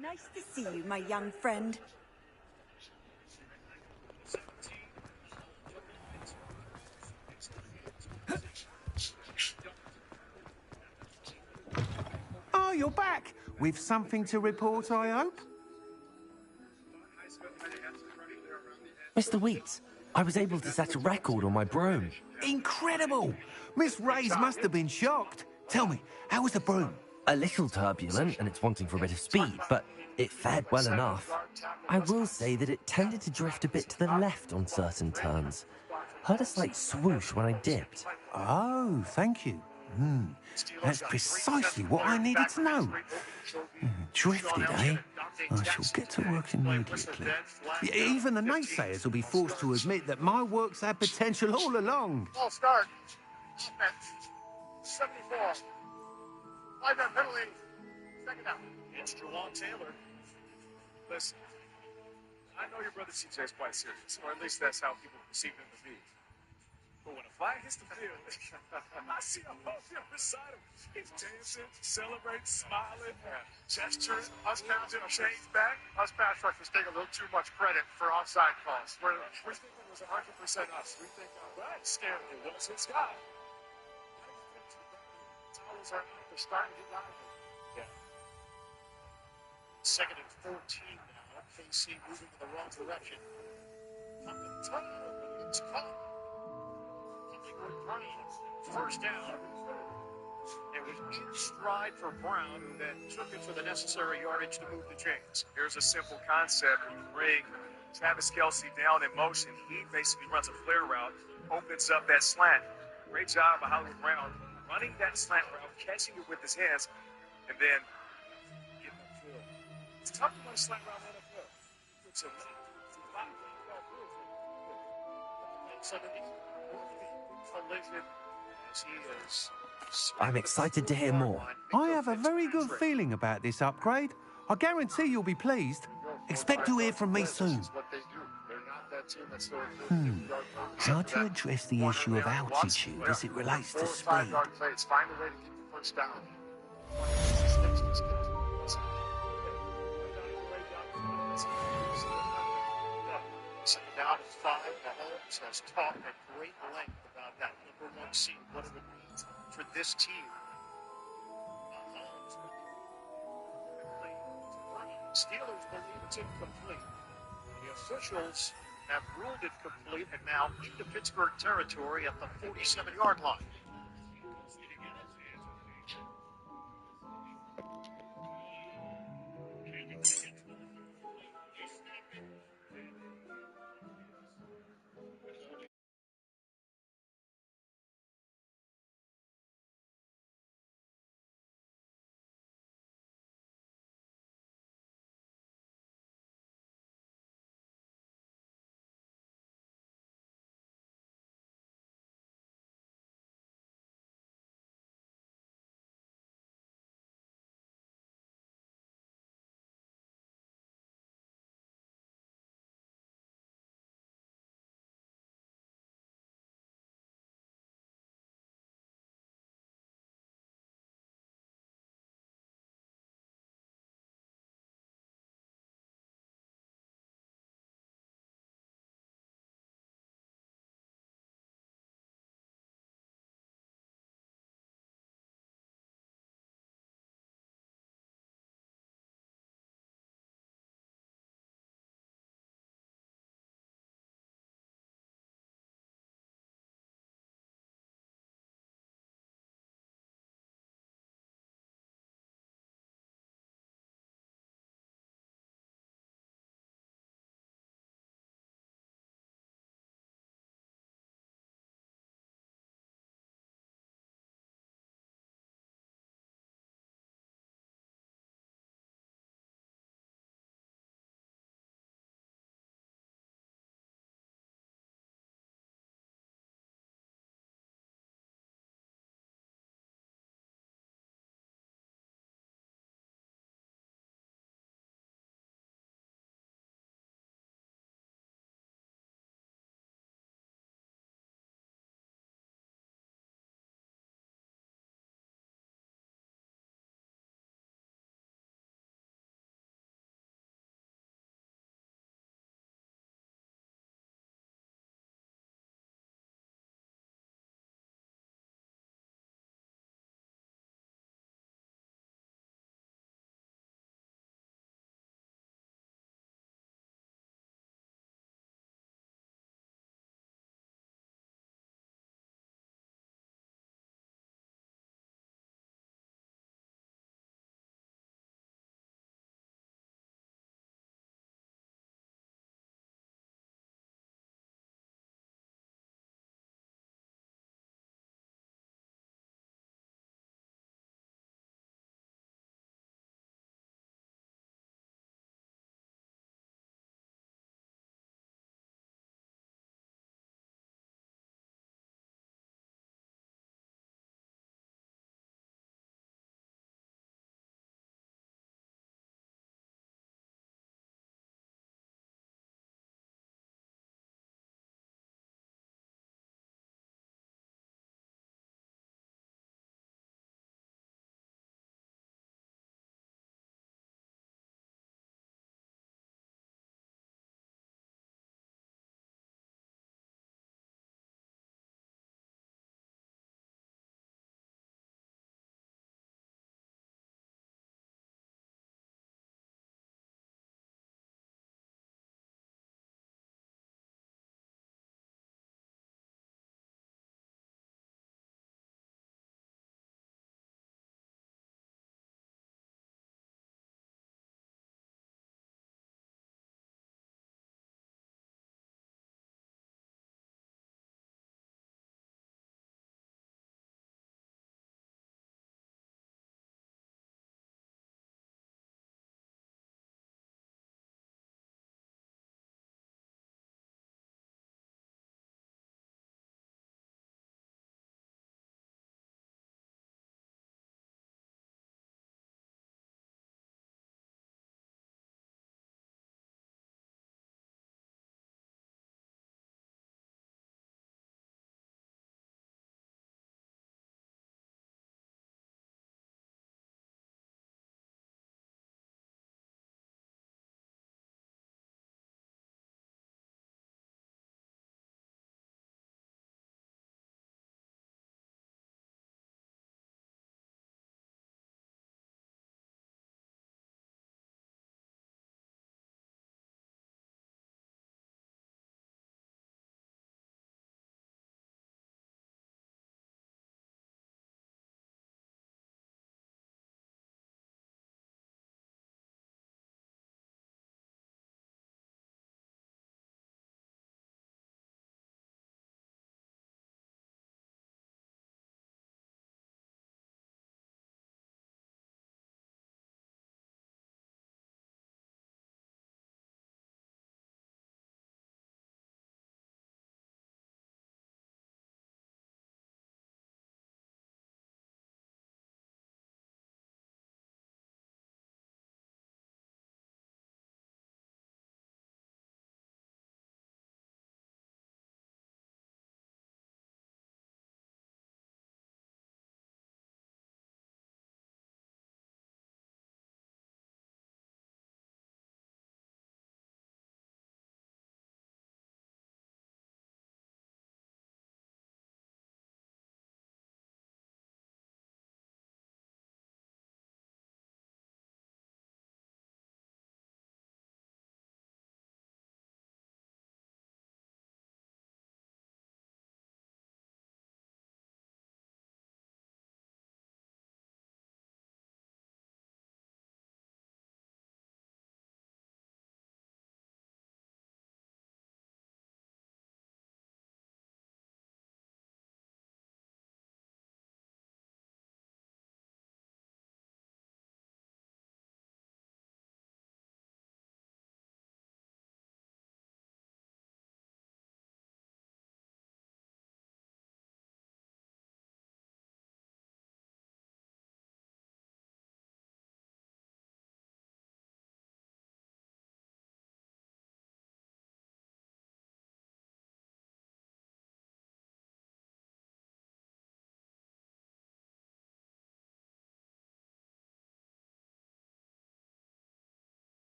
Nice to see you, my young friend. Oh, you're back! With something to report, I hope? Mr. Weeks, I was able to set a record on my broom. Incredible! Miss Ray's must have been shocked. Tell me, how was the broom? A little turbulent, and it's wanting for a bit of speed, but it fared well enough. I will say that it tended to drift a bit to the left on certain turns. Heard a slight swoosh when I dipped. Oh, thank you. That's precisely what I needed to know. Drifted, eh? I shall get to work immediately. Even the naysayers will be forced to admit that my work's had potential all along. Ball start. Offense. 74. 5-yard penalty. Second down. It's Jawan Taylor. Listen, I know your brother CJ is quite serious, or at least that's how people perceive him to be. But when a flag hits the field, I see him on the other side of him. He's dancing, celebrating, smiling, gesturing. Us pass change back. Us pass rushers take a little too much credit for offside calls. We think it was 100% us. We think, right, scared it was his guy. Towels are out. They're starting to get lively. Yeah. Second and 14 now. KC moving in the wrong direction. Up the top, it's caught. First down. It was in stride for Brown, who then took it for the necessary yardage to move the chains. Here's a simple concept. You bring Travis Kelce down in motion. He basically runs a flare route, opens up that slant. Great job by Hollywood Brown running that slant route, catching it with his hands, and then getting upfield. It's tough to run a slant route on the field. It's a I'm excited to hear more. I have a very good feeling about this upgrade. I guarantee you'll be pleased. Expect to hear from me soon. How to address the issue of altitude as it relates to speed? Down at 5, Mahomes has talked at great length about that #1 seed, what it would mean for this team. Mahomes Steelers believe it's incomplete. The officials have ruled it complete and now into Pittsburgh territory at the 47-yard line.